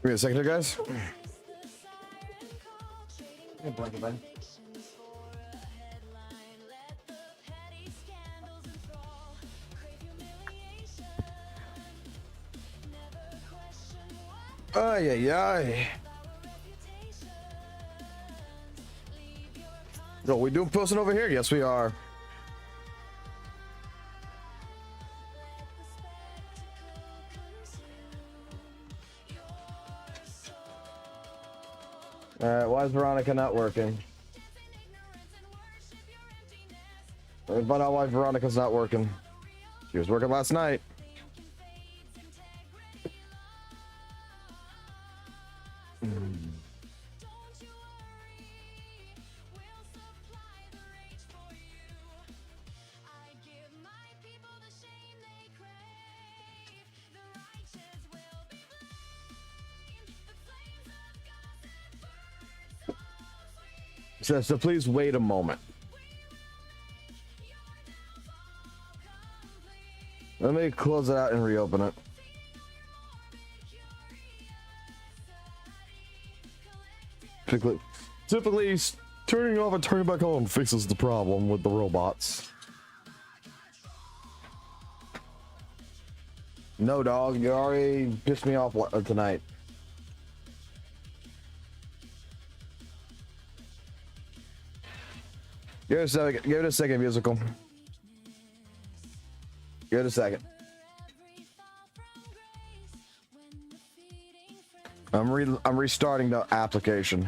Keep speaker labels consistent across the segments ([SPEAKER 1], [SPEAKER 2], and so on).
[SPEAKER 1] Give me a second here, guys. Ay, ay, ay. So, we doing posting over here? Yes, we are. All right, why is Veronica not working? Let me find out why Veronica's not working. She was working last night. So please wait a moment. Let me close it out and reopen it. Typically, turning off and turning back on fixes the problem with the robots. No, dog, you already pissed me off tonight. Give it a second, musical. Give it a second. I'm restarting the application.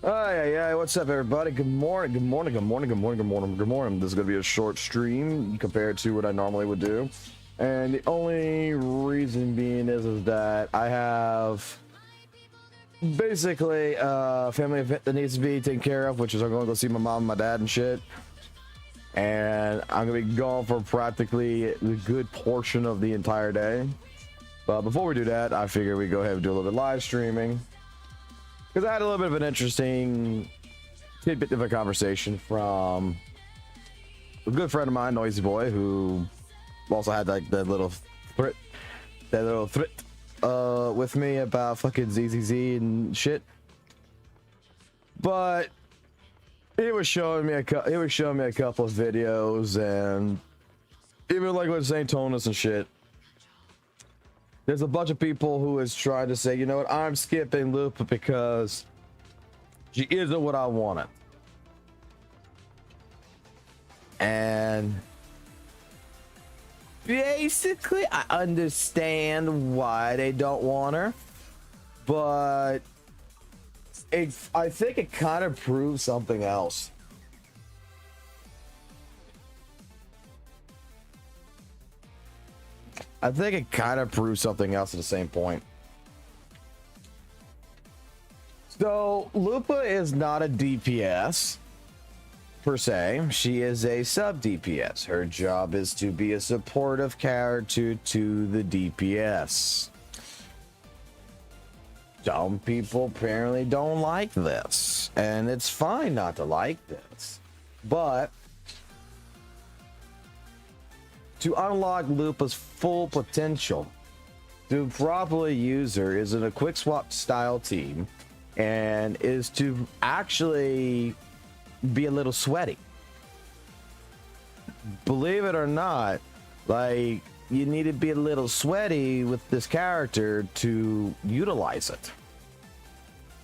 [SPEAKER 1] Hey, what's up, everybody? Good morning, good morning, good morning, good morning, good morning, good morning. This is going to be a short stream compared to what I normally would do. And the only reason being is that I have basically a family event that needs to be taken care of, which is I'm going to go see my mom and my dad and shit. And I'm going to be gone for practically a good portion of the entire day. But before we do that, I figure we go ahead and do a little bit of live streaming. Because I had a little bit of an interesting tidbit of a conversation from a good friend of mine, Noisy Boy, who also had like that little threat with me about fucking ZZZ and shit. But he was showing me a couple of videos, and even like with St. Tonus and shit. There's a bunch of people who is trying to say, you know what, I'm skipping Lupa because she isn't what I wanted. And basically, I understand why they don't want her, but I think it kind of proves something else. I think it kind of proves something else at the same point. So, Lupa is not a DPS, per se. She is a sub-DPS. Her job is to be a supportive character to the DPS. Some people apparently don't like this, and it's fine not to like this. But to unlock Lupa's full potential, to properly use her is in a quick swap style team, and is to actually be a little sweaty. Believe it or not, like, you need to be a little sweaty with this character to utilize it.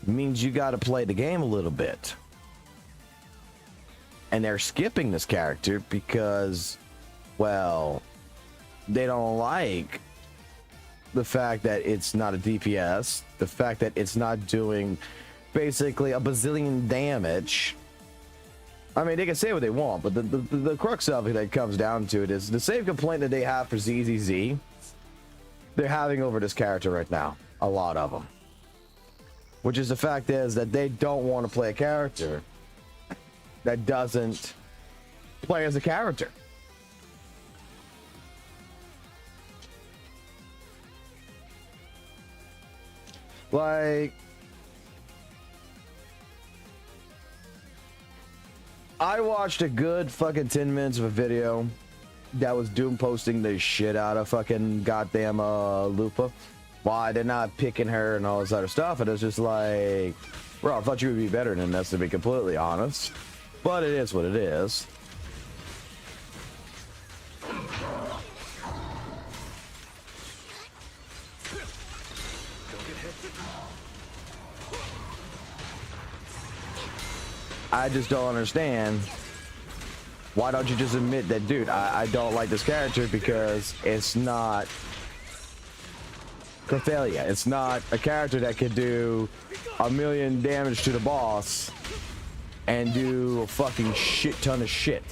[SPEAKER 1] It means you got to play the game a little bit. And they're skipping this character because, well, they don't like the fact that it's not a DPS, the fact that it's not doing basically a bazillion damage. I mean, they can say what they want, but the crux of it that comes down to it is the same complaint that they have for ZZZ, they're having over this character right now. A lot of them. Which is the fact is that they don't want to play a character that doesn't play as a character. Like, I watched a good fucking 10 minutes of a video that was Doom posting the shit out of fucking goddamn Lupa. Why they're not picking her and all this other stuff, and it's just like, bro, I thought you would be better than this, to be completely honest. But it is what it is. I just don't understand. Why don't you just admit that, dude, I don't like this character because it's not Corthelia. It's not a character that could do a million damage to the boss and do a fucking shit ton of shit.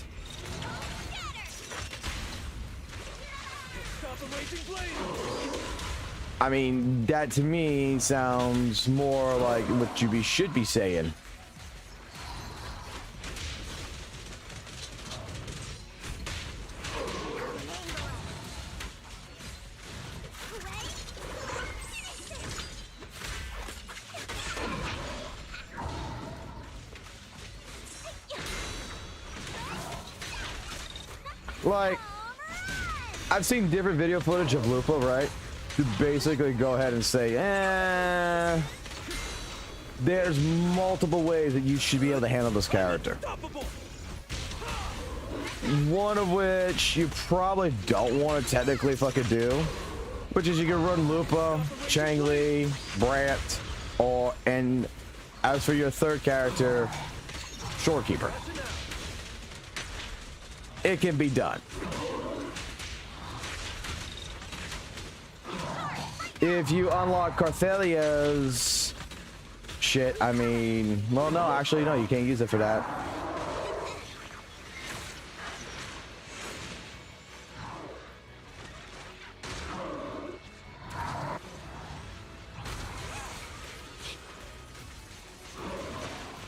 [SPEAKER 1] I mean, that to me sounds more like what you should be saying. Like, I've seen different video footage of Lupa, right? To basically go ahead and say, there's multiple ways that you should be able to handle this character. One of which you probably don't want to technically fucking do, which is you can run Lupa, Changli, Brant, and as for your third character, Shorekeeper. It can be done. If you unlock Corthelia's shit, I mean, well, no, actually, no, you can't use it for that.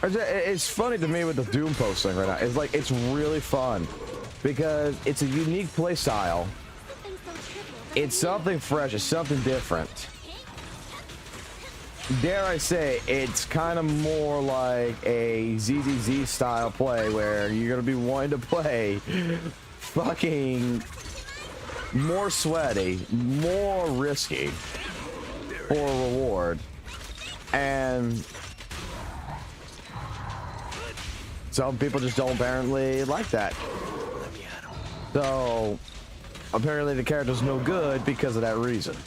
[SPEAKER 1] It's funny to me with the Doom posting right now. It's like, it's really fun because it's a unique play style. It's something fresh. It's something different. Dare I say, it's kind of more like a ZZZ style play where you're going to be wanting to play fucking more sweaty, more risky for a reward. And some people just don't apparently like that. So apparently the character's no good because of that reason.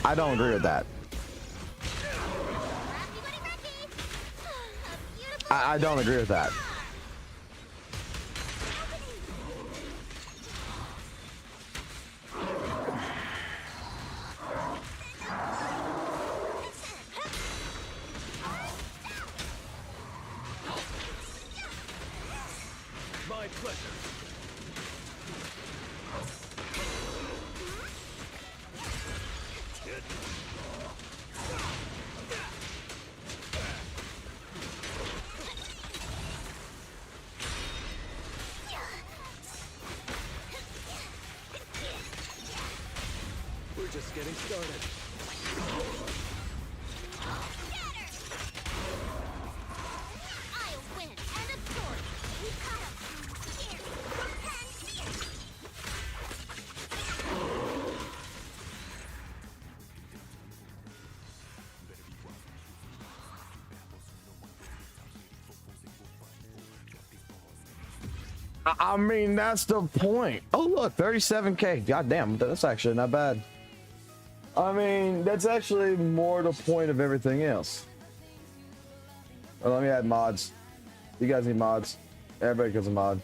[SPEAKER 1] I don't agree with that. I don't agree with that.
[SPEAKER 2] My pleasure. We're just getting started.
[SPEAKER 3] I'll win. End of story. We caught him. Here.
[SPEAKER 1] I mean, that's the point. Oh, look, 37K. God damn, that's actually not bad. I mean, that's actually more the point of everything else. Well, let me add mods. You guys need mods. Everybody gets a mod.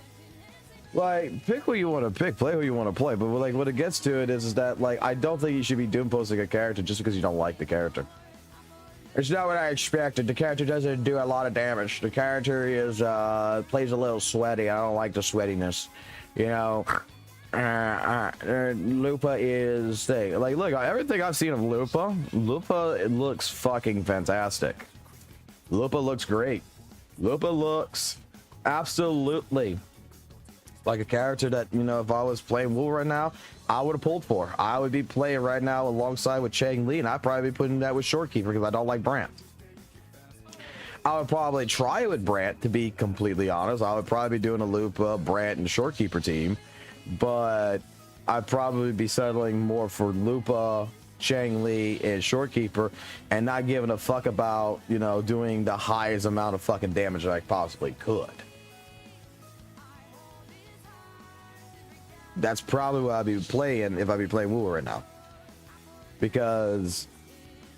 [SPEAKER 1] Like, pick who you want to pick, play who you want to play. But like, what it gets to it is that, like, I don't think you should be doom posting a character just because you don't like the character. It's not what I expected. The character doesn't do a lot of damage. The character is plays a little sweaty. I don't like the sweatiness. You know, Lupa is thing. Like, look, everything I've seen of Lupa, it looks fucking fantastic. Lupa looks great. Lupa looks Absolutely. Like a character that, you know, if I was playing Wu right now, I would have pulled for. I would be playing right now alongside with Chang Li, and I'd probably be putting that with Shorekeeper because I don't like Brant. I would probably try it with Brant, to be completely honest. I would probably be doing a Lupa, Brant, and Shorekeeper team, but I'd probably be settling more for Lupa, Chang Li, and Shorekeeper, and not giving a fuck about, you know, doing the highest amount of fucking damage that I possibly could. That's probably what I'd be playing if I'd be playing Wu right now. Because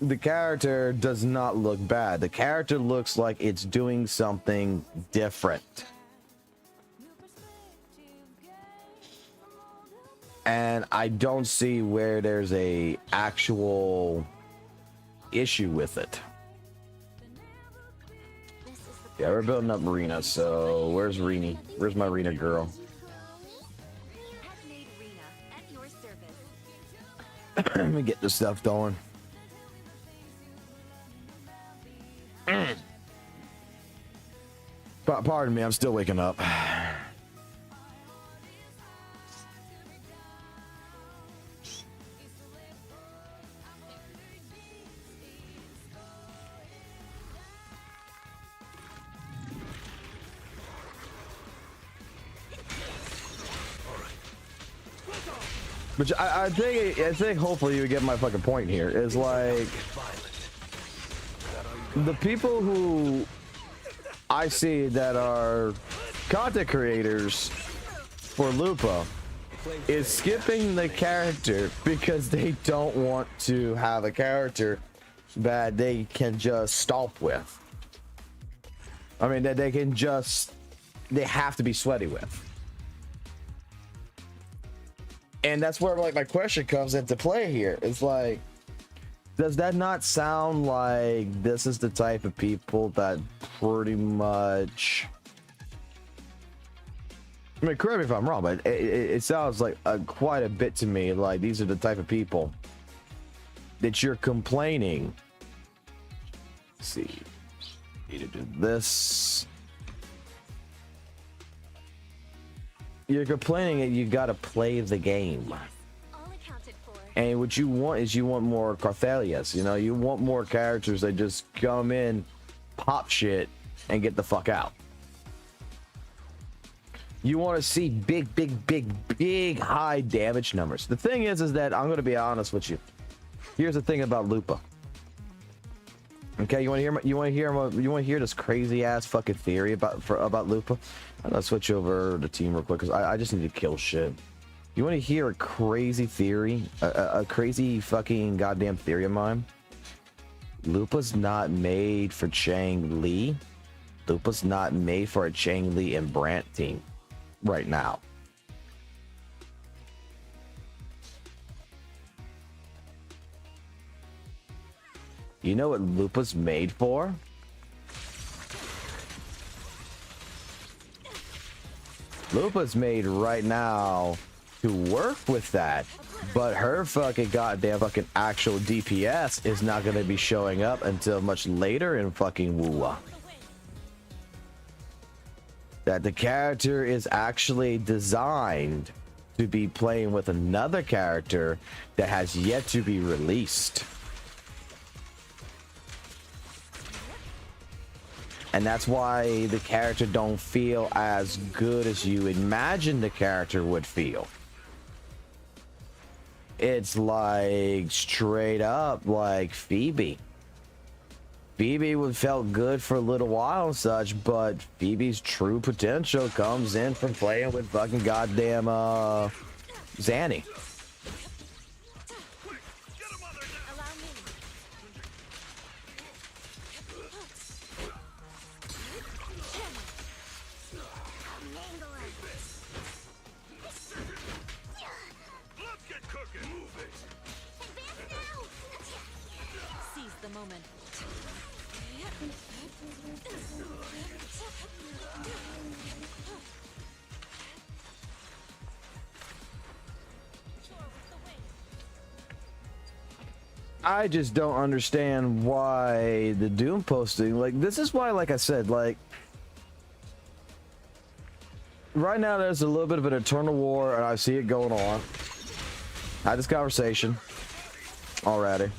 [SPEAKER 1] the character does not look bad. The character looks like it's doing something different. And I don't see where there's a actual issue with it. Yeah, we're building up Rena, so where's Rini? Where's my Rena girl? Let me get this stuff going. Pardon me, I'm still waking up. But I think hopefully you get my fucking point here. Is like the people who I see that are content creators for Lupa is skipping the character because they don't want to have a character that they can just stomp with. I mean, that they have to be sweaty with. And that's where like my question comes into play here. It's like, does that not sound like this is the type of people that pretty much, I mean, correct me if I'm wrong, but it sounds like quite a bit to me like these are the type of people that you're complaining. Let's see, need to do this. You're complaining that you gotta play the game. And what you want is you want more Carthalias, you know, you want more characters that just come in, pop shit, and get the fuck out. You want to see big high damage numbers. The thing is that I'm gonna be honest with you. Here's the thing about Lupa. Okay, you want to hear this crazy ass fucking theory about Lupa? I'm gonna switch over the team real quick because I just need to kill shit. You want to hear a crazy theory, a crazy fucking goddamn theory of mine? Lupa's not made for Chang Li. Lupa's not made for a Chang Li and Brant team right now. You know what Lupa's made for? Lupa's made right now to work with that, but her fucking goddamn fucking actual DPS is not going to be showing up until much later in fucking Wu. That the character is actually designed to be playing with another character that has yet to be released. And that's why the character don't feel as good as you imagine the character would feel. It's like straight up like Phoebe. Phoebe would felt good for a little while and such, but Phoebe's true potential comes in from playing with fucking goddamn Zanny. I just don't understand why the Doom posting, like, this is why, like I said, like, right now there's a little bit of an eternal war, and I see it going on. I had this conversation already,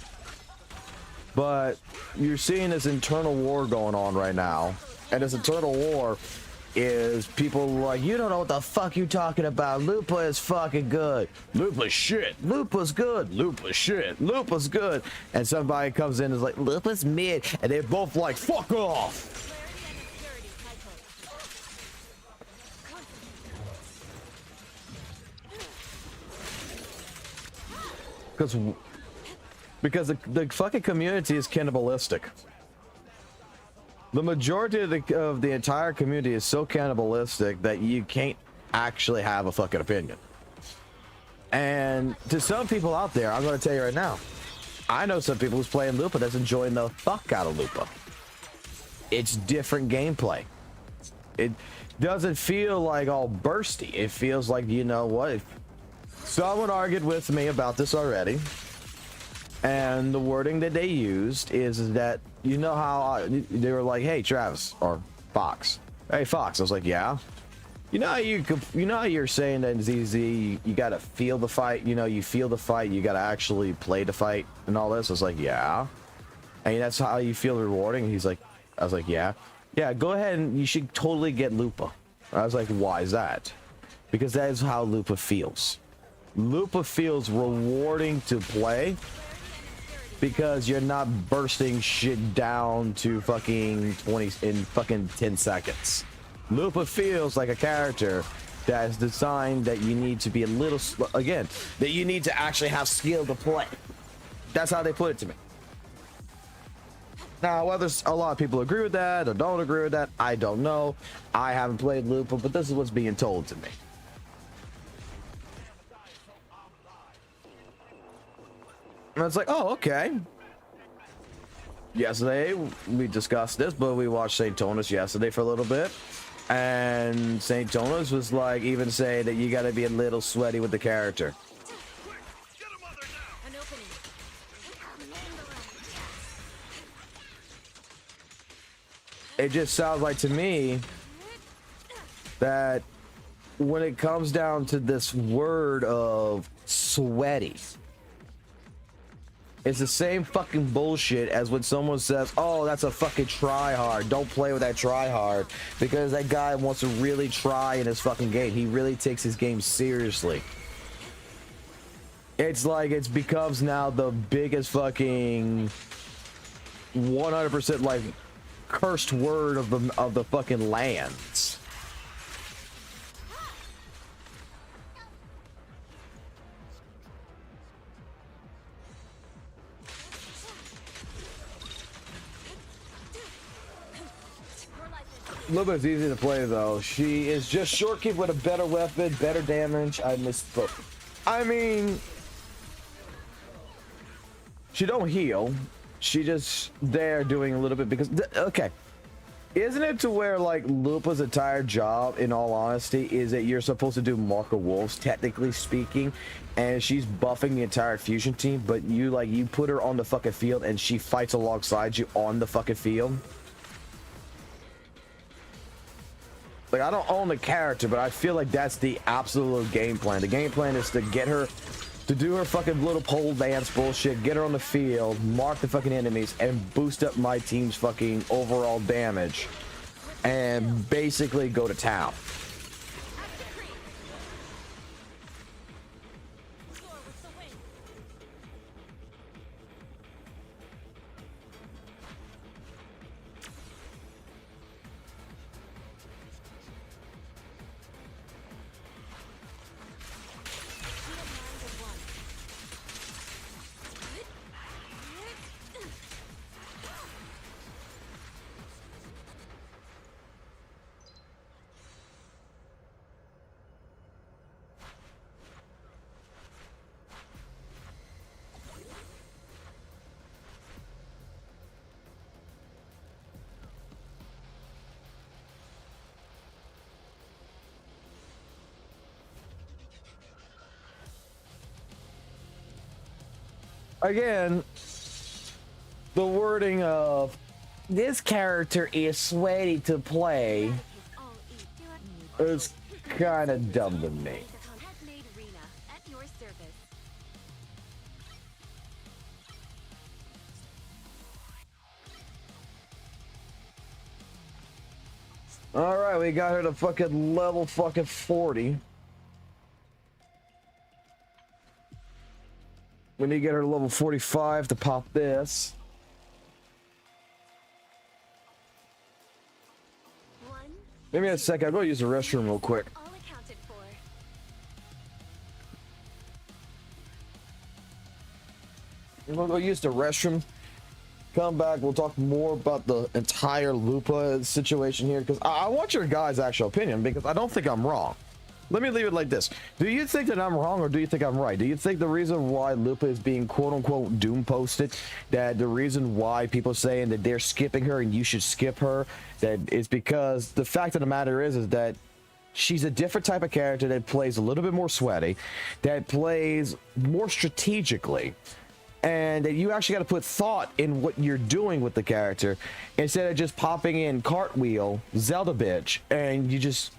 [SPEAKER 1] but you're seeing this internal war going on right now, and this internal war is people like, you don't know what the fuck you talking about. Lupa is fucking good. Lupa's shit. Lupa's good. Lupa's shit. Lupa's good. And somebody comes in and is like, Lupa's mid, and they're both like, fuck off. Because the fucking community is cannibalistic. The majority of the entire community is so cannibalistic that you can't actually have a fucking opinion. And to some people out there, I'm going to tell you right now, I know some people who's playing Lupa that's enjoying the fuck out of Lupa. It's different gameplay. It doesn't feel like all bursty. It feels like, you know what? Someone argued with me about this already, and the wording that they used is that, you know how they were like, hey Travis, or Fox, hey Fox. I was like, yeah. You know how you're saying that in ZZ you gotta feel the fight, you know, you feel the fight, you gotta actually play the fight and all this. I was like, yeah. And that's how you feel rewarding. He's like, I was like, yeah, go ahead and you should totally get Lupa. I was like, why is that? Because that is how Lupa feels. Lupa feels rewarding to play because you're not bursting shit down to fucking 20 in fucking 10 seconds. Lupa feels like a character that is designed that you need to be a little again, that you need to actually have skill to play. That's how they put it to me. Now, whether a lot of people agree with that or don't agree with that, I don't know. I haven't played Lupa, but this is what's being told to me. And it's like, oh, okay. Yesterday we discussed this, but we watched St. Tonus yesterday for a little bit, and St. Tonus was like, even saying that you got to be a little sweaty with the character. It just sounds like to me that when it comes down to this word of sweaty, it's the same fucking bullshit as when someone says, oh, that's a fucking try hard. Don't play with that try hard. Because that guy wants to really try in his fucking game. He really takes his game seriously. It's like it becomes now the biggest fucking 100% like cursed word of the fucking lands. Lupa is easy to play though. She is just short keep with a better weapon, better damage. I misspoke. I mean, she don't heal. She just there doing a little bit because okay. Isn't it to where like Lupa's entire job, in all honesty, is that you're supposed to do Mark of Wolves, technically speaking, and she's buffing the entire fusion team, but you put her on the fucking field and she fights alongside you on the fucking field? Like, I don't own the character, but I feel like that's the absolute game plan. The game plan is to get her to do her fucking little pole dance bullshit, get her on the field, mark the fucking enemies, and boost up my team's fucking overall damage, and basically go to town. Again, the wording of this character is sweaty to play is kind of dumb to me.
[SPEAKER 3] Handmade Rena at your service.
[SPEAKER 1] All right, we got her to fucking level fucking 40. We need to get her to level 45 to pop this. Give me a second. I'll go use the restroom real quick.
[SPEAKER 3] All accounted for.
[SPEAKER 1] I'm gonna go use the restroom. Come back. We'll talk more about the entire Lupa situation here because I want your guys' actual opinion because I don't think I'm wrong. Let me leave it like this. Do you think that I'm wrong or do you think I'm right? Do you think the reason why Lupa is being quote-unquote doom posted, that the reason why people are saying that they're skipping her and you should skip her, that it's because the fact of the matter is that she's a different type of character that plays a little bit more sweaty, that plays more strategically, and that you actually got to put thought in what you're doing with the character instead of just popping in cartwheel, Zelda bitch, and you just...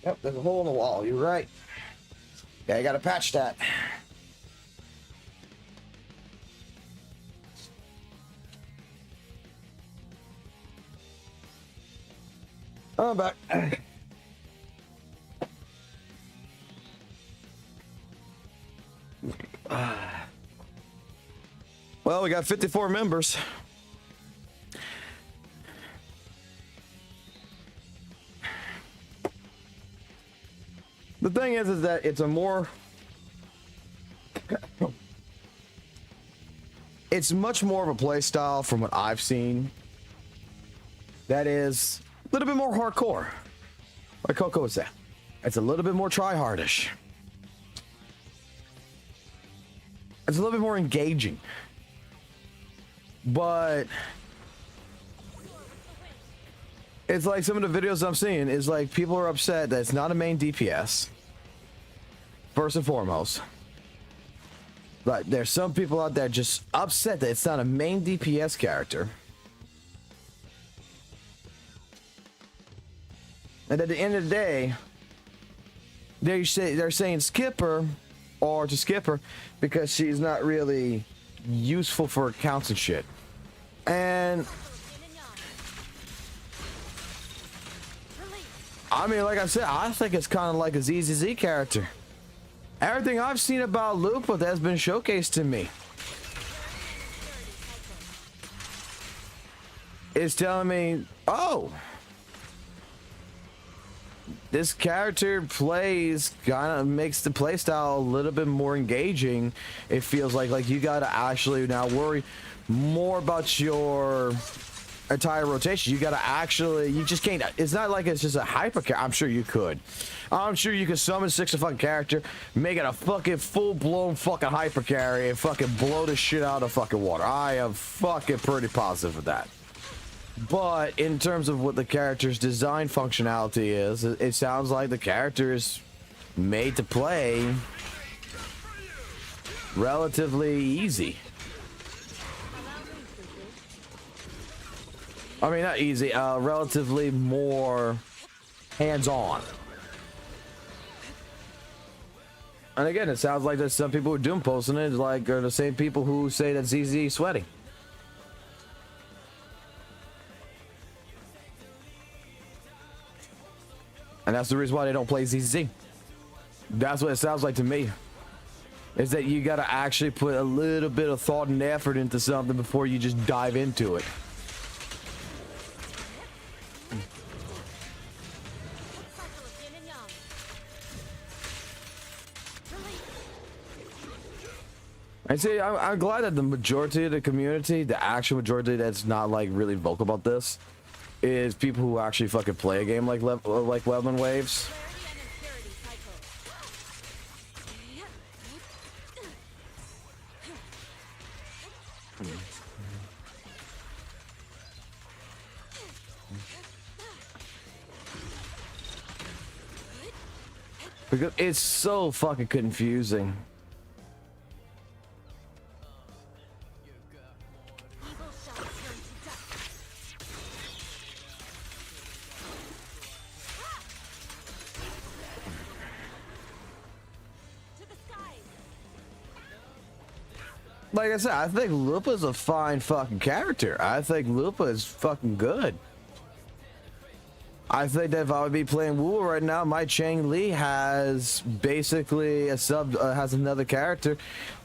[SPEAKER 1] Yep, there's a hole in the wall. You're right. Yeah, I gotta patch that. I'm back. Well, we got 54 members. The thing is that it's a more... it's much more of a play style from what I've seen that is a little bit more hardcore. Like Coco would say. It's a little bit more try-hardish. It's a little bit more engaging. But it's like some of the videos I'm seeing is like people are upset that it's not a main DPS. First and foremost. But there's some people out there just upset that it's not a main DPS character. And at the end of the day, they're saying skip her or to skip her because she's not really useful for accounts and shit. And I mean, like I said, I think it's kind of like a ZZZ character. Everything I've seen about Lupa that's been showcased to me is telling me, oh, this character plays kind of makes the playstyle a little bit more engaging. It feels like you gotta actually now worry more about your entire rotation. You gotta actually, you just can't, it's not like it's just a hyper character. I'm sure you could. I'm sure you could summon 6 fucking character, make it a fucking full-blown fucking hyper carry and fucking blow the shit out of fucking water. I am fucking pretty positive of that. But in terms of what the character's design functionality is, it sounds like the character is made to play relatively easy. I mean, not easy, relatively more hands-on. And again, it sounds like there's some people who are doom posting it, like, are the same people who say that ZZ is sweating. And that's the reason why they don't play ZZ. That's what it sounds like to me. Is that you gotta actually put a little bit of thought and effort into something before you just dive into it. I say I'm glad that the majority of the community, the actual majority that's not like really vocal about this, is people who actually fucking play a game like Webland Waves. Because it's so fucking confusing. Like I said, I think Lupa's a fine fucking character. I think Lupa is fucking good. I think that if I would be playing Wu right now, my Chang Li has basically a has another character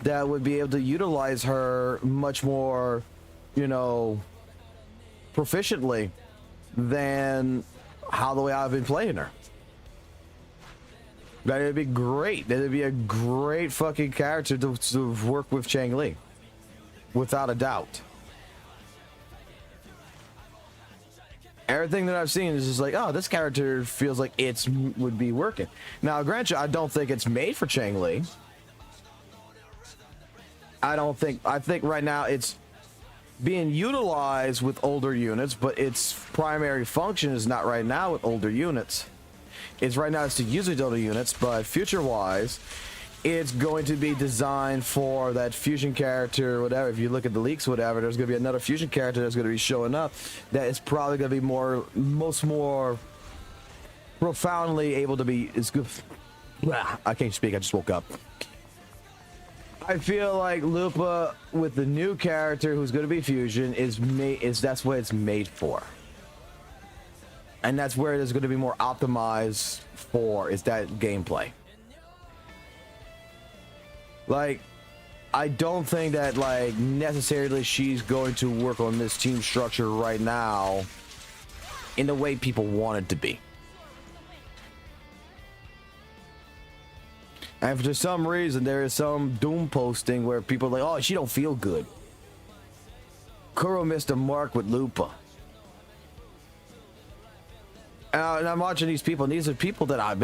[SPEAKER 1] that would be able to utilize her much more, you know, proficiently than how the way I've been playing her. That would be great. That would be a great fucking character to work with Chang Li, without a doubt. Everything that I've seen is just like, oh, this character feels like it's would be working. Now, granted, I don't think it's made for Chang Li. I think right now it's being utilized with older units, but its primary function is not right now with older units. It's right now it's to use with older units, but future-wise, it's going to be designed for that fusion character or whatever. If you look at the leaks, whatever, there's going to be another fusion character that's going to be showing up that is probably going to be more profoundly able to be is good. I can't speak. I just woke up. I feel like Lupa with the new character who's going to be fusion is that's what it's made for. And that's where it is going to be more optimized for, is that gameplay. Like, I don't think that, like, necessarily she's going to work on this team structure right now in the way people want it to be. And for some reason, there is some doom posting where people are like, oh, she don't feel good. Kuro missed a mark with Lupa. And I'm watching these people, and these are people that I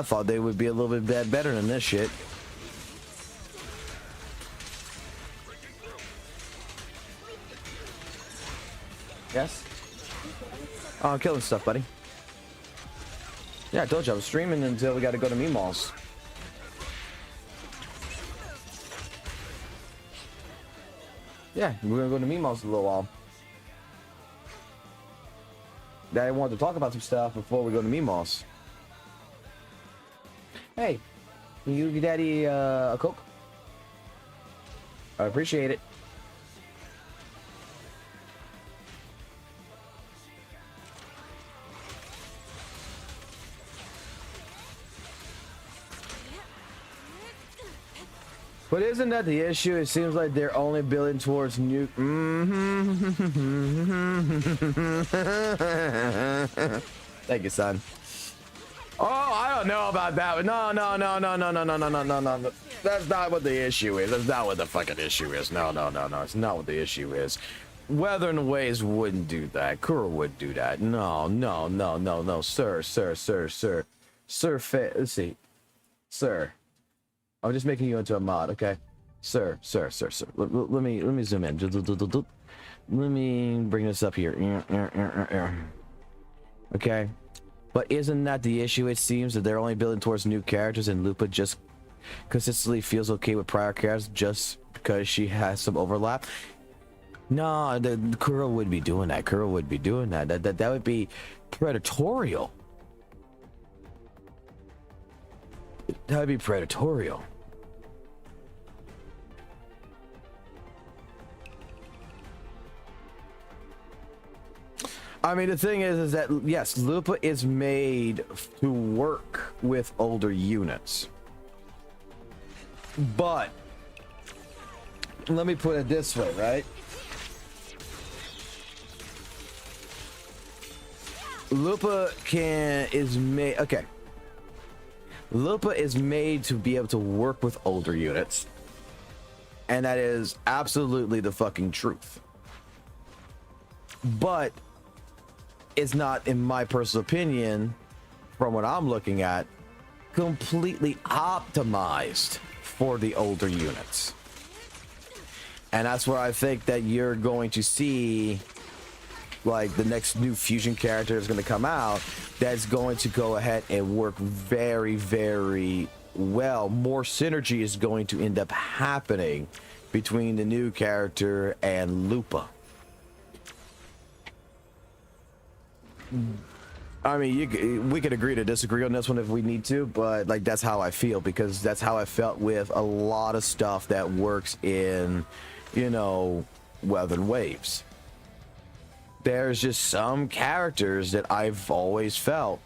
[SPEAKER 1] thought they would be a little bit better than this shit. Yes? Oh, I'm killing stuff, buddy. Yeah, I told you I was streaming until we got to go to Meemaws. Yeah, we're gonna go to Meemaws in a little while. I wanted to talk about some stuff before we go to Meemaws. Hey, Can you give Daddy a Coke? I appreciate it. But isn't that the issue? It seems like they're only building towards new. Thank you, son. Oh, I don't know about that. No. That's not what the issue is. That's not what the fucking issue is. No. It's not what the issue is. Weather and Waves wouldn't do that. Kura would do that. No. Sir. Let's see. Sir. I'm just making you into a mod, okay? Sir. Let me zoom in. Let me bring this up here. Okay. But isn't that the issue? It seems that they're only building towards new characters, and Lupa just consistently feels okay with prior characters just because she has some overlap. No, the Kuro would be doing that. That would be predatorial. That would be predatorial. I mean, the thing is that yes, Lupa is made to work with older units. But let me put it this way, right? Lupa is made to be able to work with older units. And that is absolutely the fucking truth. But it's not, in my personal opinion, from what I'm looking at, completely optimized for the older units. And that's where I think that you're going to see, like, the next new fusion character is going to come out that's going to go ahead and work very, very well. More synergy is going to end up happening between the new character and Lupa. I mean, we could agree to disagree on this one if we need to, but like that's how I feel, because that's how I felt with a lot of stuff that works in, you know, Weather and Waves. There's just some characters that I've always felt,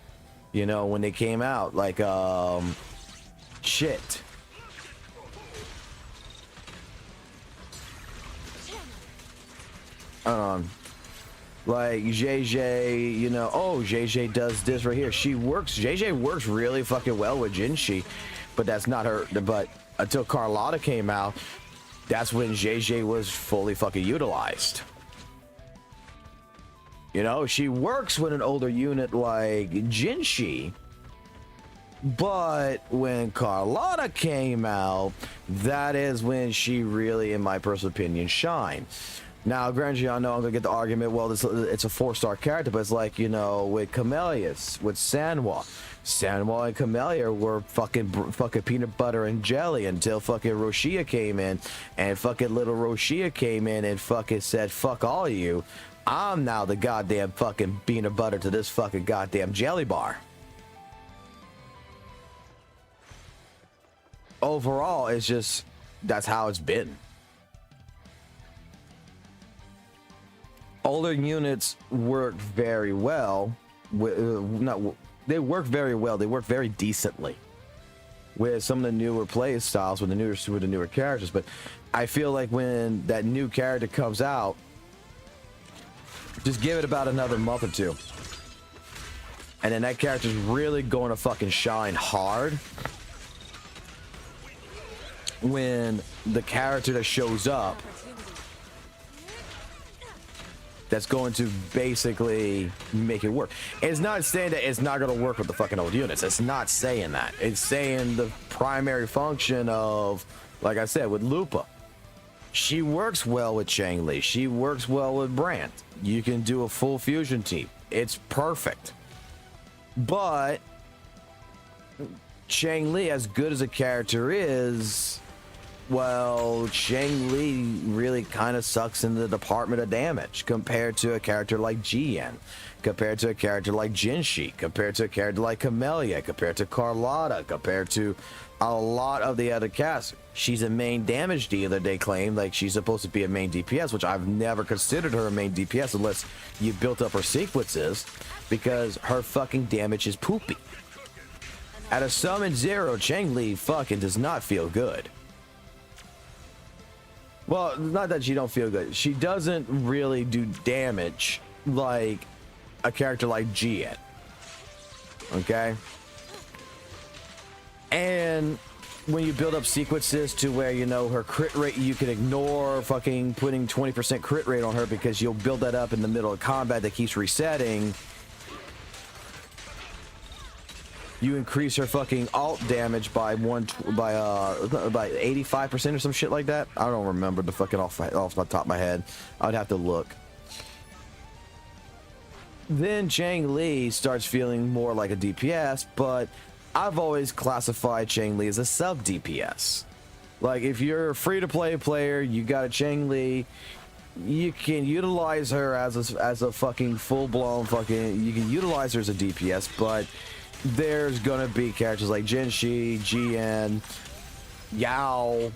[SPEAKER 1] you know, when they came out, like shit. Like JJ, you know, oh, JJ does this right here. JJ works really fucking well with Jinshi, but that's not her. But until Carlotta came out, that's when JJ was fully fucking utilized. You know, she works with an older unit like Jinshi, but when Carlotta came out, that is when she really, in my personal opinion, shined. Now, granted, I know I'm gonna get the argument, well, it's a 4-star character, but it's like, you know, with Camellias, with Sanwa and Camellia were fucking peanut butter and jelly until fucking Roshia came in, and fucking little Roshia came in and fucking said, fuck all of you. I'm now the goddamn fucking peanut butter to this fucking goddamn jelly bar. Overall, it's just, that's how it's been. Older units work very well. They work very well. They work very decently with some of the newer play styles, with the newer characters. But I feel like when that new character comes out, just give it about another month or two, and then that character's really going to fucking shine hard. When the character that shows up, that's going to basically make it work. It's not saying that it's not going to work with the fucking old units. It's not saying that. It's saying the primary function of, like I said, with Lupa. She works well with Chang-Li. She works well with Brandt. You can do a full fusion team. It's perfect. But Chang-Li, as good as a character is, well, Chang Li really kind of sucks in the department of damage compared to a character like Jian, compared to a character like Jinshi, compared to a character like Camellia, compared to Carlotta, compared to a lot of the other cast. She's a main damage dealer, they claim, like she's supposed to be a main DPS, which I've never considered her a main DPS unless you built up her sequences, because her fucking damage is poopy. At a summon 0, Chang Li fucking does not feel good. Well, not that she don't feel good. She doesn't really do damage like a character like Jian. Okay? And when you build up sequences to where, you know, her crit rate, you can ignore fucking putting 20% crit rate on her because you'll build that up in the middle of combat that keeps resetting. You increase her fucking alt damage by 85% or some shit like that. I don't remember the fucking off the top of my head. I'd have to look. Then Chang Li starts feeling more like a DPS, but I've always classified Chang Li as a sub DPS. Like if you're a free-to-play player, you got a Chang Li, you can utilize her as a fucking full-blown fucking. You can utilize her as a DPS, but there's gonna be characters like Jinshi, Jian, Yao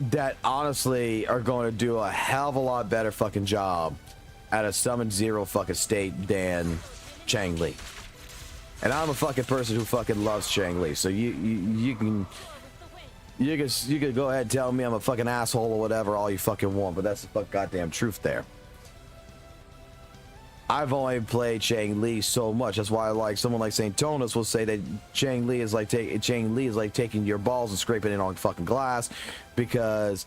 [SPEAKER 1] that honestly are going to do a hell of a lot better fucking job at a summon 0 fucking state than Chang Li. And I'm a fucking person who fucking loves Chang Li, so you can go ahead and tell me I'm a fucking asshole or whatever all you fucking want, but that's the fucking goddamn truth there. I've only played Chang Li so much. That's why, like, someone like Saint Tonus will say that Chang Li is like taking your balls and scraping it on fucking glass, because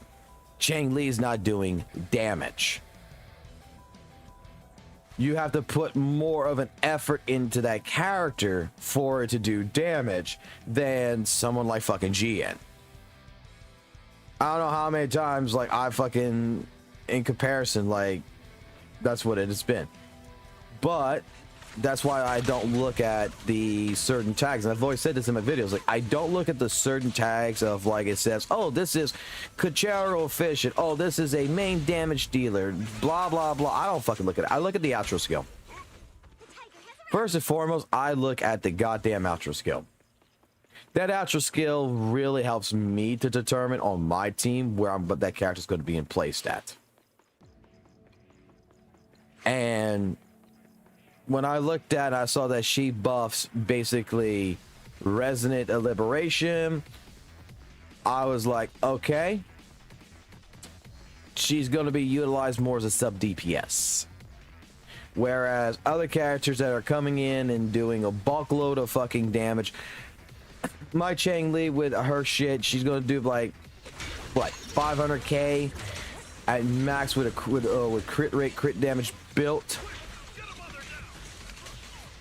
[SPEAKER 1] Chang Li is not doing damage. You have to put more of an effort into that character for it to do damage than someone like fucking Jian. I don't know how many times, like, I fucking, in comparison, like, that's what it has been. But that's why I don't look at the certain tags, and I've always said this in my videos, like, I don't look at the certain tags of, like, it says, oh, this is Cacharo efficient, oh, this is a main damage dealer, blah blah blah. I don't fucking look at it. I look at the outro skill. First and foremost, I look at the goddamn outro skill. That outro skill really helps me to determine on my team where that character's going to be placed at. And when I looked at it, I saw that she buffs basically Resonant Liberation. I was like, okay, she's going to be utilized more as a sub DPS. Whereas other characters that are coming in and doing a bulk load of fucking damage, my Chang Li with her shit, she's going to do like, what, 500k at max with crit rate, crit damage built.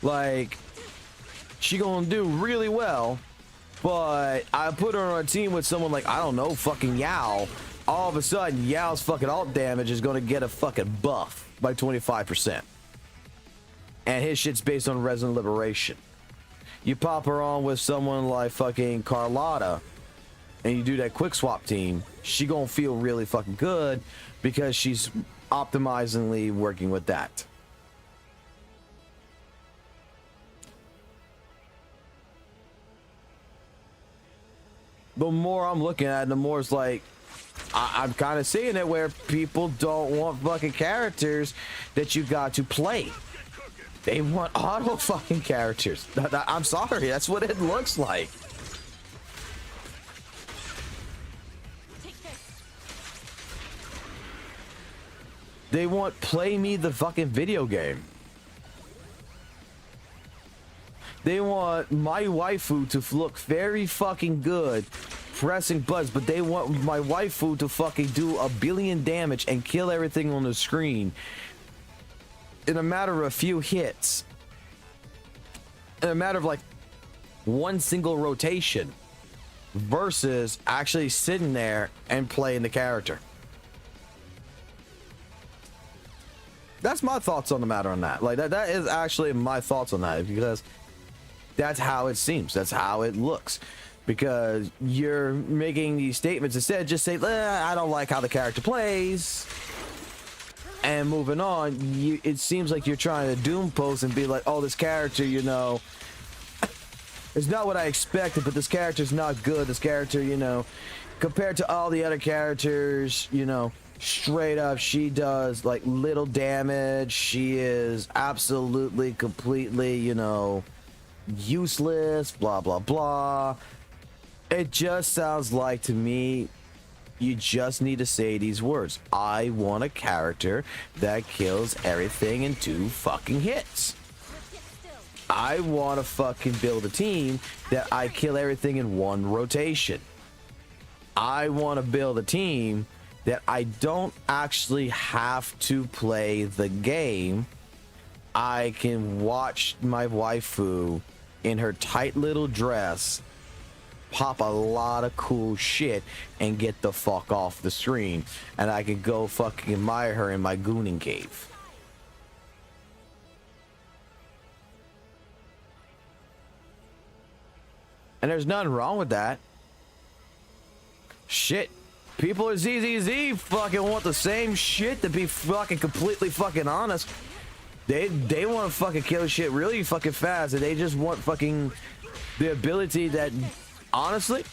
[SPEAKER 1] Like, she gonna do really well, but I put her on a team with someone like, I don't know, fucking Yao. All of a sudden, Yao's fucking alt damage is gonna get a fucking buff by 25%. And his shit's based on Resonant Liberation. You pop her on with someone like fucking Carlotta, and you do that quick swap team, she gonna feel really fucking good because she's optimizingly working with that. The more I'm looking at it, the more it's like, I'm kind of seeing it where people don't want fucking characters that you got to play. They want auto fucking characters. I'm sorry, that's what it looks like. They want play me the fucking video game. They want my waifu to look very fucking good pressing buttons, but they want my waifu to fucking do a billion damage and kill everything on the screen in a matter of a few hits. In a matter of like one single rotation versus actually sitting there and playing the character. That's my thoughts on the matter on that. Like that is actually my thoughts on that, because that's how it seems. That's how it looks. because you're making these statements instead. Just say, I don't like how the character plays, and moving on. It seems like you're trying to doom post and be like, oh, this character, you know, it's not what I expected, but this character's not good. This character, you know, compared to all the other characters, you know, straight up, she does like little damage. She is absolutely, completely, you know, useless, blah, blah, blah. It just sounds like to me, you just need to say these words. I want a character that kills everything in 2 fucking hits. I want to fucking build a team that I kill everything in 1 rotation. I want to build a team that I don't actually have to play the game. I can watch my waifu in her tight little dress pop a lot of cool shit and get the fuck off the screen, and I can go fucking admire her in my gooning cave. And there's nothing wrong with that. Shit. People at ZZZ fucking want the same shit, to be fucking completely fucking honest. They want to fucking kill shit really fucking fast, and they just want fucking the ability that, honestly,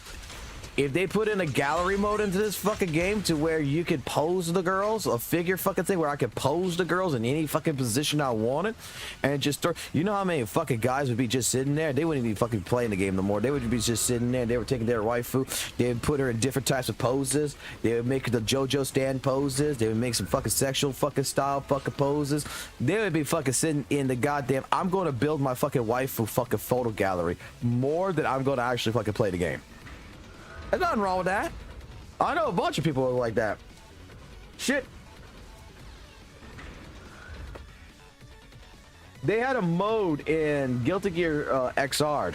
[SPEAKER 1] if they put in a gallery mode into this fucking game to where you could pose the girls, a figure fucking thing where I could pose the girls in any fucking position I wanted, and just throw, you know how many fucking guys would be just sitting there? They wouldn't even fucking playing the game no more. They would be just sitting there. They were taking their waifu. They would put her in different types of poses. They would make the JoJo stand poses. They would make some fucking sexual fucking style fucking poses. They would be fucking sitting in the goddamn, I'm going to build my fucking waifu fucking photo gallery more than I'm going to actually fucking play the game. There's nothing wrong with that. I know a bunch of people who are like that. Shit. They had a mode in Guilty Gear XR.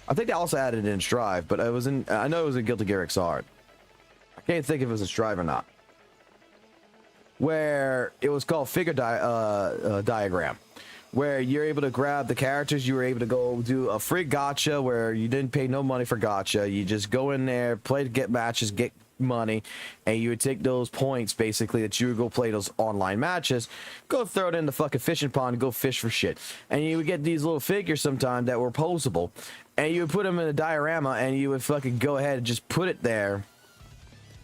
[SPEAKER 1] I think they also added it in Strive, but it was in, I know it was in Guilty Gear XR. I can't think if it was in Strive or not. Where it was called Figure Diagram. Where you're able to grab the characters, you were able to go do a free gacha where you didn't pay no money for gacha. You just go in there, play to get matches, get money, and you would take those points basically that you would go play those online matches, go throw it in the fucking fishing pond, go fish for shit. And you would get these little figures sometimes that were posable, and you would put them in a diorama, and you would fucking go ahead and just put it there.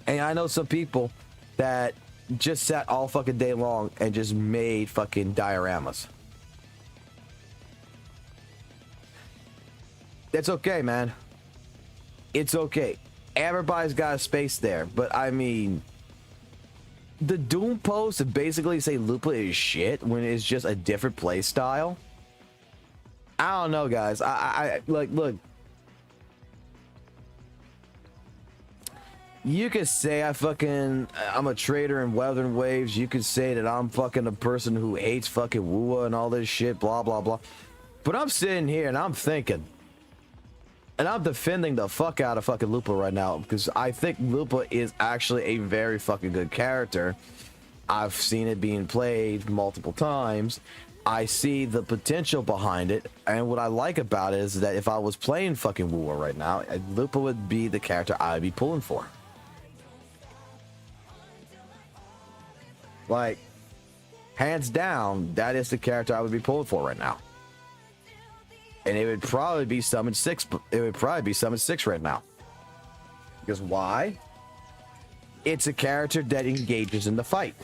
[SPEAKER 1] And I know some people that just sat all fucking day long and just made fucking dioramas. That's okay, man. It's okay. Everybody's got a space there, but I mean, the Doom post to basically say Lupa is shit when it's just a different play style. I don't know, guys. I like, look. You could say I'm a trader in Weathering Waves. You could say that I'm fucking a person who hates fucking Wua and all this shit, blah, blah, blah. But I'm sitting here and I'm thinking, and I'm defending the fuck out of fucking Lupa right now, because I think Lupa is actually a very fucking good character. I've seen it being played multiple times. I see the potential behind it, and what I like about it is that if I was playing fucking Wua right now, Lupa would be the character I'd be pulling for. Like, hands down, that is the character I would be pulling for right now. And it would probably be Summon 6. It would probably be Summon 6 right now. Because why? It's a character that engages in the fight.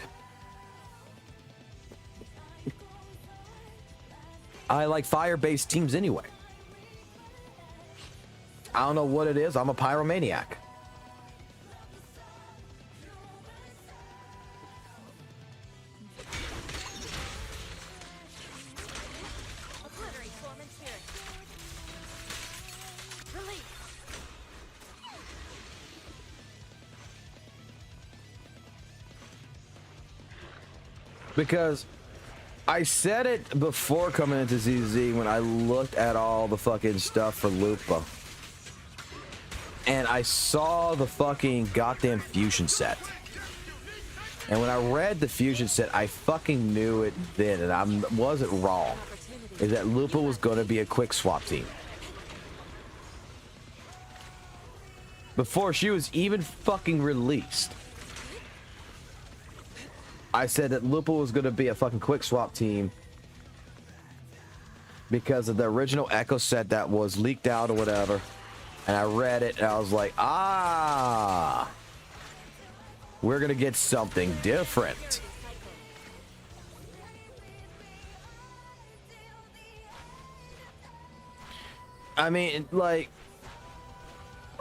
[SPEAKER 1] I like fire-based teams anyway. I don't know what it is. I'm a pyromaniac. Because I said it before coming into ZZ when I looked at all the fucking stuff for Lupa. And I saw the fucking goddamn fusion set. And when I read the fusion set, I fucking knew it then, and I wasn't wrong. Is that Lupa was going to be a quick swap team. before she was even fucking released, I said that Lupa was going to be a fucking quick swap team because of the original Echo set that was leaked out or whatever. And I read it and I was like, ah, we're going to get something different. I mean, like,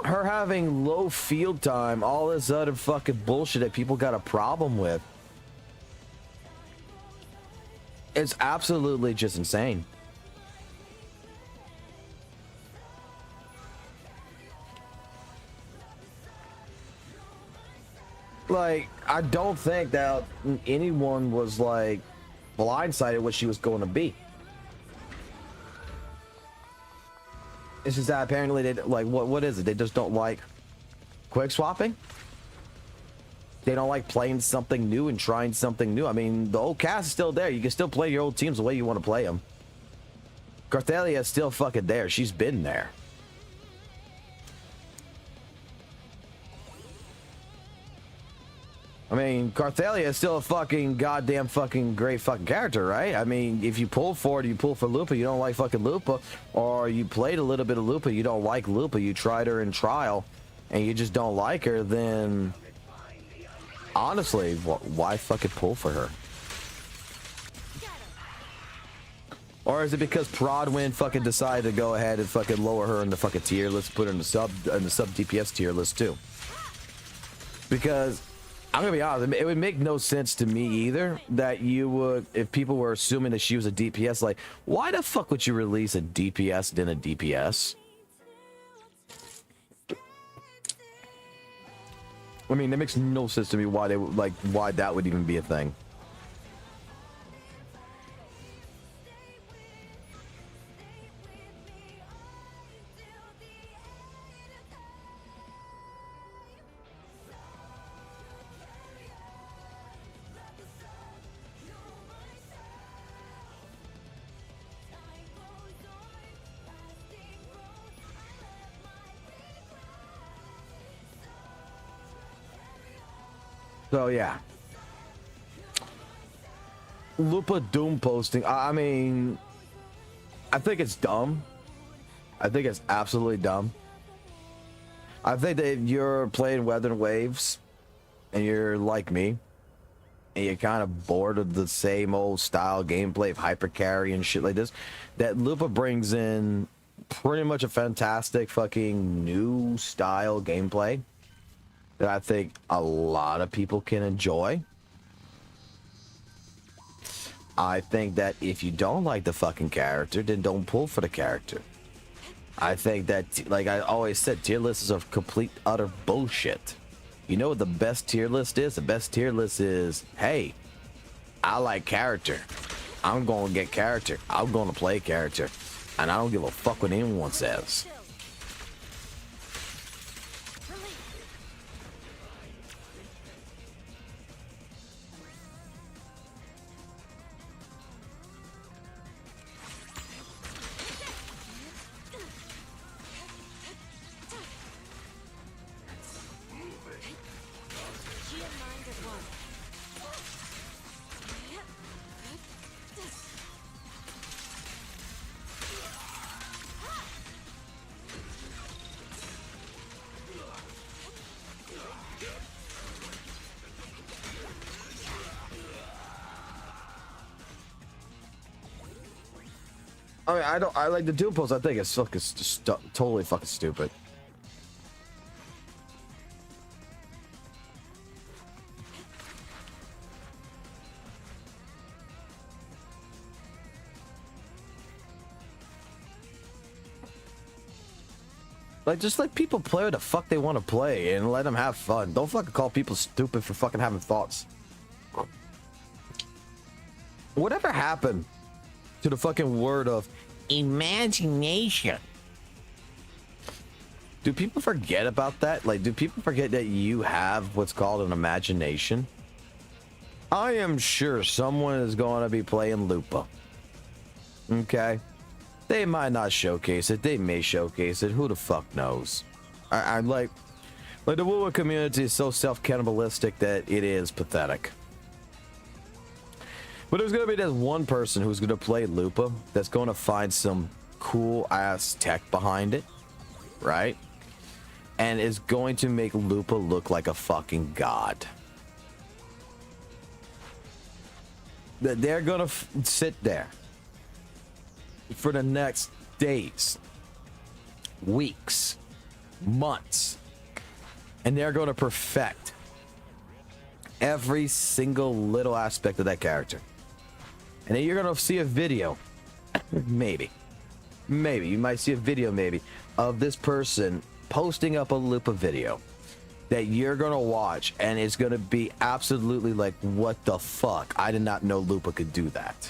[SPEAKER 1] her having low field time, all this other fucking bullshit that people got a problem with. It's absolutely just insane. Like, I don't think that anyone was, like, blindsided what she was going to be. It's just that apparently they, like, what is it? They just don't like quick swapping? They don't like playing something new and trying something new. I mean, the old cast is still there. You can still play your old teams the way you want to play them. Carthelia is still fucking there. She's been there. I mean, Carthelia is still a fucking goddamn fucking great fucking character, right? I mean, if you pull for it, you pull for Lupa, you don't like fucking Lupa, or you played a little bit of Lupa, you don't like Lupa, you tried her in trial, and you just don't like her, then honestly, why fucking pull for her? Or is it because Prodwin fucking decided to go ahead and fucking lower her in the fucking tier list, put her in the sub DPS tier list too? Because I'm gonna be honest, it would make no sense to me either that you would, if people were assuming that she was a DPS, like, why the fuck would you release a DPS then a DPS? I mean, it makes no sense to me why they would, like, why that would even be a thing. So yeah, Lupa Doom posting. I mean, I think it's dumb. I think it's absolutely dumb. I think that you're playing Weather Waves, and you're like me, and you're kind of bored of the same old style gameplay of hyper carry and shit like this. That Lupa brings in pretty much a fantastic fucking new style gameplay that I think a lot of people can enjoy. I think that if you don't like the fucking character, then don't pull for the character. I think that, like I always said, tier list is a complete, utter bullshit. You know what the best tier list is? The best tier list is, hey, I like character. I'm going to get character. I'm going to play character. And I don't give a fuck what anyone says. I mean, I like the dual pulse. I think it's fucking just totally fucking stupid. Like, just let people play what the fuck they want to play and let them have fun. Don't fucking call people stupid for fucking having thoughts. Whatever happened to the fucking word of imagination? Do people forget about that? Like, do people forget that you have what's called an imagination? I am sure someone is going to be playing Lupa. Okay? They might not showcase it. They may showcase it. Who the fuck knows? I like, Like, the Woo community is so self-cannibalistic that it is pathetic. But there's going to be this one person who's going to play Lupa that's going to find some cool-ass tech behind it, right? And is going to make Lupa look like a fucking god. They're going to sit there for the next days, weeks, months, and they're going to perfect every single little aspect of that character. And then you're going to see a video, maybe you might see a video of this person posting up a Lupa video that you're going to watch, and it's going to be absolutely like, what the fuck? I did not know Lupa could do that.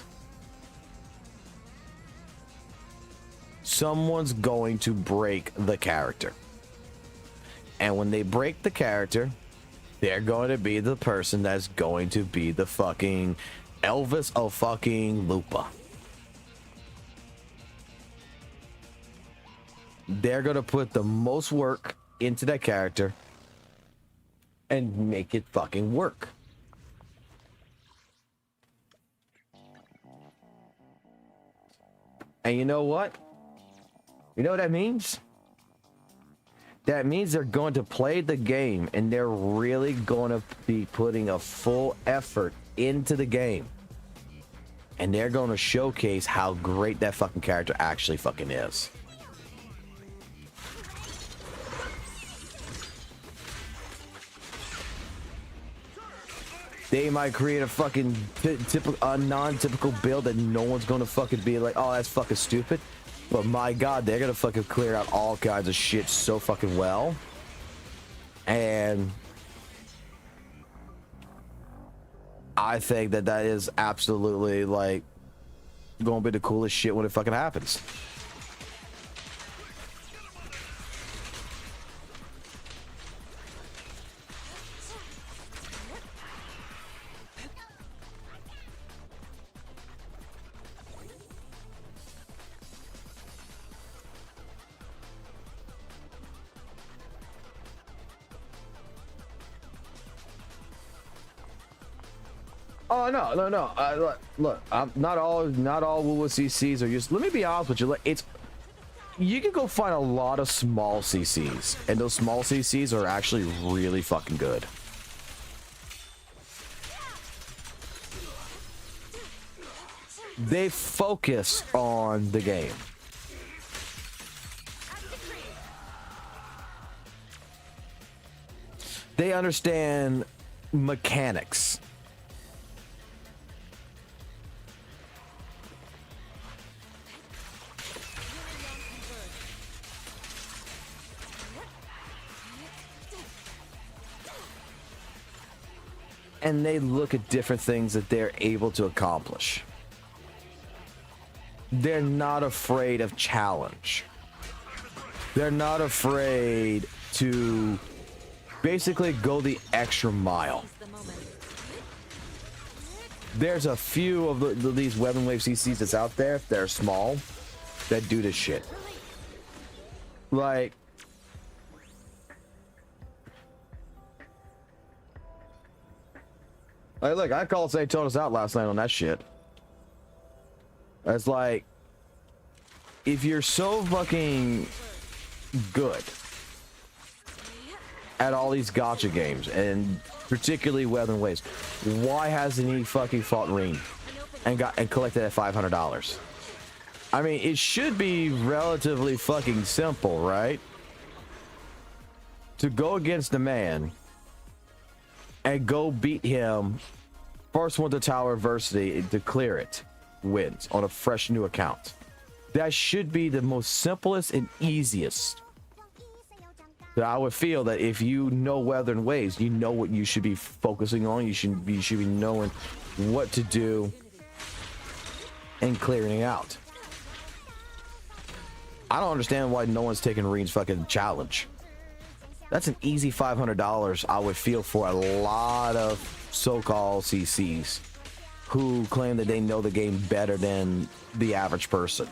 [SPEAKER 1] Someone's going to break the character. And when they break the character, they're going to be the person that's going to be the fucking Elvis of fucking Lupa. They're going to put the most work into that character and make it fucking work. And you know what? You know what that means? That means they're going to play the game and they're really going to be putting a full effort into the game. And they're going to showcase how great that fucking character actually fucking is. They might create a fucking non-typical build that no one's going to fucking be like, oh, that's fucking stupid. But my god, they're gonna fucking clear out all kinds of shit so fucking well. And I think that that is absolutely like gonna be the coolest shit when it fucking happens. Oh no. Look, I'm not all Woo CCs are used. Let me be honest with you. Like, you can go find a lot of small CCs, and those small CCs are actually really fucking good. They focus on the game. They understand mechanics. And they look at different things that they're able to accomplish. They're not afraid of challenge. They're not afraid to basically go the extra mile. There's a few of these Weapon Wave CCs that's out there that are small that do this shit. Like, look, I called Saitonis out last night on that shit. It's like, if you're so fucking good at all these gacha games, and particularly Weapon Waves, why hasn't he fucking fought Reen and collected that $500? I mean, it should be relatively fucking simple, right? To go against a man and go beat him, first one to Tower Adversity to clear it, wins on a fresh new account. That should be the most simplest and easiest. That I would feel that if you know Weathering Waves, you know what you should be focusing on. You should be knowing what to do and clearing it out. I don't understand why no one's taking Reen's fucking challenge. That's an easy $500 I would feel for a lot of so-called CCs who claim that they know the game better than the average person.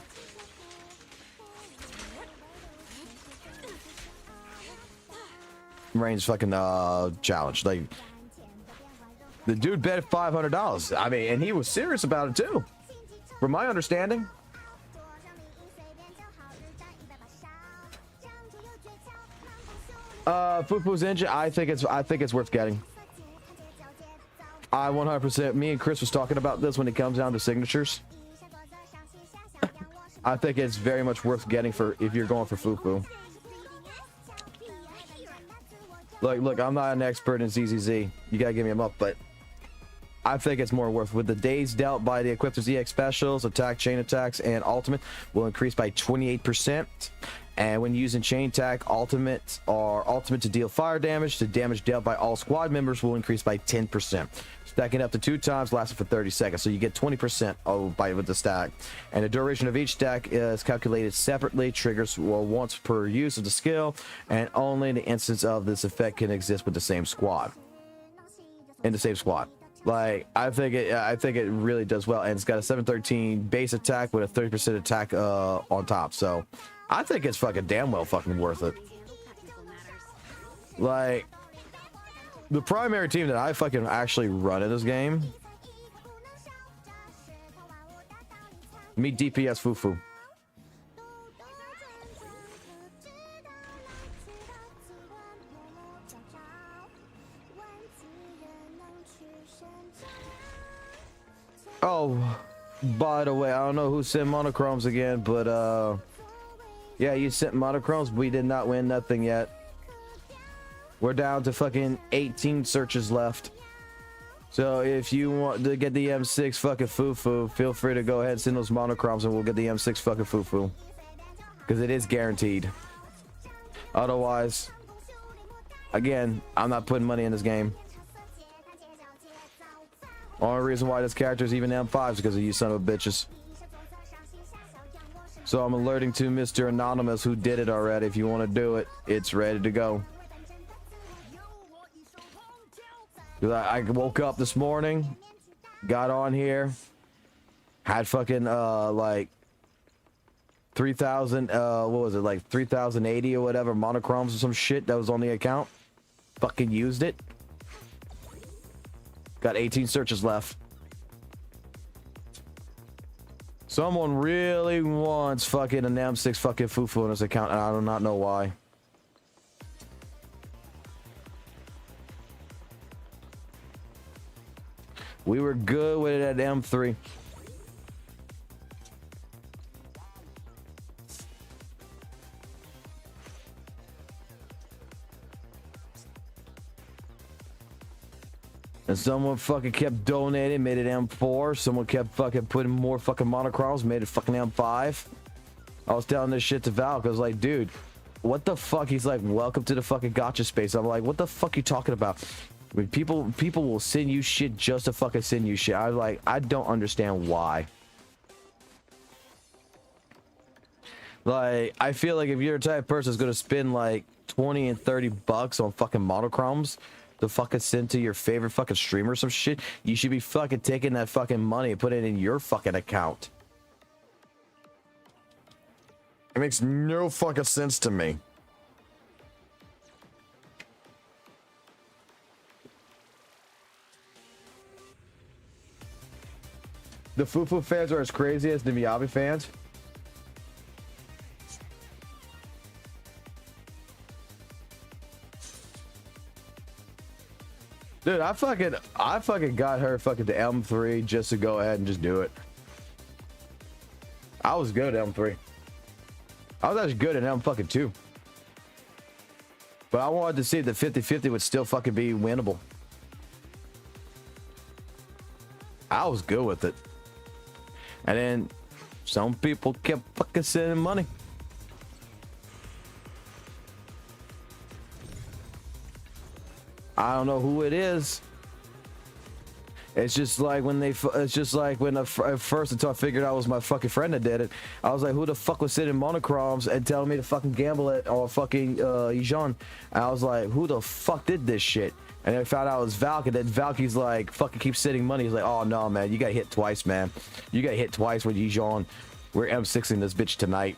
[SPEAKER 1] range fucking challenge. Like, the dude bet $500. I mean, and he was serious about it too, from my understanding. Fufu's engine, I think it's worth getting. I 100%. Me and Chris was talking about this when it comes down to signatures. I think it's very much worth getting for if you're going for Fufu. Look, I'm not an expert in ZZZ. You gotta give me a up, but I think it's more worth. With the days dealt by the Equipter's EX specials, attack, chain attacks, and ultimate will increase by 28%. And when using chain attack, ultimate to deal fire damage, the damage dealt by all squad members will increase by 10%. Stacking up to 2 times, lasting for 30 seconds. So you get 20% with the stack. And the duration of each stack is calculated separately. Triggers once per use of the skill, and only in the instance of this effect can exist with the same squad. In the same squad. Like, I think it really does well, and it's got a 713 base attack with a 30% attack on top. So I think it's fucking damn well fucking worth it. Like, the primary team that I fucking actually run in this game, meet DPS Fufu. Oh, by the way, I don't know who sent monochromes again, but yeah, you sent monochromes. We did not win nothing yet. We're down to fucking 18 searches left. So if you want to get the M6 fucking Fufu, feel free to go ahead and send those monochromes and we'll get the M6 fucking Fufu. Because it is guaranteed. Otherwise, again, I'm not putting money in this game. Only reason why this character is even M5 is because of you son of bitches. So I'm alerting to Mr. Anonymous who did it already. If you want to do it, it's ready to go. I woke up this morning, got on here, had fucking like 3,000 what was it, like 3,080 or whatever monochromes or some shit that was on the account. Fucking used it. Got 18 searches left. Someone really wants fucking an M6 fucking Fufu on his account, and I do not know why. We were good with it at M3. And someone fucking kept donating, made it M4. Someone kept fucking putting more fucking monochromes, made it fucking M5. I was telling this shit to Val, because like, dude, what the fuck? He's like, welcome to the fucking gotcha space. I'm like, what the fuck you talking about? I mean, people will send you shit just to fucking send you shit. I'm like, I don't understand why. Like, I feel like if you're the type of person that's gonna spend like 20 and 30 bucks on fucking monochromes to fucking send to your favorite fucking streamer or some shit, you should be fucking taking that fucking money and putting it in your fucking account. It makes no fucking sense to me. The Fufu fans are as crazy as the Miyabi fans. Dude, I fucking got her fucking to M3 just to go ahead and just do it. I was good at M3. I was actually good at M2. But I wanted to see if the 50-50 would still fucking be winnable. I was good with it. And then some people kept fucking sending money. I don't know who it is. It's just like when at first until I figured out it was my fucking friend that did it. I was like, who the fuck was sending monochromes and telling me to fucking gamble it on fucking Ijan? And I was like, who the fuck did this shit? And then I found out it was Valk, and then Valky's like, fucking keeps sending money. He's like, oh no, man, you got hit twice, man. You got hit twice with Ijan. We're M6ing this bitch tonight.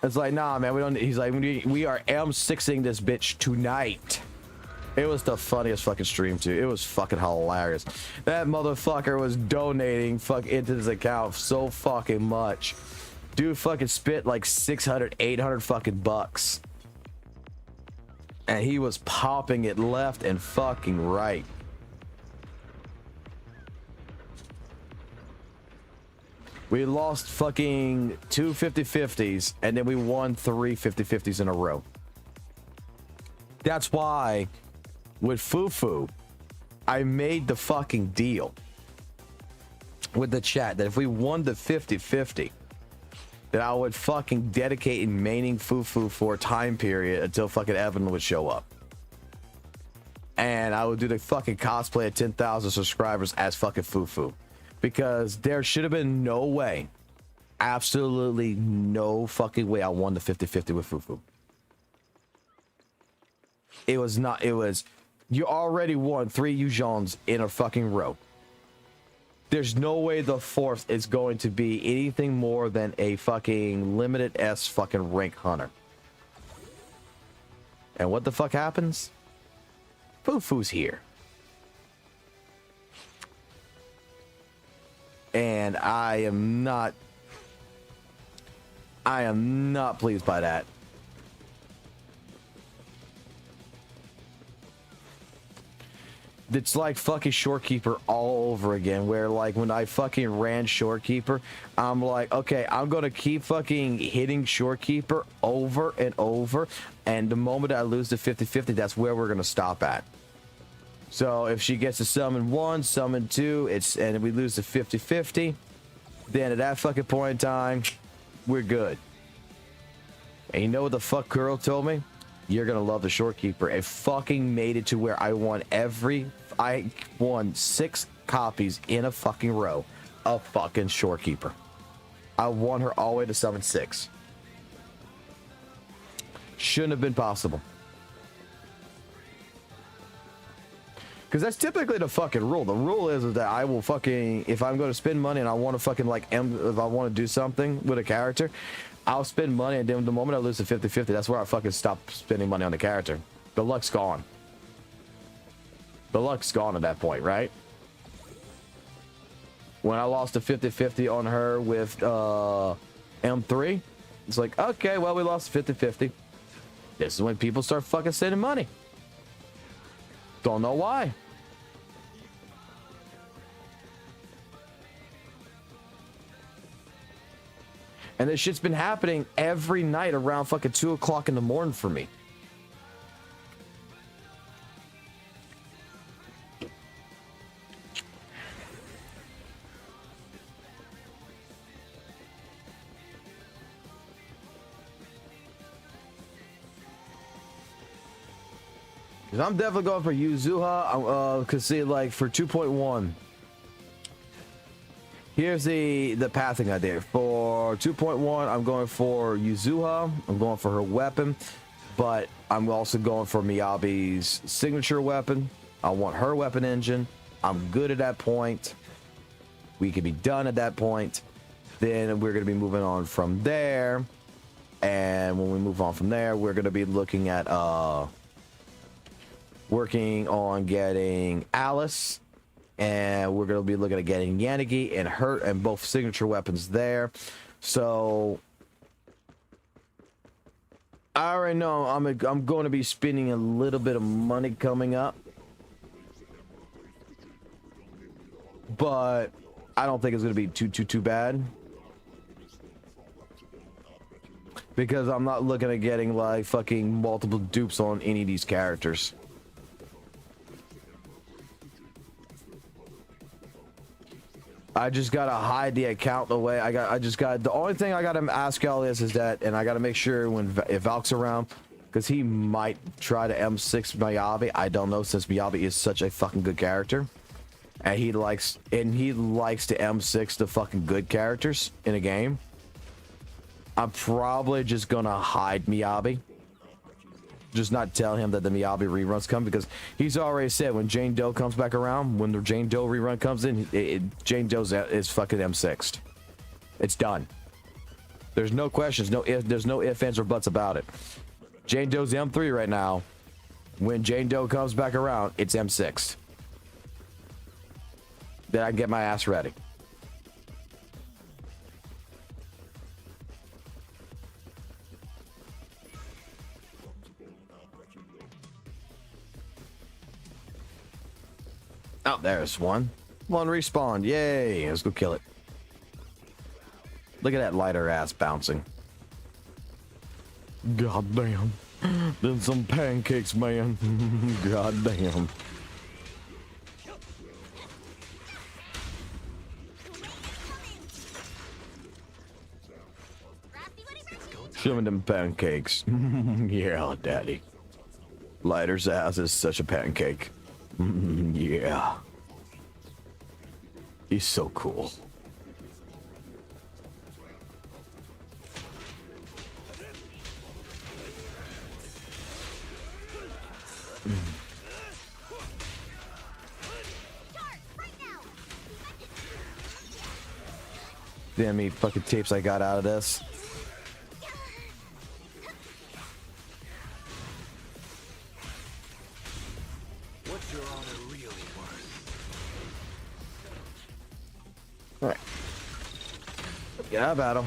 [SPEAKER 1] It's like, nah, man, we don't. He's like, we are M6ing this bitch tonight. It was the funniest fucking stream too. It was fucking hilarious. That motherfucker was donating into his account so fucking much. Dude fucking spit like 600, 800 fucking bucks. And he was popping it left and fucking right. We lost fucking 2 50-50s and then we won 3 50-50s in a row. That's why with Fufu, I made the fucking deal with the chat that if we won the 50-50, that I would fucking dedicate and maining Fufu for a time period until fucking Evan would show up. And I would do the fucking cosplay at 10,000 subscribers as fucking Fufu. Because there should have been no way, absolutely no fucking way I won the 50-50 with Fufu. It was not, it was, you already won 3 Yuzhons in a fucking row. There's no way the 4th is going to be anything more than a fucking limited S fucking rank hunter. And what the fuck happens? Fufu's here. And I am not pleased by that. It's like fucking Shorekeeper all over again, where like when I fucking ran Shorekeeper, I'm like, okay, I'm gonna keep fucking hitting Shorekeeper over and over, and the moment I lose the 50-50, that's where we're gonna stop at. So if she gets to summon 1, summon 2, and we lose the 50-50, then at that fucking point in time, we're good. And you know what the fuck girl told me? You're gonna love the Shorekeeper. It fucking made it to where I won 6 copies in a fucking row of fucking Shorekeeper. I won her all the way to summon 6. Shouldn't have been possible. Because that's typically the fucking rule. The rule is that I will fucking, if I'm going to spend money and I want to fucking like, if I want to do something with a character, I'll spend money, and then the moment I lose the 50-50, that's where I fucking stop spending money on the character. The luck's gone. The luck's gone at that point, right? When I lost the 50-50 on her with M3, it's like, okay, well, we lost 50-50. This is when people start fucking sending money. Don't know why. And this shit's been happening every night around fucking 2 o'clock in the morning for me. I'm definitely going for Yuzuha, cause see, like for 2.1, here's the pathing I did. For 2.1, I'm going for Yuzuha. I'm going for her weapon, but I'm also going for Miyabi's signature weapon. I want her weapon engine. I'm good at that point. We can be done at that point. Then we're going to be moving on from there. And when we move on from there, we're going to be looking at working on getting Alice, and we're going to be looking at getting Yanagi and her and both signature weapons there. So I already know I'm going to be spending a little bit of money coming up, but I don't think it's going to be too bad, because I'm not looking at getting like fucking multiple dupes on any of these characters. I just gotta hide the account away. The only thing I gotta ask y'all is that, and I gotta make sure if Valk's around, because he might try to M6 Miyabi. I don't know, since Miyabi is such a fucking good character, and he likes to M6 the fucking good characters in a game. I'm probably just gonna hide Miyabi. Just not tell him that the Miyabi reruns come, because he's already said when Jane Doe comes back around, when the Jane Doe rerun comes in, Jane Doe is fucking M6'd. It's done. There's no questions, there's no ifs, ands, or buts about it. Jane Doe's M3 right now. When Jane Doe comes back around, it's M6. Then I get my ass ready. Oh, there's one. One respawned. Yay. Let's go kill it. Look at that lighter ass bouncing. God damn. Then some pancakes, man. God damn. Show me them pancakes. Yeah, daddy. Lighter's ass is such a pancake. Yeah. He's so cool. Damn me fucking tapes I got out of this.
[SPEAKER 2] What's your honor really worth?
[SPEAKER 1] Alright. Get out of battle.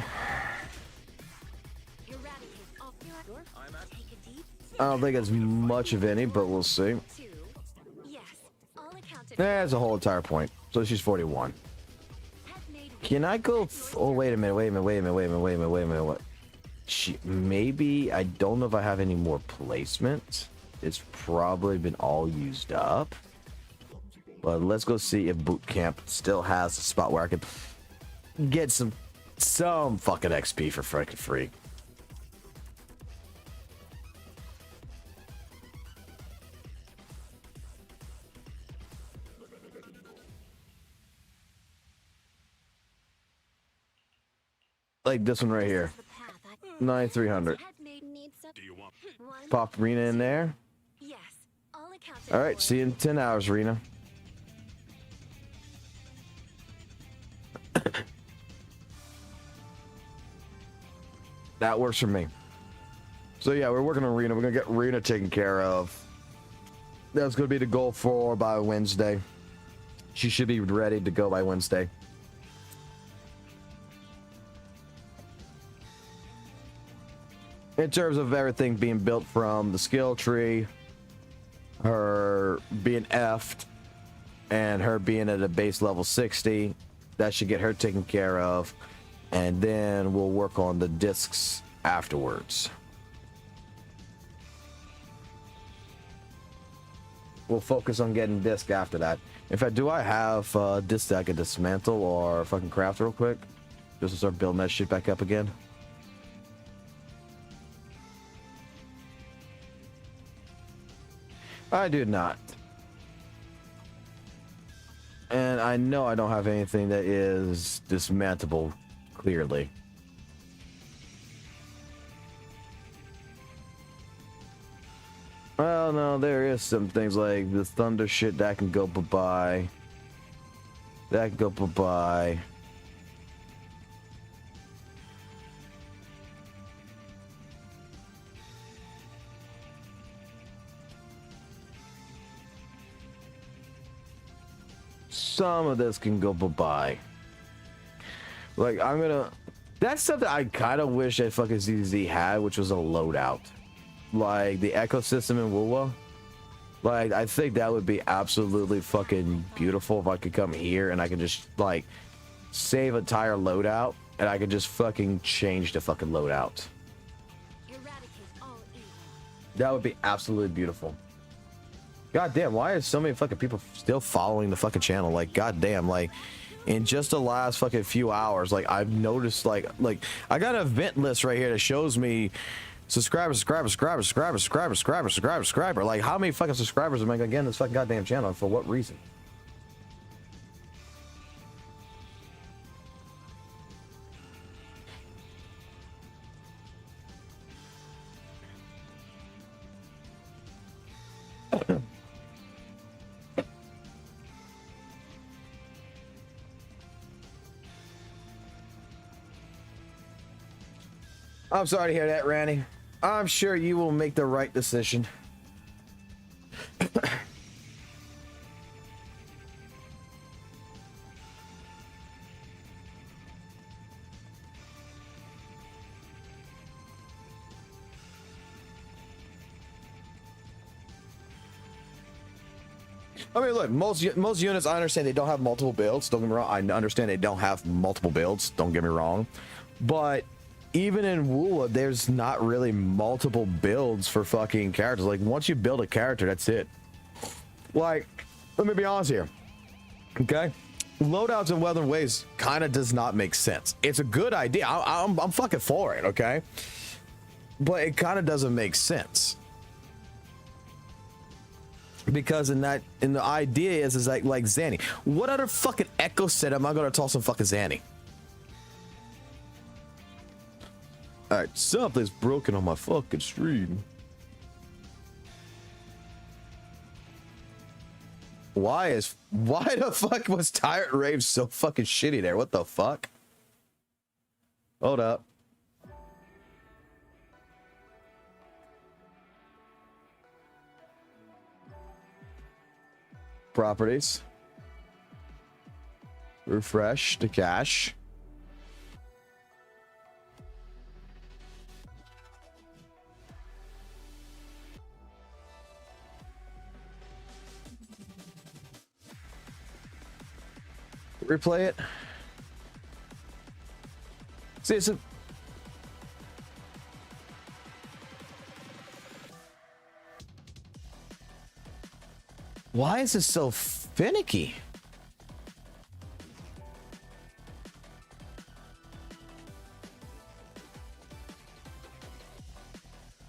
[SPEAKER 1] I don't think it's much of any, but we'll see. That's a whole entire point. So she's 41. Can I go? Oh, wait a minute. What? Maybe, I don't know if I have any more placement. It's probably been all used up. But let's go see if boot camp still has a spot where I could get some fucking XP for freaking free. Like this one right here. 9300. Pop Rena in there. Alright, see you in 10 hours, Rena. That works for me. So yeah, we're working on Rena. We're gonna get Rena taken care of. That's gonna be the goal for by Wednesday. She should be ready to go by Wednesday. In terms of everything being built from the skill tree, her being F'd, and her being at a base level 60, that should get her taken care of. And then we'll work on the discs afterwards. We'll focus on getting disc after that. In fact, do I have discs that I can dismantle or fucking craft real quick? Just to start building that shit back up again. I do not. And I know I don't have anything that is dismantleable, clearly. Well, no, there is some things like the thunder shit that can go bye-bye. That can go bye-bye. Some of this can go bye-bye. Like, I'm gonna... That's something I kind of wish that fucking ZZ had, which was a loadout. Like, the ecosystem in Lupa. Like, I think that would be absolutely fucking beautiful if I could come here and I could just, like, save a tire loadout and I could just fucking change the fucking loadout. That would be absolutely beautiful. God damn, why are so many fucking people still following the fucking channel? Like, god damn, like, in just the last fucking few hours, like, I've noticed, like, I got an event list right here that shows me subscriber. Like, how many fucking subscribers am I gonna get in this fucking goddamn channel, and for what reason? I'm sorry to hear that, Randy. I'm sure you will make the right decision. I mean, look, most units, I understand they don't have multiple builds. Don't get me wrong. I understand they don't have multiple builds. Don't get me wrong. But even in Woola, there's not really multiple builds for fucking characters. Like, once you build a character, that's it. Like, let me be honest here. Okay? Loadouts in Weather Waves kind of does not make sense. It's a good idea. I'm fucking for it, okay? But it kind of doesn't make sense. Because in the idea is like Zanny. What other fucking echo set am I gonna toss some fucking Zanny? Alright, something's broken on my fucking stream. Why the fuck was Tyrant Rave so fucking shitty there? What the fuck? Hold up. Properties. Refresh to cache. Replay it. See, it's a... Why is this so finicky?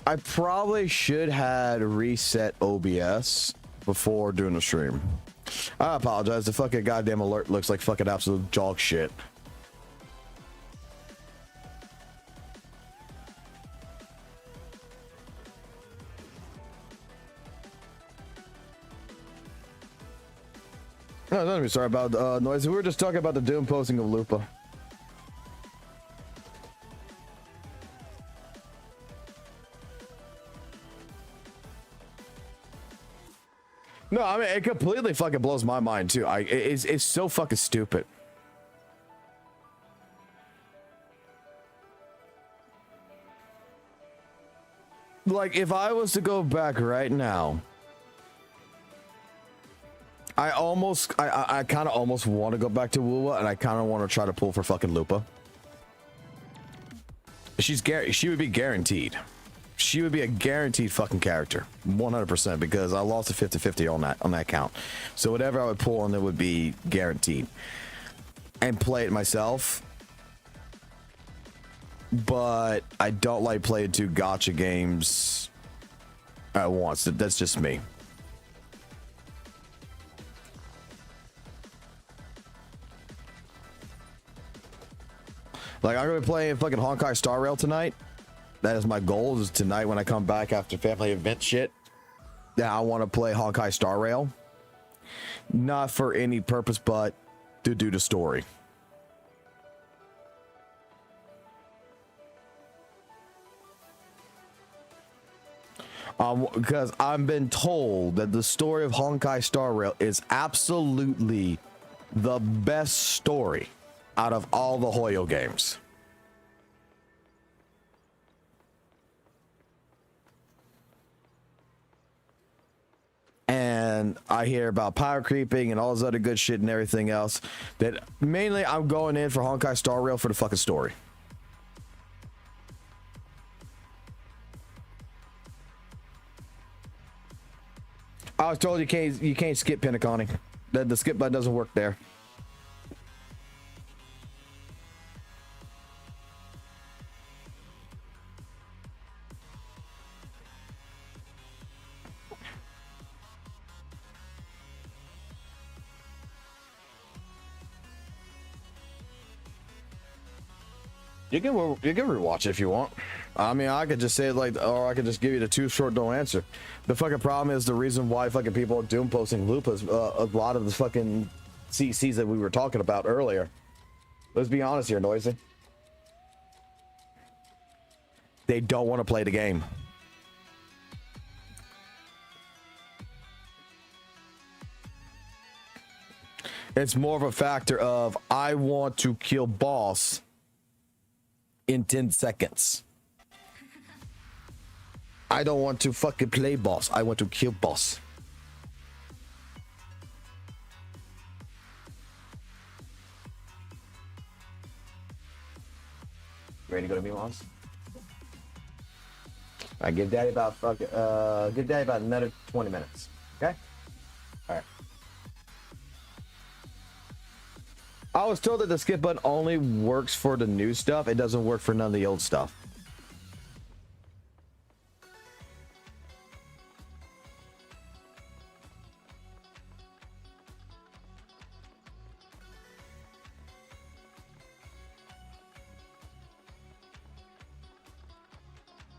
[SPEAKER 1] I probably should had reset OBS before doing the stream. I apologize. The fucking goddamn alert looks like fucking absolute dog shit. No, don't be sorry about noise. We were just talking about the Doom posting of Lupa. No, I mean, it completely fucking blows my mind too. It's so fucking stupid. Like, if I was to go back right now, I kind of almost want to go back to Woola, and I kind of want to try to pull for fucking Lupa. She would be guaranteed. She would be a guaranteed fucking character, 100%, because I lost a 50-50 on that count. So whatever I would pull on, it would be guaranteed, and play it myself. But I don't like playing two gacha games at once. That's just me. Like, I'm gonna be playing fucking Honkai Star Rail tonight. That is my goal, is tonight when I come back after family event shit. Now I want to play Honkai Star Rail. Not for any purpose, but to do the story. Because I've been told that the story of Honkai Star Rail is absolutely the best story out of all the Hoyo games. And I hear about power creeping and all this other good shit and everything else. That mainly I'm going in for Honkai Star Rail for the fucking story. I was told you can't skip Pinnaconning. The skip button doesn't work there. You can rewatch it if you want. I mean, I could just say it like, or I could just give you the too short don't answer. The fucking problem is the reason why fucking people are doom posting Lupa is a lot of the fucking CCs that we were talking about earlier. Let's be honest here, Noisy. They don't want to play the game. It's more of a factor of I want to kill boss in 10 seconds. I don't want to fucking play boss. I want to kill boss. Ready to go to me, Moss? I give Daddy about give Daddy about another 20 minutes. Okay? Alright. I was told that the skip button only works for the new stuff. It doesn't work for none of the old stuff.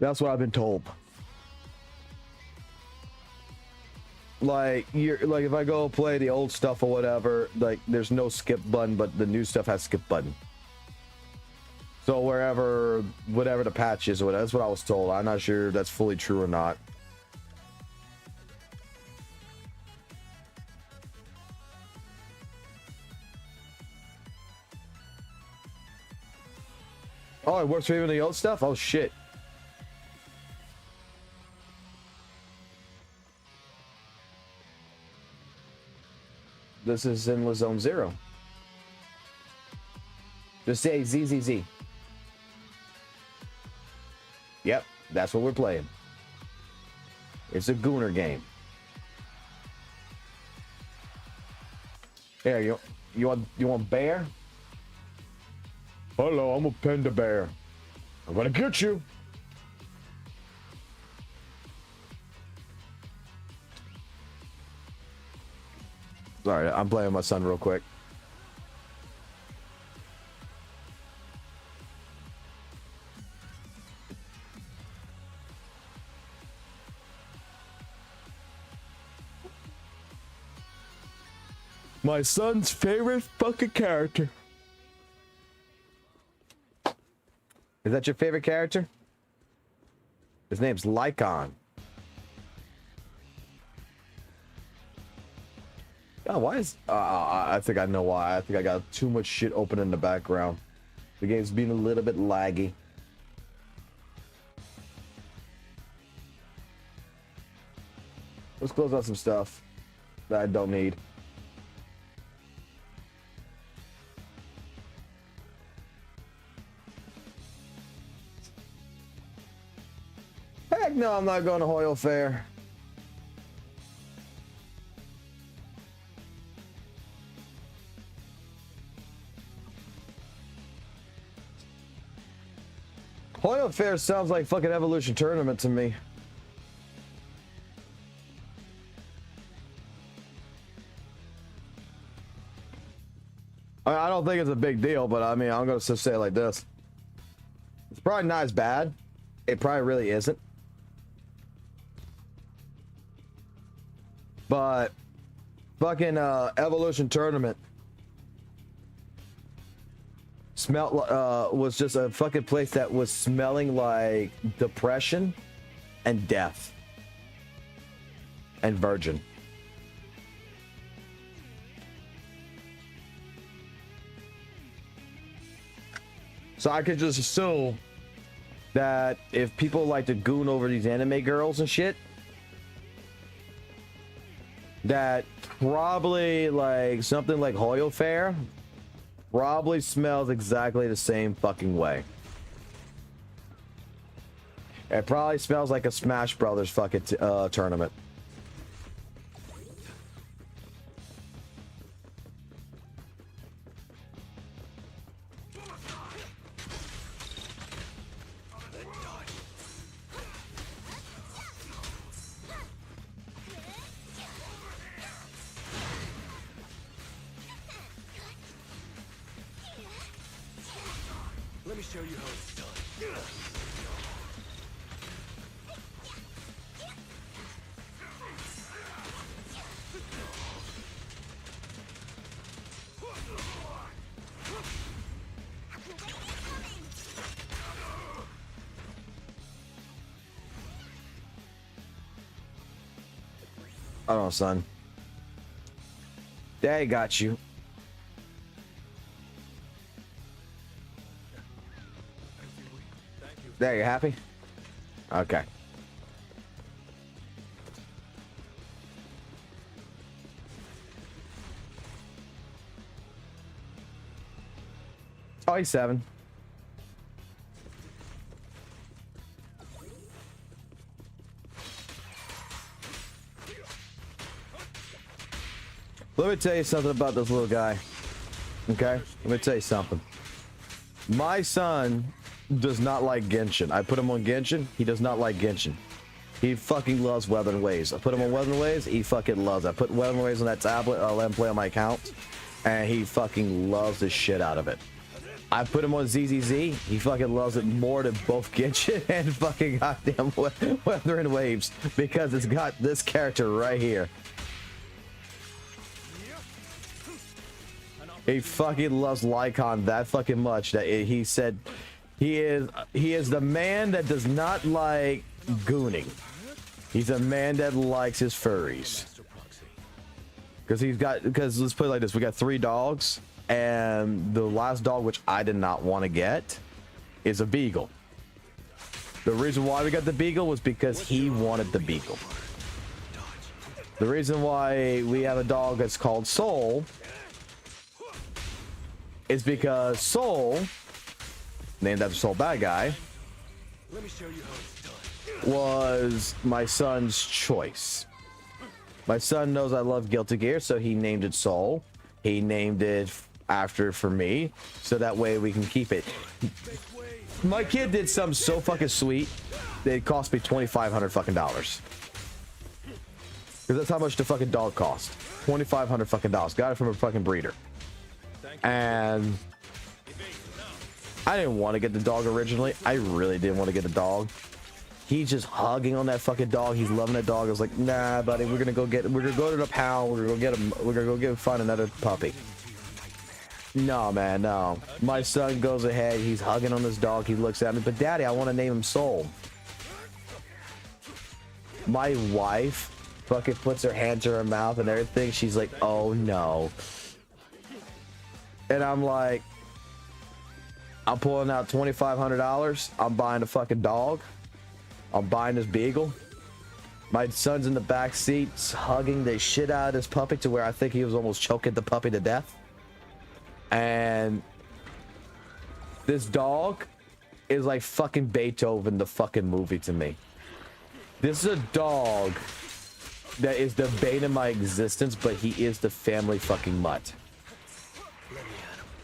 [SPEAKER 1] That's what I've been told. Like if I go play the old stuff or whatever, like there's no skip button, but the new stuff has skip button. So whatever the patch is or whatever, that's what I was told. I'm not sure if that's fully true or not. Oh, it works for even the old stuff? Oh shit. This is Zenless Zone 0. Just say ZZZ. Yep, that's what we're playing. It's a Gooner game. Here, you want bear? Hello, I'm a panda bear. I'm gonna get you. Sorry, I'm playing with my son real quick. My son's favorite fucking character. Is that your favorite character? His name's Lycon. Oh, why is... I think I know why. I think I got too much shit open in the background. The game's being a little bit laggy. Let's close out some stuff that I don't need. Heck no, I'm not going to Hoyle Fair. Hoyle Fair sounds like fucking Evolution Tournament to me. I don't think it's a big deal, but I mean, I'm going to just say it like this. It's probably not as bad. It probably really isn't. But fucking Evolution Tournament was just a fucking place that was smelling like depression and death and virgin. So I could just assume that if people like to goon over these anime girls and shit, that probably like something like Hoyle Fair probably smells exactly the same fucking way. It probably smells like a Smash Brothers fucking tournament.
[SPEAKER 2] Let me show you how it's done.
[SPEAKER 1] I don't know, son. Daddy got you. There, you happy? Okay. Oh, he's 7. Let me tell you something about this little guy. Okay? Let me tell you something. My son does not like Genshin. I put him on Genshin. He does not like Genshin. He fucking loves Weather and Waves. I put him on Weather and Waves. He fucking loves it. I put Weather and Waves on that tablet. I'll let him play on my account. And he fucking loves the shit out of it. I put him on ZZZ. He fucking loves it more than both Genshin and fucking goddamn Weather and Waves. Because it's got this character right here. He fucking loves Lycon that fucking much that he said he is the man that does not like gooning. He's a man that likes his furries. Because let's put it like this, we got 3 dogs, and the last dog, which I did not want to get, is a beagle. The reason why we got the beagle was because he wanted the beagle. The reason why we have a dog that's called Soul is because Soul, named after Soul Bad Guy,
[SPEAKER 2] Let me show you how it's done.
[SPEAKER 1] was my son's choice. My son knows I love Guilty Gear, so he named it Soul. He named it after for me, so that way we can keep it. My kid did something so fucking sweet that it cost me $2,500 fucking dollars. Because that's how much the fucking dog cost. $2,500 fucking dollars. Got it from a fucking breeder. And I didn't want to get the dog originally. I really didn't want to get the dog. He's just hugging on that fucking dog. He's loving that dog. I was like, nah, buddy, we're gonna go to the pound. We're gonna go find another puppy. No, man, no. My son goes ahead. He's hugging on this dog. He looks at me, but Daddy, I want to name him Soul. My wife fucking puts her hand to her mouth and everything. She's like, oh no. And I'm like, I'm pulling out $2,500. I'm buying a fucking dog. I'm buying this beagle. My son's in the back seat hugging the shit out of this puppy to where I think he was almost choking the puppy to death. And this dog is like fucking Beethoven, the fucking movie to me. This is a dog that is the bane of my existence, but he is the family fucking mutt.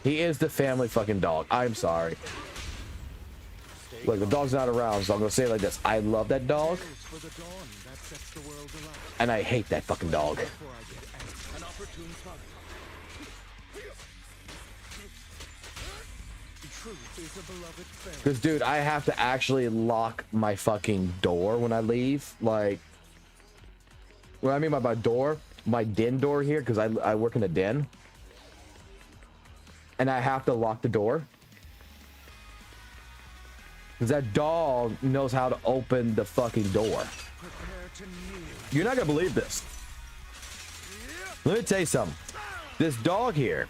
[SPEAKER 1] He is the family fucking dog. I'm sorry. Look, the dog's not around, so I'm gonna say it like this. I love that dog, and I hate that fucking dog. Because, dude, I have to actually lock my fucking door when I leave. Like, what I mean by my door, my den door here, because I work in a den. And I have to lock the door. Because that dog knows how to open the fucking door. You're not going to believe this. Let me tell you something. This dog here,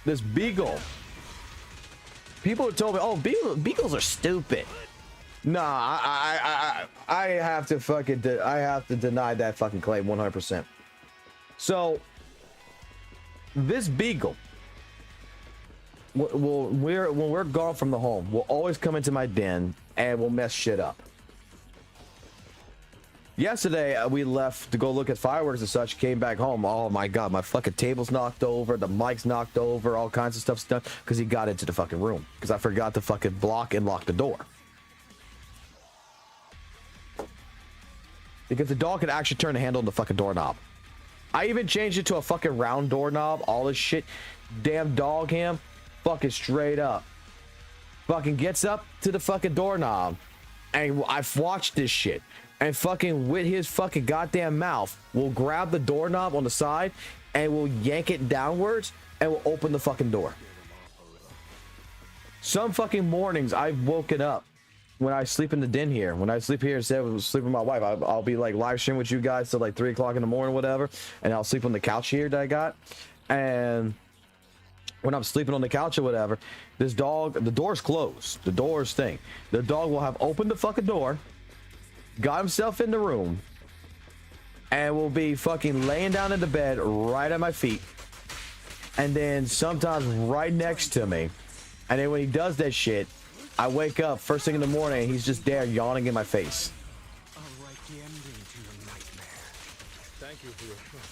[SPEAKER 1] this beagle, people have told me, oh, beagles are stupid. Nah, I have to fucking, I have to deny that fucking claim 100%. So, this beagle, when we're gone from the home, we'll always come into my den and we'll mess shit up. Yesterday, we left to go look at fireworks and such, came back home. Oh my God, my fucking table's knocked over, the mic's knocked over, all kinds of stuff's done because he got into the fucking room because I forgot to fucking block and lock the door. Because the dog could actually turn the handle on the fucking doorknob. I even changed it to a fucking round doorknob, all this shit. Damn dog him, fucking straight up. Fucking gets up to the fucking doorknob. And I've watched this shit. And fucking with his fucking goddamn mouth, will grab the doorknob on the side and will yank it downwards and will open the fucking door. Some fucking mornings I've woken up when I sleep in the den here. When I sleep here instead of sleeping with my wife, I'll be like live streaming with you guys till like 3 o'clock in the morning, whatever. And I'll sleep on the couch here that I got. And when I'm sleeping on the couch or whatever, this dog, the door's closed. The door's thing. The dog will have opened the fucking door, got himself in the room, and will be fucking laying down in the bed right at my feet. And then sometimes right next to me. And then when he does that shit, I wake up first thing in the morning and he's just there yawning in my face.
[SPEAKER 2] I'll write the ending to your nightmare. Thank you for your trust.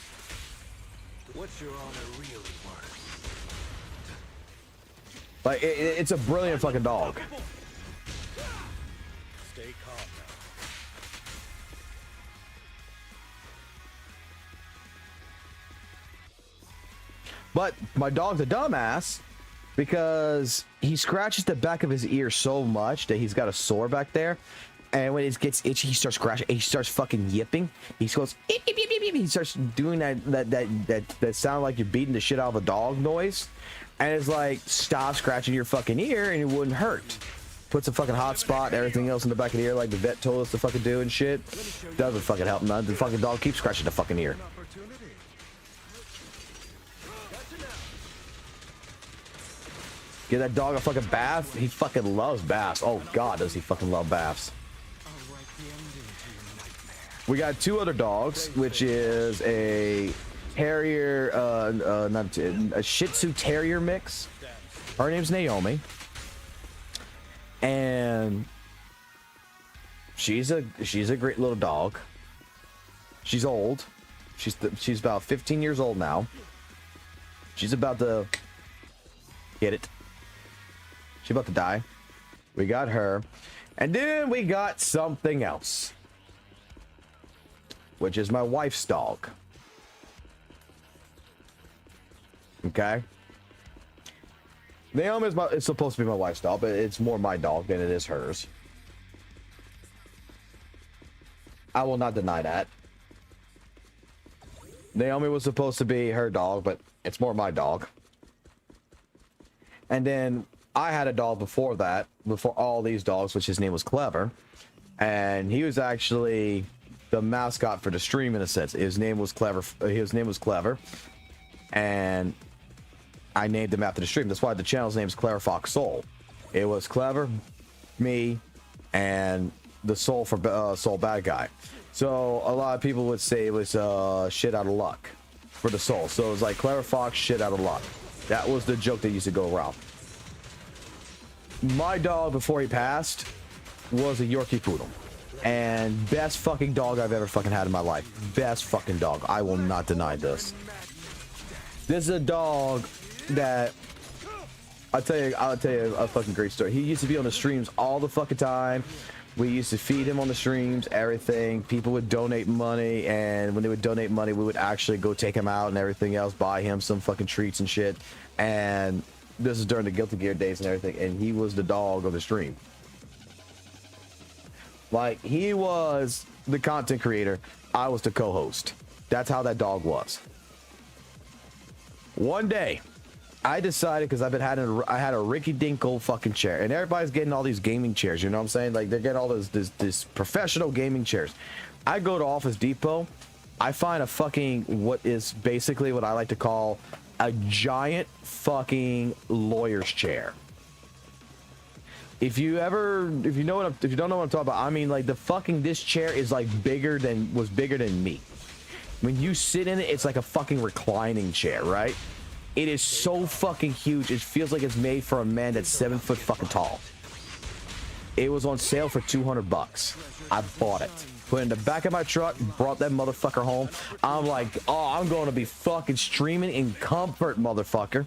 [SPEAKER 2] What's your honor really worth?
[SPEAKER 1] Like, it's a brilliant fucking dog.
[SPEAKER 2] Stay calm now.
[SPEAKER 1] But my dog's a dumbass because he scratches the back of his ear so much that he's got a sore back there. And when it gets itchy, he starts scratching. He starts fucking yipping. He goes, "Eep, eep, eep, eep, eep." He starts doing that sound like you're beating the shit out of a dog noise. And it's like, stop scratching your fucking ear and it wouldn't hurt. Puts a fucking hot spot and everything else in the back of the ear like the vet told us to fucking do and shit. Doesn't fucking help none. The fucking dog keeps scratching the fucking ear.
[SPEAKER 2] Opportunity. Gotcha now.
[SPEAKER 1] Give that dog a fucking bath. He fucking loves baths. Oh god, does he fucking love baths.
[SPEAKER 2] I'll write the ending to your nightmare.
[SPEAKER 1] We got two other dogs, which is a Terrier, a Shih Tzu Terrier mix. Her name's Naomi, and she's a great little dog. She's old. She's about 15 years old now. She's about to get it. She's about to die. We got her, and then we got something else, which is my wife's dog. Okay. Naomi is supposed to be my wife's dog, but it's more my dog than it is hers. I will not deny that. Naomi was supposed to be her dog, but it's more my dog. And then I had a dog before that, before all these dogs, which his name was Clever. And he was actually the mascot for the stream in a sense. His name was Clever. And I named him after the stream. That's why the channel's name is Clever FOXSOL. It was Clever, me, and the Soul for Soul Bad Guy. So a lot of people would say it was shit out of luck for the Soul. So it was like Clever Fox, shit out of luck. That was the joke that used to go around. My dog before he passed was a Yorkie Poodle. And best fucking dog I've ever fucking had in my life. Best fucking dog. I will not deny this. This is a dog that I'll tell you a fucking great story. He used to be on the streams all the fucking time. We used to feed him on the streams, everything. People would donate money, and when they would donate money, we would actually go take him out and everything else, buy him some fucking treats and shit. And this is during the Guilty Gear days and everything, and he was the dog of the stream. Like, he was the content creator, I was the co-host. That's how that dog was. One day, I decided, because I had a Ricky Dinkle fucking chair, and everybody's getting all these gaming chairs, you know what I'm saying? Like, they're getting all this professional gaming chairs. I go to Office Depot, I find a fucking, what is basically what I like to call a giant fucking lawyer's chair. If you don't know what I'm talking about, I mean, like, this chair is like bigger than me. When you sit in it, it's like a fucking reclining chair, right? It is so fucking huge. It feels like it's made for a man that's 7 foot fucking tall. It was on sale for $200. I bought it. Put it in the back of my truck, brought that motherfucker home. I'm like, oh, I'm going to be fucking streaming in comfort, motherfucker.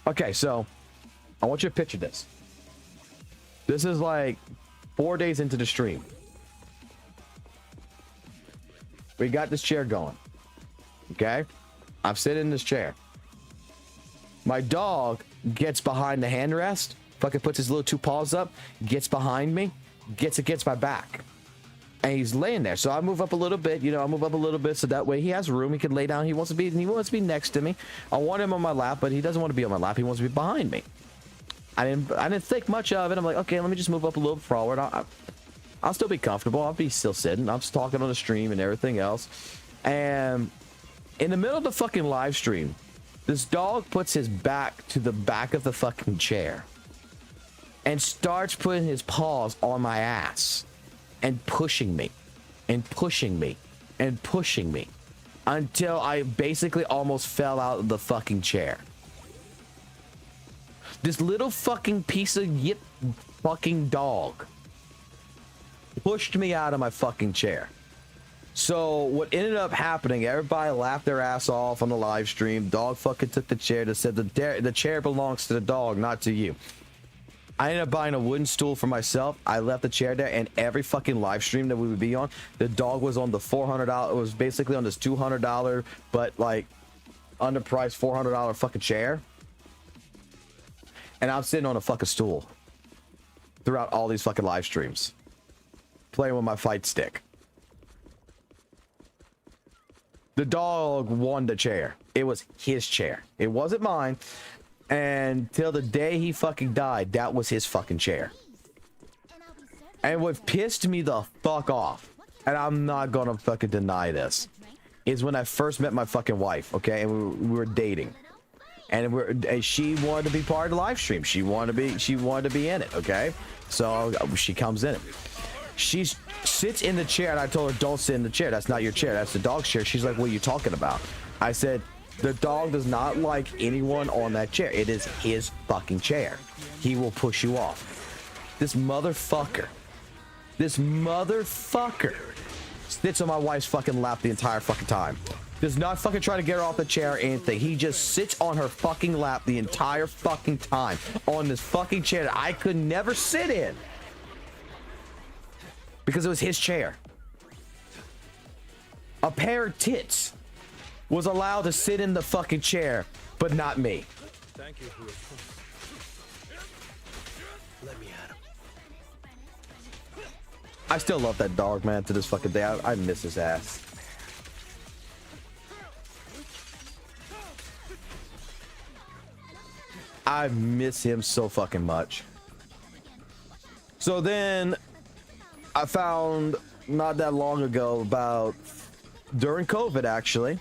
[SPEAKER 1] Okay, so I want you to picture this. This is like 4 days into the stream. We got this chair going. Okay? I'm sitting in this chair. My dog gets behind the handrest, fucking puts his little two paws up, gets behind me, gets against my back. And he's laying there. So I move up a little bit, so that way he has room. He can lay down. He wants to be next to me. I want him on my lap, but he doesn't want to be on my lap. He wants to be behind me. I didn't think much of it. I'm like, okay, let me just move up a little forward. I'll still be comfortable. I'll be still sitting. I'm just talking on the stream and everything else. And in the middle of the fucking live stream, This dog puts his back to the back of the fucking chair and starts putting his paws on my ass and pushing me and pushing me and pushing me until I basically almost fell out of the fucking chair. This little fucking piece of yip fucking dog pushed me out of my fucking chair. So what ended up happening, everybody laughed their ass off on the live stream. Dog fucking took the chair that said the chair belongs to the dog, not to you. I ended up buying a wooden stool for myself. I left the chair there, and every fucking live stream that we would be on, the dog was on the $400. It was basically on this $200, but like underpriced $400 fucking chair. And I'm sitting on a fucking stool throughout all these fucking live streams, playing with my fight stick. The dog won the chair. It was his chair. It wasn't mine. And till the day he fucking died, that was his fucking chair. And what pissed me the fuck off, and I'm not gonna fucking deny this, is when I first met my fucking wife, okay? And we were dating. And she wanted to be part of the live stream. She wanted to be in it, okay? So she comes in it. She sits in the chair, and I told her, don't sit in the chair. That's not your chair. That's the dog's chair. She's like, what are you talking about? I said, the dog does not like anyone on that chair. It is his fucking chair. He will push you off. This motherfucker sits on my wife's fucking lap the entire fucking time. Does not fucking try to get her off the chair or anything. He just sits on her fucking lap the entire fucking time on this fucking chair that I could never sit in because it was his chair. A pair of tits was allowed to sit in the fucking chair, but not me.
[SPEAKER 2] Thank you for your... Let me at him.
[SPEAKER 1] I still love that dog, man, to this fucking day. I miss his ass. I miss him so fucking much. So then I found not that long ago, about during COVID actually,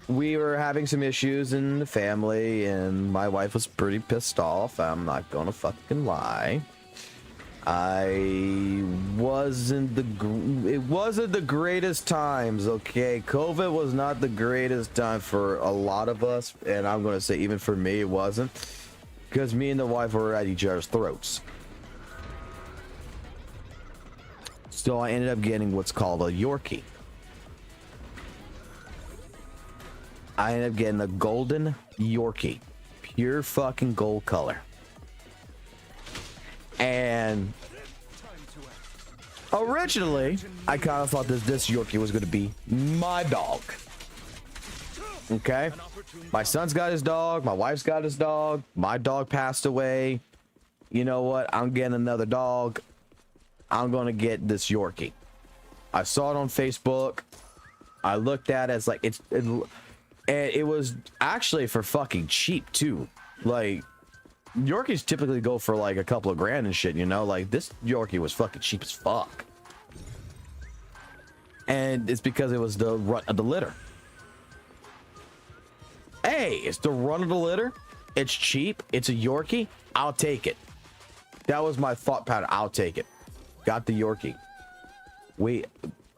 [SPEAKER 1] we were having some issues in the family and my wife was pretty pissed off. I'm not gonna fucking lie. It wasn't the greatest times, okay? COVID was not the greatest time for a lot of us, and I'm gonna say even for me it wasn't, because me and the wife were at each other's throats. So I ended up getting what's called a Yorkie. I ended up getting a golden Yorkie, pure fucking gold color. And originally, I kind of thought this Yorkie was going to be my dog. Okay? My son's got his dog. My wife's got his dog. My dog passed away. You know what? I'm getting another dog. I'm going to get this Yorkie. I saw it on Facebook. I looked at it as like, it was actually for fucking cheap too. Like, Yorkies typically go for like a couple of grand and shit, you know? Like, this Yorkie was fucking cheap as fuck. And it's because it was the run of the litter. Hey, it's the run of the litter. It's cheap. It's a Yorkie. I'll take it. That was my thought pattern. I'll take it. Got the Yorkie. We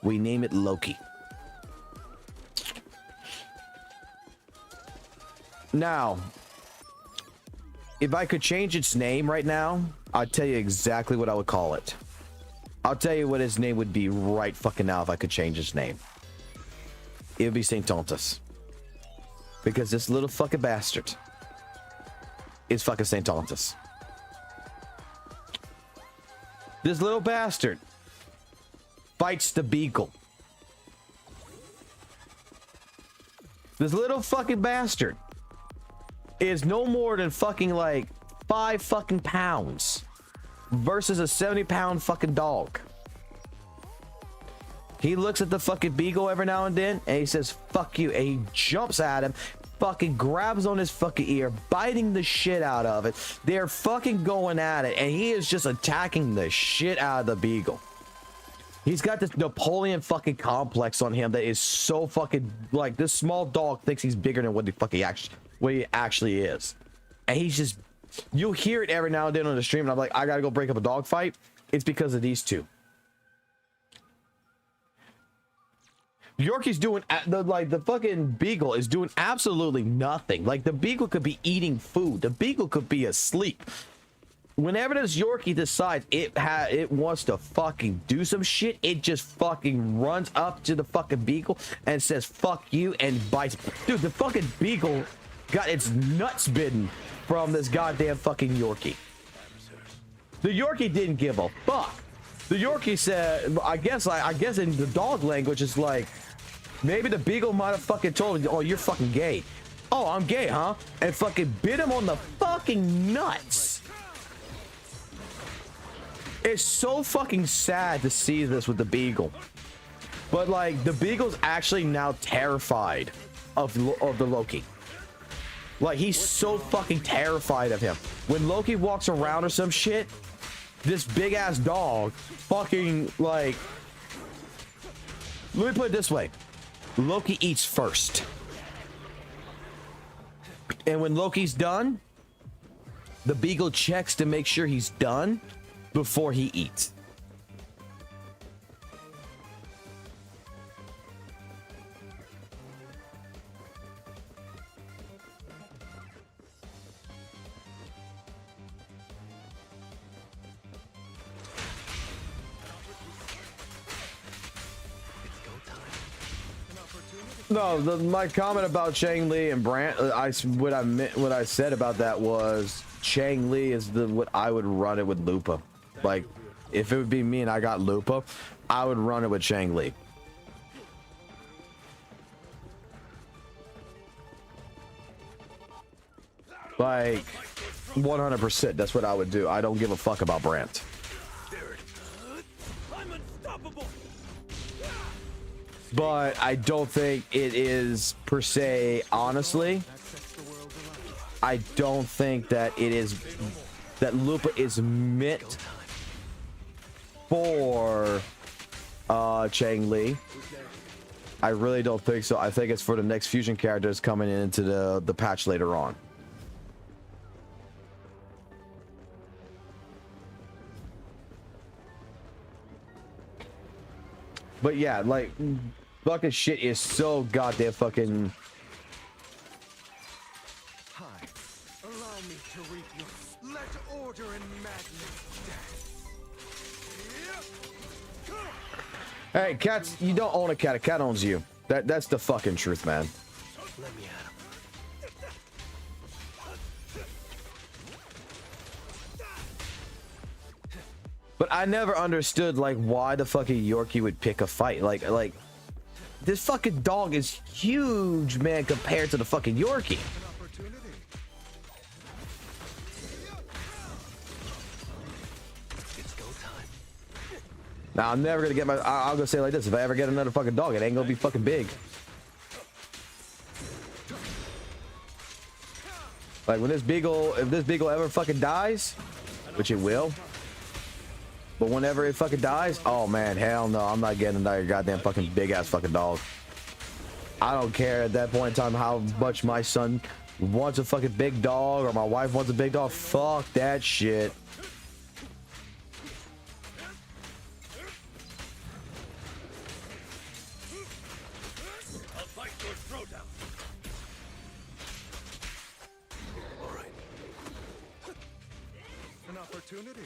[SPEAKER 1] name it Loki. Now, if I could change its name right now, I'd tell you exactly what I would call it. I'll tell you what his name would be right fucking now if I could change his name. It would be Saint Tontus. Because this little fucking bastard is fucking Saint Tontus. This little bastard fights the beagle. This little fucking bastard is no more than fucking like 5 fucking pounds versus a 70-pound fucking dog. He looks at the fucking beagle every now and then and he says, fuck you. And he jumps at him, fucking grabs on his fucking ear, biting the shit out of it. They're fucking going at it and he is just attacking the shit out of the beagle. He's got this Napoleon fucking complex on him that is so fucking like this small dog thinks he's bigger than what he actually is. And he's just, you'll hear it every now and then on the stream and I'm like, I gotta go break up a dog fight. It's because of these two. Yorkie's doing the fucking beagle is doing absolutely nothing. Like the beagle could be eating food. The beagle could be asleep. Whenever this Yorkie decides it wants to fucking do some shit, it just fucking runs up to the fucking beagle and says fuck you and bites. Dude, the fucking beagle got its nuts bitten from this goddamn fucking Yorkie. The Yorkie didn't give a fuck. The Yorkie said, I guess in the dog language it's like, maybe the beagle might have fucking told him, oh, you're fucking gay. Oh, I'm gay, huh? And fucking bit him on the fucking nuts. It's so fucking sad to see this with the beagle. But like the beagle's actually now terrified of the Loki. Like he's so fucking terrified of him. When Loki walks around or some shit, this big ass dog fucking like, let me put it this way. Loki eats first. And when Loki's done, the beagle checks to make sure he's done before he eats. No, my comment about Chang Li and Brant, what I said about that was Chang Li is what I would run it with Lupa. Like, if it would be me and I got Lupa, I would run it with Chang Li. Like, 100%, that's what I would do. I don't give a fuck about Brant. But I don't think it is per se, honestly. I don't think that it is, that Lupa is meant for Chang Li. I really don't think so. I think it's for the next fusion characters coming into the patch later on. But yeah, like, fucking shit is so goddamn fucking...
[SPEAKER 2] Hi. Allow me to reap your... Let order and madness die.
[SPEAKER 1] Hey, cats, you don't own a cat. A cat owns you. That's the fucking truth, man.
[SPEAKER 2] Let me at him.
[SPEAKER 1] But I never understood, like, why the fucking Yorkie would pick a fight. Like, this fucking dog is huge, man, compared to the fucking Yorkie.
[SPEAKER 2] It's go time.
[SPEAKER 1] Now, I'm never gonna get I'll go say it like this. If I ever get another fucking dog, it ain't gonna be fucking big. Like, when this beagle, if this beagle ever fucking dies, which it will. But whenever it fucking dies, oh man, hell no, I'm not getting another goddamn fucking big ass fucking dog. I don't care at that point in time how much my son wants a fucking big dog or my wife wants a big dog. Fuck that shit.
[SPEAKER 2] I'll fight your throat out. All right. An opportunity.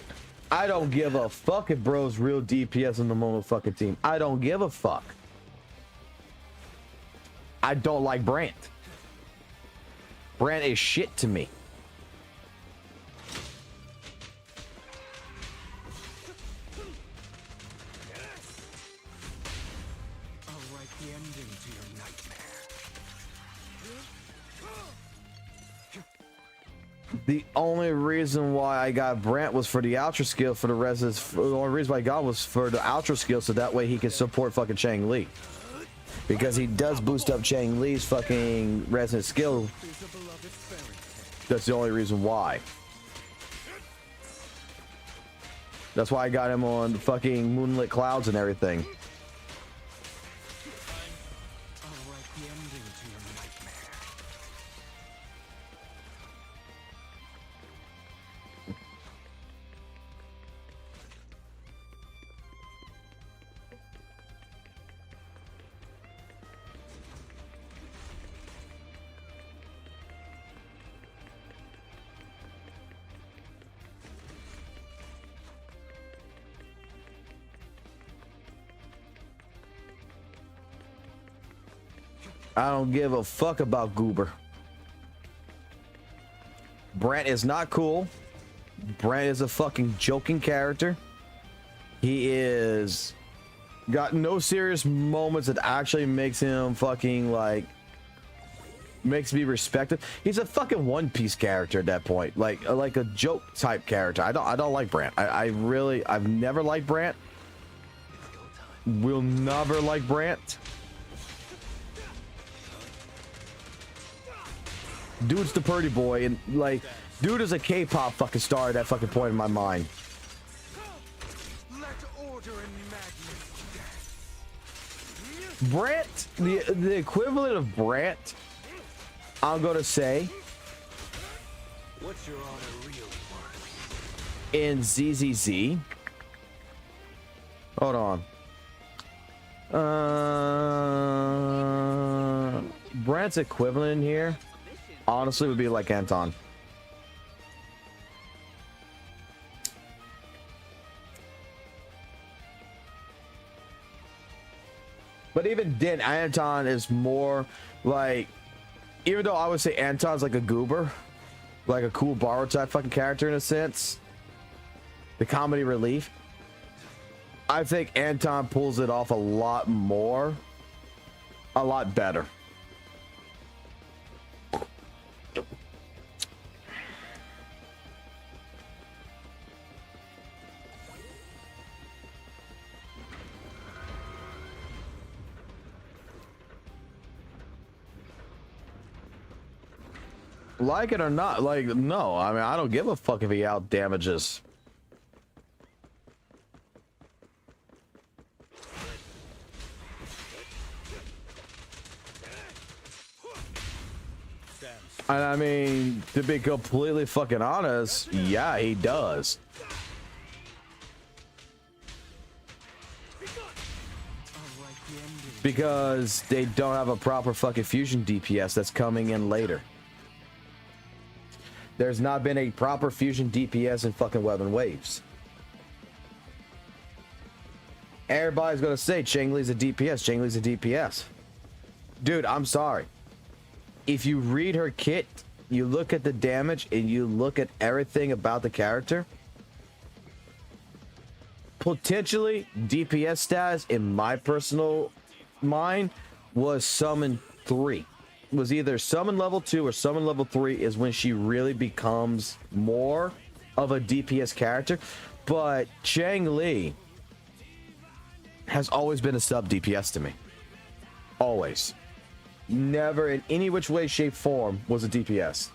[SPEAKER 1] I don't give a fuck if bro's real DPS on the motherfucking team. I don't give a fuck. I don't like Brant. Brant is shit to me.
[SPEAKER 2] I'll write the ending to your nightmare.
[SPEAKER 1] The only reason why I got Brant was for the ultra skill for the residents. The only reason why I got was for the ultra skill so that way he can support fucking Chang Li. Because he does boost up Chang Li's fucking resident skill. That's the only reason why. That's why I got him on fucking Moonlit Clouds and everything.
[SPEAKER 2] I'll write the ending to your nightmare.
[SPEAKER 1] I don't give a fuck about Goober. Brant is not cool. Brant is a fucking joking character. He is got no serious moments that actually makes him fucking like makes me respected. He's a fucking One Piece character at that point, like a joke type character. I don't like Brant. I've never liked Brant. Will never like Brant. Dude's the pretty boy, and like, dude is a K-pop fucking star at that fucking point in my mind.
[SPEAKER 2] Let order and madness
[SPEAKER 1] Brant, the equivalent of Brant, I'm gonna say,
[SPEAKER 2] what's your honor really worth?
[SPEAKER 1] in ZZZ. Hold on. Brant's equivalent in here, honestly, would be like Anton. But even then, Anton is more like, even though I would say Anton's like a goober, like a cool borrow type fucking character in a sense, the comedy relief, I think Anton pulls it off a lot more, a lot better. Like it or not, like, no, I mean, I don't give a fuck if he out damages. And I mean, to be completely fucking honest, yeah, he does. Because they don't have a proper fucking fusion DPS that's coming in later. There's not been a proper fusion DPS in fucking Weapon Waves. Everybody's gonna say Cheng Li's a DPS, Cheng Li's a DPS. Dude, I'm sorry. If you read her kit, you look at the damage, and you look at everything about the character, potentially DPS status, in my personal mind, was summon 3. Was either summon level 2 or summon level 3 is when she really becomes more of a DPS character. But Cheng Li has always been a sub DPS to me. Always. Never in any which way, shape, form was a DPS.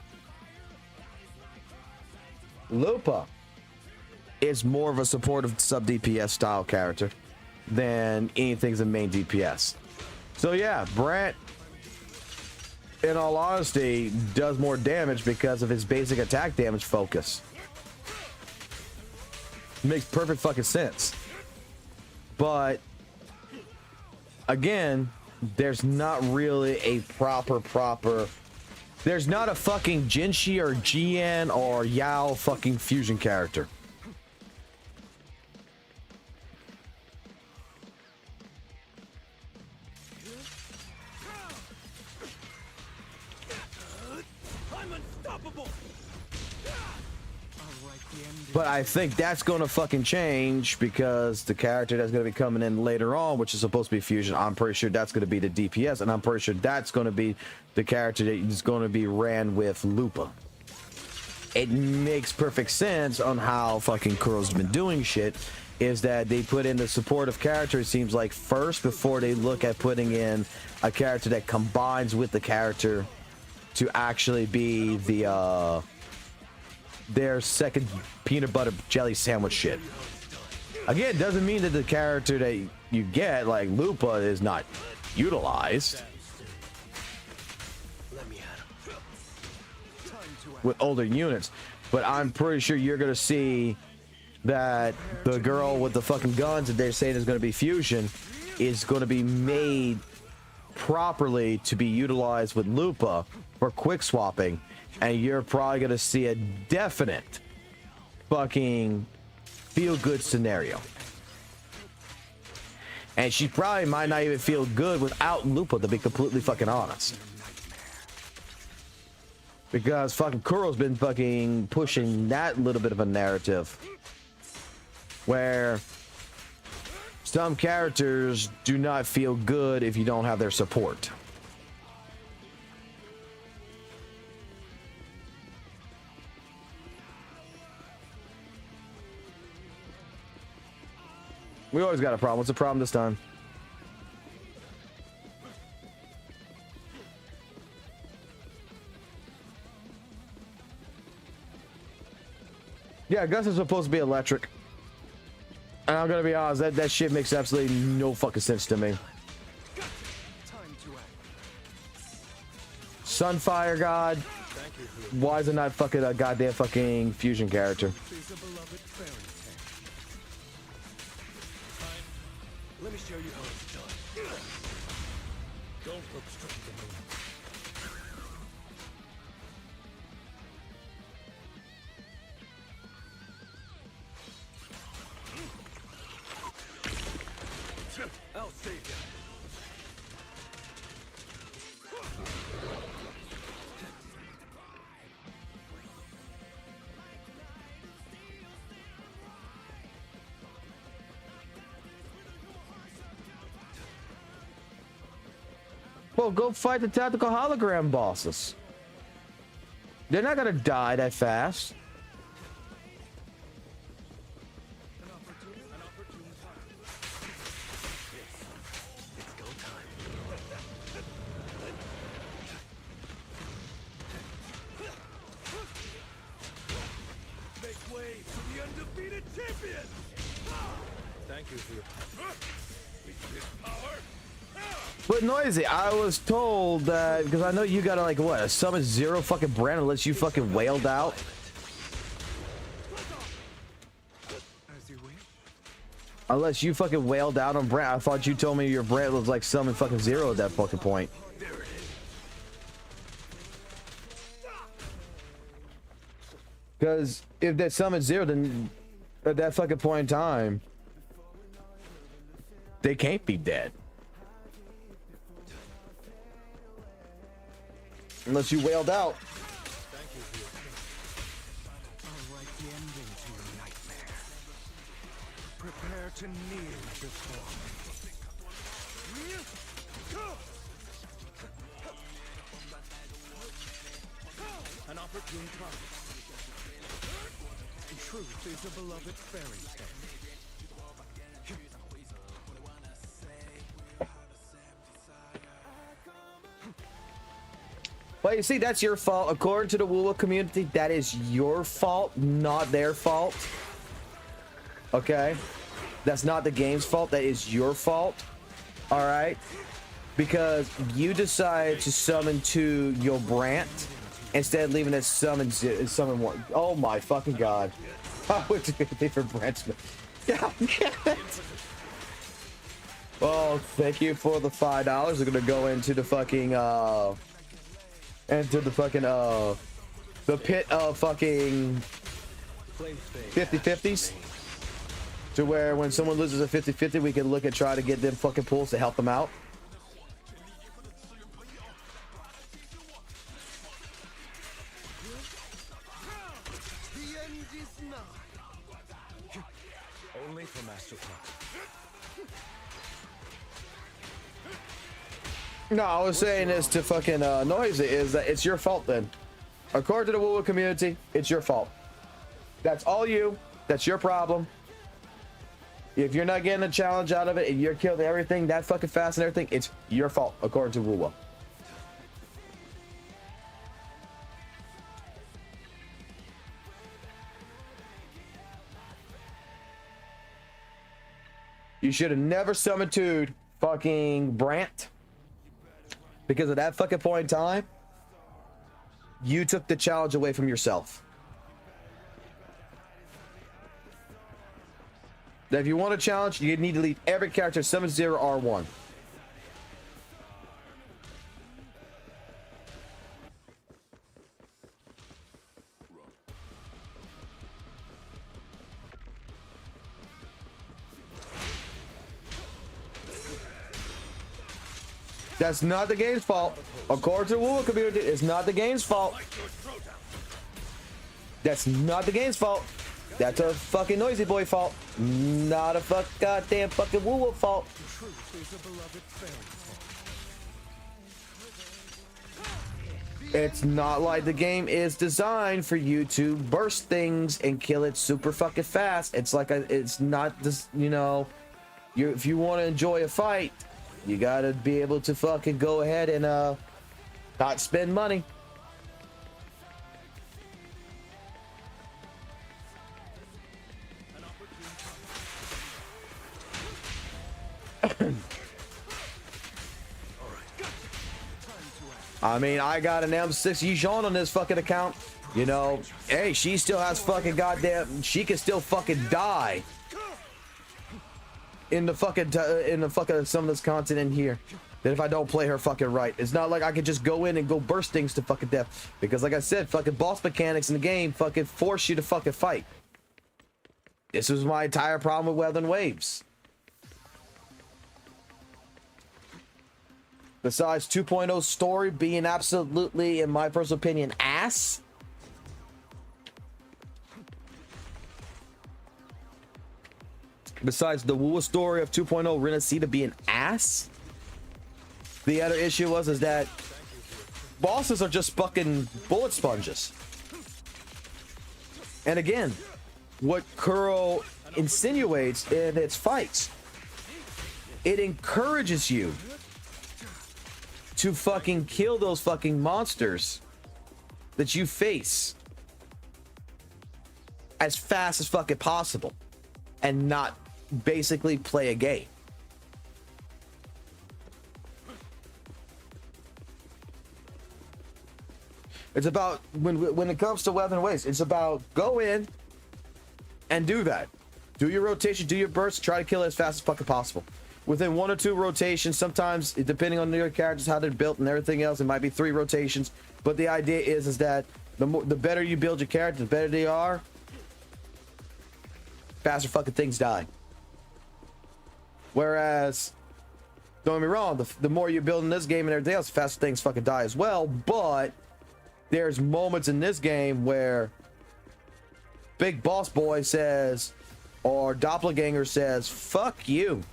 [SPEAKER 1] Lupa is more of a supportive sub DPS style character than anything's a main DPS. So yeah, Brant, in all honesty, does more damage because of his basic attack damage focus. Makes perfect fucking sense. But again, there's not really a proper there's not a fucking Jinshi or Jian or Yao fucking fusion character. But I think that's going to fucking change because the character that's going to be coming in later on, which is supposed to be fusion, I'm pretty sure that's going to be the DPS, and I'm pretty sure that's going to be the character that is going to be ran with Lupa. It makes perfect sense on how fucking Kuro's been doing shit, is that they put in the supportive character, it seems like, first before they look at putting in a character that combines with the character to actually be the their second peanut butter jelly sandwich shit. Again, doesn't mean that the character that you get, like Lupa, is not utilized
[SPEAKER 2] Let me at him. Time to act.
[SPEAKER 1] with older units, but I'm pretty sure you're gonna see that the girl with the fucking guns that they're saying is gonna be fusion is gonna be made properly to be utilized with Lupa for quick swapping, and you're probably gonna see a definite fucking feel good scenario. And she probably might not even feel good without Lupa, to be completely fucking honest. Because fucking Kuro's been fucking pushing that little bit of a narrative where some characters do not feel good if you don't have their support. We always got a problem. What's the problem this time? Yeah, Gus is supposed to be electric. And I'm gonna be honest, that shit makes absolutely no fucking sense to me.
[SPEAKER 2] Time to act.
[SPEAKER 1] Sunfire God,
[SPEAKER 2] Thank you for your
[SPEAKER 1] why is it not fucking a goddamn fucking fusion character?
[SPEAKER 2] is a beloved fairy tale. Let me show you how it's done. Don't obstruct the moon. I'll save you.
[SPEAKER 1] Well, go fight the tactical hologram bosses. They're not gonna die that fast.
[SPEAKER 2] An opportune time. It's go time. Make way for the undefeated champion! Thank you for your power.
[SPEAKER 1] But Noisy, I was told that, because I know you gotta like what, a summon zero fucking brand unless you fucking wailed out.
[SPEAKER 2] As you wish.
[SPEAKER 1] Unless you fucking wailed out on Brand. I thought you told me your brand was like summon fucking zero at that fucking point.
[SPEAKER 2] There it is.
[SPEAKER 1] Because if that summon zero, then at that fucking point in time, they can't be dead. Unless you wailed out.
[SPEAKER 2] Thank you for your patience. I'll write the ending to your nightmare. Prepare to kneel before me. An opportune time. Truth is a beloved fairy tale.
[SPEAKER 1] Well, you see, that's your fault. According to the Woowa community, that is your fault, not their fault. Okay? That's not the game's fault. That is your fault. All right? Because you decided to summon to your Brant instead of leaving it summon one. Oh my fucking god. I would do anything for Brant's. God damn it. Well, thank you for the $5. We're gonna go into the fucking the pit of fucking 50-50s, to where when someone loses a 50-50, we can look at try to get them fucking pulls to help them out.
[SPEAKER 2] The end is nigh. Only for Master Puppet.
[SPEAKER 1] No, I was saying this to fucking Noisy, is that it's your fault then. According to the Woowa community, it's your fault. That's all you. That's your problem. If you're not getting a challenge out of it and you're killing everything that fucking fast and everything, it's your fault, according to Woowa. You should have never summoned to fucking Brant. Because at that fucking point in time, you took the challenge away from yourself. That if you want a challenge, you need to leave every character 7-0 R1. That's not the game's fault. According to the Lupa community, it's not the game's fault. That's not the game's fault. That's a fucking Noisy Boy fault. Not a goddamn fucking Woo fault. It's not like the game is designed for you to burst things and kill it super fucking fast. It's like it's not this, you know, if you want to enjoy a fight, you gotta be able to fucking go ahead and not spend money. I mean, I got an M6 Yijon on this fucking account. You know, hey, she still has fucking goddamn, she can still fucking die in the fucking some of this content in here. That if I don't play her fucking right, it's not like I can just go in and go burst things to fucking death. Because like I said, fucking boss mechanics in the game fucking force you to fucking fight. This was my entire problem with Weather and Waves. Besides 2.0 story being absolutely, in my personal opinion, ass. Besides the Woo story of 2.0 Renacita being ass. The other issue is that bosses are just fucking bullet sponges. And again, what Kuro insinuates in its fights, it encourages you to fucking kill those fucking monsters that you face as fast as fucking possible and not basically play a game. It's about when it comes to Weather and Waves, it's about go in and do that. Do your rotation, do your burst, try to kill it as fast as fucking possible. Within 1 or 2 rotations, sometimes depending on your characters, how they're built and everything else, it might be 3 rotations. But the idea is that the better you build your characters, the better they are, faster fucking things die. Whereas, don't get me wrong, the more you build in this game and everything else, the faster things fucking die as well. But there's moments in this game where Big Boss Boy says, or Doppelganger says, fuck you.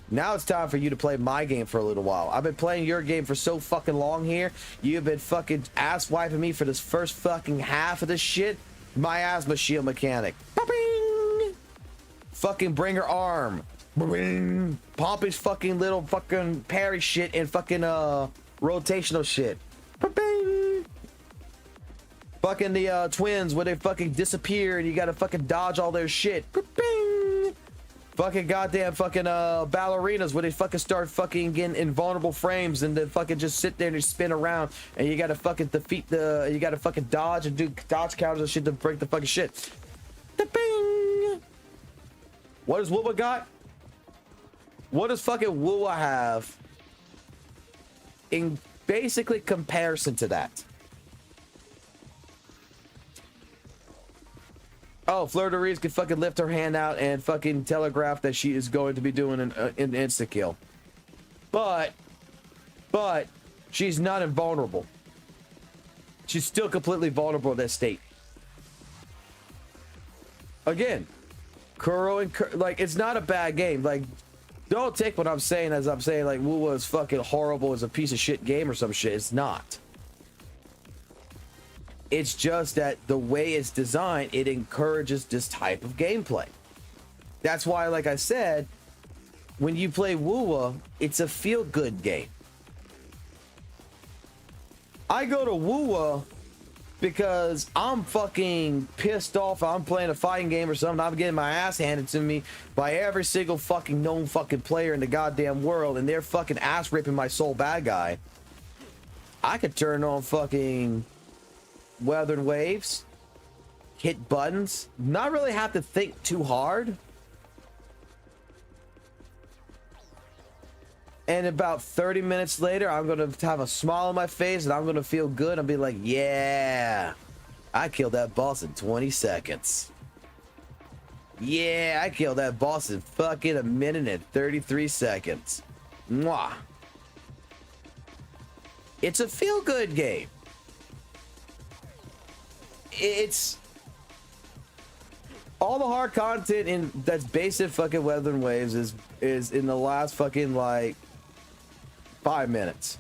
[SPEAKER 1] Now it's time for you to play my game for a little while. I've been playing your game for so fucking long here. You've been fucking ass wiping me for this first fucking half of this shit. My asthma shield mechanic. Ba-bing! Fucking bring her arm. Ba-bing! Pompey's fucking little fucking parry shit and fucking rotational shit. Ba-bing! Fucking the twins where they fucking disappear and you gotta fucking dodge all their shit. Ba-bing! Fucking goddamn fucking ballerinas where they fucking start fucking getting invulnerable frames and then fucking just sit there and just spin around and you gotta fucking defeat you gotta fucking dodge and do dodge counters and shit to break the fucking shit. Da-bing! What does Lupa got? What does fucking Lupa have in basically comparison to that? Oh, Fleur de Lis can fucking lift her hand out and fucking telegraph that she is going to be doing an insta kill. But she's not invulnerable. She's still completely vulnerable in that state. Again, Kuro and like, it's not a bad game. Like, don't take what I'm saying as I'm saying like Wu was fucking horrible as a piece of shit game or some shit. It's not. It's just that the way it's designed, it encourages this type of gameplay. That's why, like I said, when you play Woowa, it's a feel-good game. I go to Woowa because I'm fucking pissed off. I'm playing a fighting game or something. I'm getting my ass handed to me by every single fucking known fucking player in the goddamn world, and they're fucking ass ripping my sole bad guy. I could turn on fucking Weathered Waves, hit buttons, not really have to think too hard. And about 30 minutes later, I'm going to have a smile on my face and I'm going to feel good. I'll be like, yeah, I killed that boss in 20 seconds. Yeah, I killed that boss in fucking a minute and 33 seconds. Mwah. It's a feel-good game. It's all the hard content in that's basic fucking Weathered Waves is in the last fucking like 5 minutes.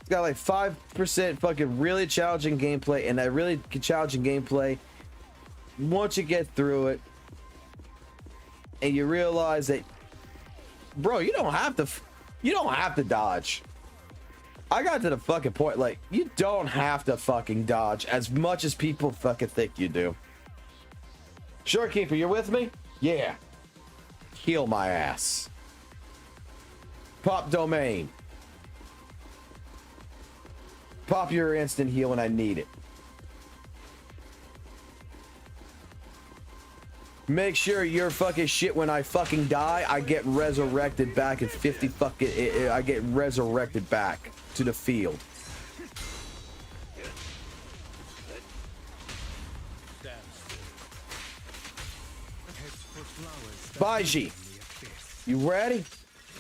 [SPEAKER 1] It's got like 5% fucking really challenging gameplay, and that really challenging gameplay, once you get through it and you realize that, bro, you don't have to dodge. I got to the fucking point, like, you don't have to fucking dodge as much as people fucking think you do. Shorekeeper, you're with me? Yeah. Heal my ass. Pop domain. Pop your instant heal when I need it. Make sure you're fucking shit when I fucking die. I get resurrected back at 50 fucking. I get resurrected back to the field. Baiji, you ready?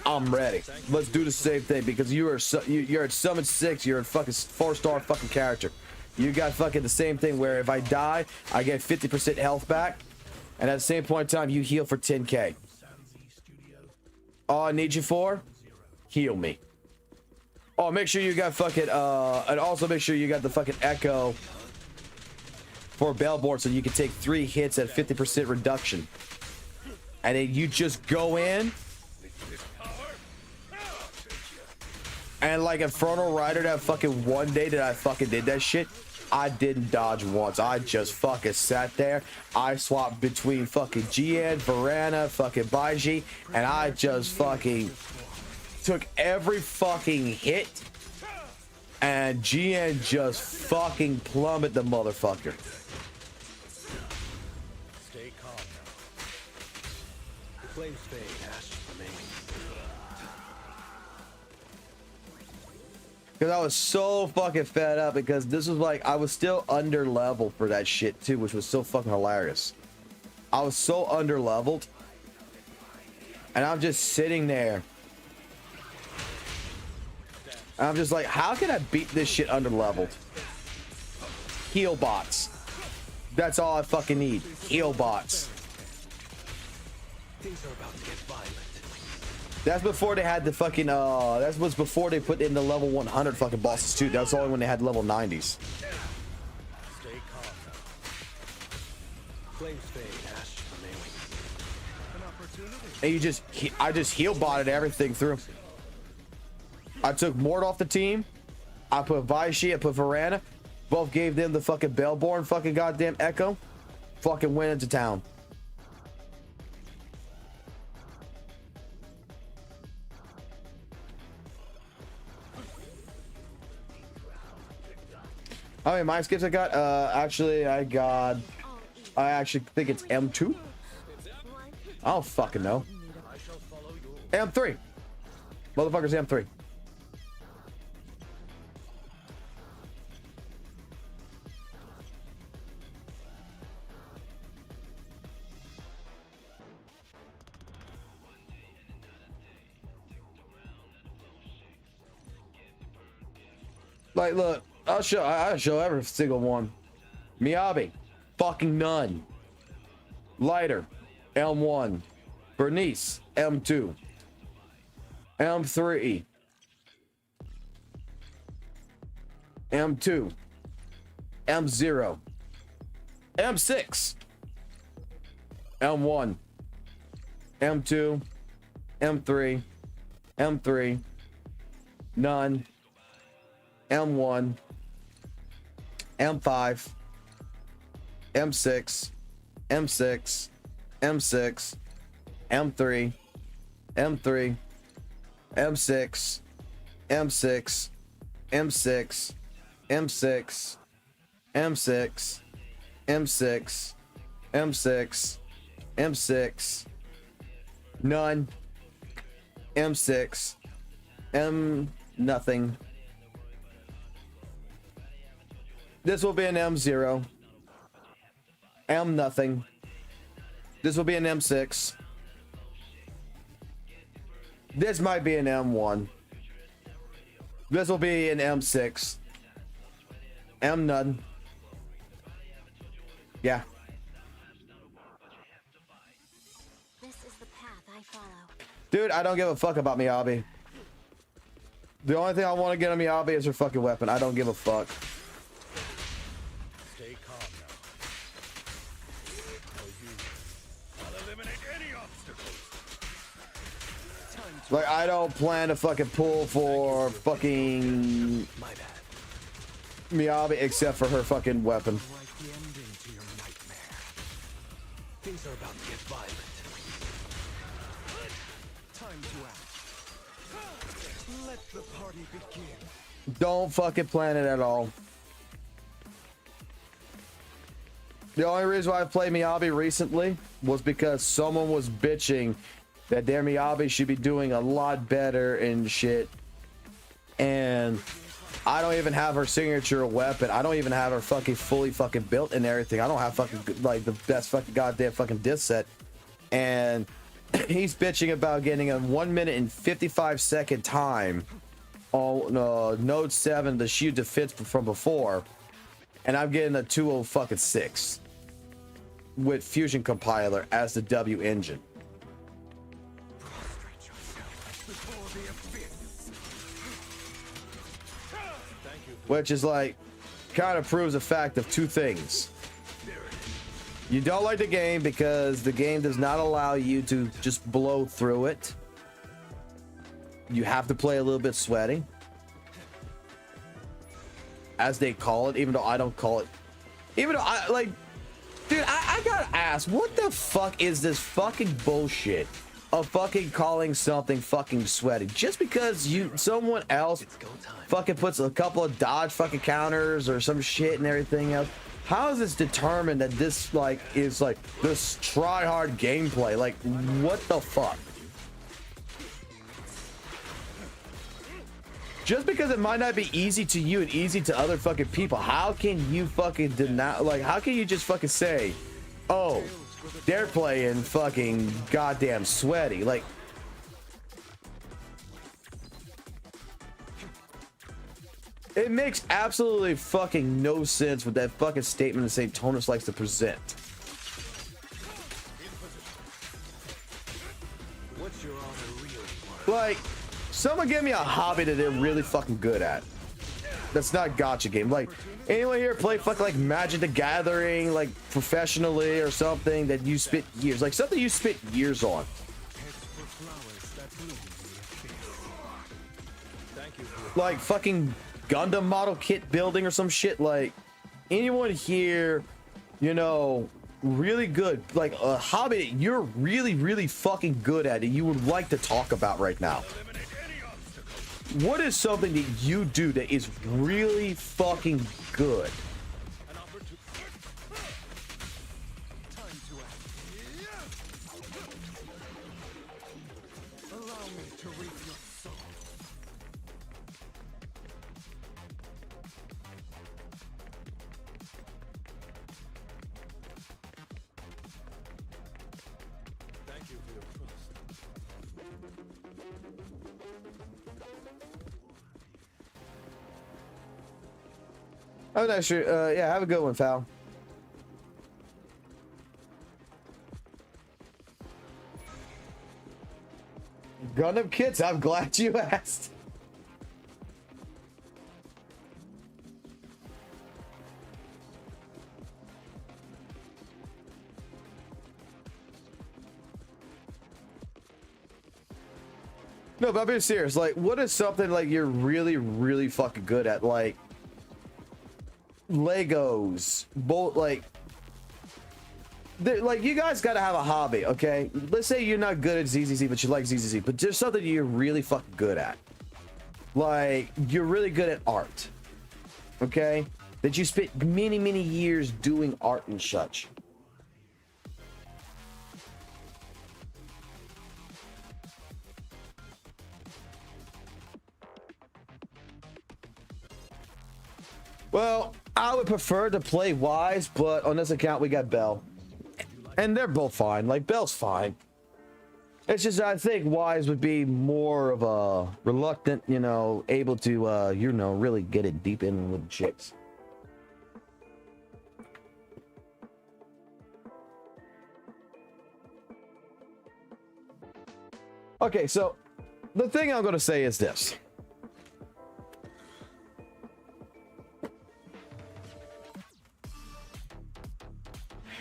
[SPEAKER 1] I'm ready. Let's do the same thing because you're at summon 6. You're a fucking 4-star fucking character. You got fucking the same thing where if I die, I get 50% health back, and at the same point in time, you heal for 10k. All I need you for, heal me. Oh, make sure you got fucking and also make sure you got the fucking echo for Bellboard so you can take 3 hits at 50% reduction. And then you just go in and like Infernal Rider, that fucking one day that I fucking did that shit, I didn't dodge once. I just fucking sat there. I swapped between fucking GN, Varana, fucking Baiji, and I just fucking took every fucking hit, and GN just fucking plummeted the motherfucker.
[SPEAKER 2] Stay calm now. Flames fade, ash remaining.
[SPEAKER 1] Because I was so fucking fed up because this was like, I was still under leveled for that shit too, which was so fucking hilarious. I was so under leveled, and I'm just sitting there. And I'm just like, how can I beat this shit under leveled? Heal bots. That's all I fucking need. Heal bots.
[SPEAKER 2] Things are about to get violent.
[SPEAKER 1] That's before they had the fucking that was before they put in the level 100 fucking bosses too. That's only when they had level 90s.
[SPEAKER 2] Stay calm now. Flames fade, ash remaining. An opportunity.
[SPEAKER 1] And you just I just heal botted everything through. I took Mort off the team. I put Vaishi, I put Varana. Both gave them the fucking Bellborn fucking goddamn echo. Fucking went into town. How many mind skips I got? Actually, I actually think it's M2. I don't fucking know. M3. Motherfucker's M3. Like, look, I'll show every single one. Miyabi, fucking none. Lighter, M1. Bernice, M2. M3. M2. M0. M6. M1. M2. M3. M3, none, M1, M5, M6, M6, M6, M3, M3, M6, M6, M6, M6, M6, M6, M6, M6, none, M6, M nothing. This will be an M0. M nothing. This will be an M6. This might be an M1. This will be an M6. M none. Yeah.
[SPEAKER 3] This is the path I follow.
[SPEAKER 1] Dude, I don't give a fuck about Miyabi. The only thing I want to get on Miyabi is her fucking weapon. I don't give a fuck.
[SPEAKER 2] Stay calm now. I'll eliminate any obstacles. Time to
[SPEAKER 1] Like, I don't plan to fucking pull for fucking
[SPEAKER 2] my bad.
[SPEAKER 1] Miyabi except for her fucking weapon.
[SPEAKER 2] Write the ending to your nightmare. Things are about to get violent. Time to act. Let the party begin.
[SPEAKER 1] Don't fucking plan it at all. The only reason why I played Miyabi recently was because someone was bitching that their Miyabi should be doing a lot better and shit. And I don't even have her signature weapon. I don't even have her fucking fully fucking built and everything. I don't have fucking like the best fucking goddamn fucking disc set. And he's bitching about getting a 1 minute and 55-second time on Node 7, the Shield Defense from before. And I'm getting a 206 with Fusion Compiler as the W engine.
[SPEAKER 2] Prostrate yourself before the abyss. Thank you.
[SPEAKER 1] Which is like, kind of proves the fact of two things. You don't like the game because the game does not allow you to just blow through it. You have to play a little bit sweaty, as they call it, even though I don't call it. Even though I like, dude, I gotta ask, what the fuck is this fucking bullshit of fucking calling something fucking sweaty just because someone else fucking puts a couple of dodge fucking counters or some shit and everything else? How is this determined that this like is like this try hard gameplay? Like, what the fuck? Just because it might not be easy to you and easy to other fucking people, how can you fucking deny? Like, how can you just fucking say, oh, they're playing fucking goddamn sweaty? Like, it makes absolutely fucking no sense with that fucking statement that St. Tonus likes to present.
[SPEAKER 2] What's your honor really worth?
[SPEAKER 1] Like, someone give me a hobby that they're really fucking good at. That's not gacha game. Like, anyone here play fucking like Magic the Gathering, like professionally or something that you spent years, like something you spent years on.
[SPEAKER 2] Heads for flowers that bloom in the abyss. Thank you for
[SPEAKER 1] Like fucking Gundam model kit building or some shit. Like, anyone here, you know, really good, like a hobby that you're really, really fucking good at and you would like to talk about right now.
[SPEAKER 2] eliminate any obstacles.
[SPEAKER 1] What is something that you do that is really fucking good?
[SPEAKER 2] An opportunity. Time to act. Allow me to reap your soul. Thank you for your trust.
[SPEAKER 1] Oh, no, sure. Yeah, have a good one, pal. Gundam kits, I'm glad you asked. No, but I'm being serious. Like, what is something like you're really, really fucking good at? Like Legos, like you guys gotta have a hobby, okay? Let's say you're not good at ZZZ, but you like ZZZ, but there's something you're really fucking good at. Like, you're really good at art, okay? That you spent many, many years doing art and such. Well, I would prefer to play Wise, but on this account we got Bell. And they're both fine. Like, Bell's fine. It's just I think Wise would be more of a reluctant, you know, able to, you know, really get it deep in with chicks. Okay, so the thing I'm going to say is this.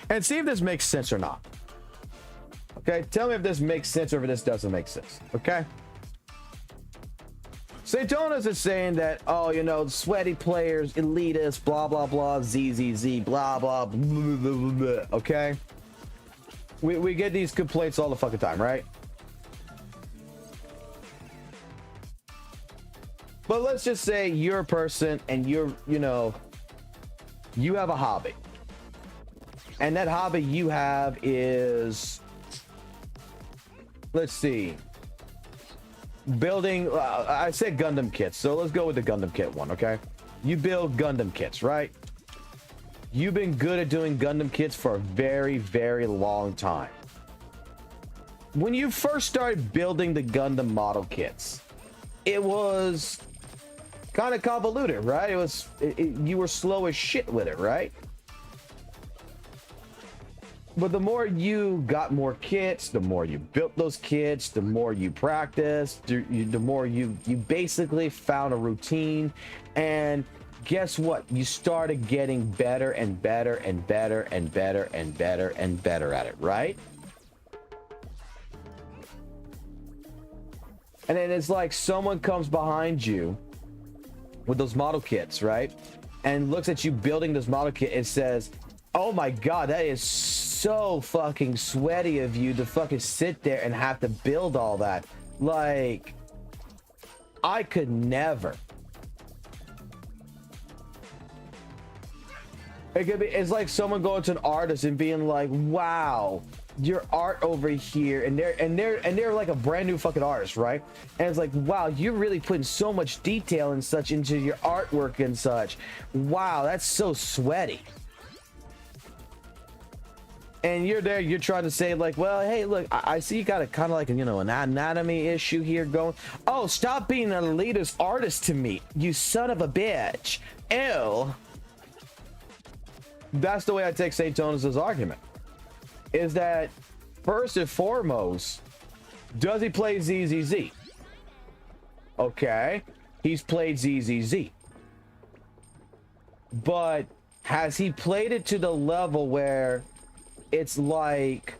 [SPEAKER 1] And see if this makes sense or not. Okay, tell me if this makes sense or if this doesn't make sense. Okay. Saitonas is saying that, oh, you know, sweaty players, elitists, blah, blah, blah, ZZZ, blah, blah, blah, blah, blah, blah. Okay. We get these complaints all the fucking time, right? But let's just say you're a person and you're, you know, you have a hobby. And that hobby you have is, let's see, building, I said Gundam kits, so let's go with the Gundam kit one, okay? You build Gundam kits, right? You've been good at doing Gundam kits for a very, very long time. When you first started building the Gundam model kits, it was kind of convoluted, right? You were slow as shit with it, right? But the more you got more kits, the more you built those kits, the more you practiced, the more you basically found a routine. And guess what? You started getting better and better and better and better and better and better at it, right? And then it's like someone comes behind you with those model kits, right? And looks at you building this model kit and says, oh my God, that is so fucking sweaty of you to fucking sit there and have to build all that. Like, I could never. It's like someone going to an artist and being like, wow, your art over here, and they're like a brand new fucking artist, right? And it's like, wow, you're really putting so much detail and such into your artwork and such. Wow, that's so sweaty. And you're there, you're trying to say like, well, hey, look, I see you got a kind of like, you know, an anatomy issue here going. Oh, stop being an elitist artist to me, you son of a bitch. Ew. That's the way I take Saitonas' argument. Is that first and foremost, does he play ZZZ? Okay, he's played ZZZ. But has he played it to the level where it's like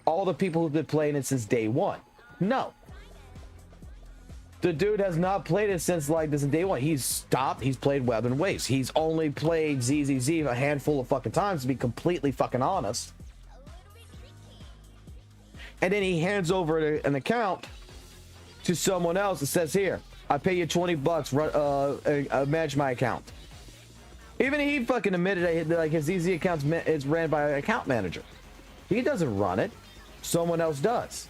[SPEAKER 1] all the people who've been playing it since day one? No. The dude has not played it since like this day one. He's stopped. He's played Web and Waves. He's only played ZZZ a handful of fucking times, to be completely fucking honest. And then he hands over an account to someone else that says, here, I pay you $20, manage my account. Even he fucking admitted that like his ZZ account is ran by an account manager. He doesn't run it. Someone else does.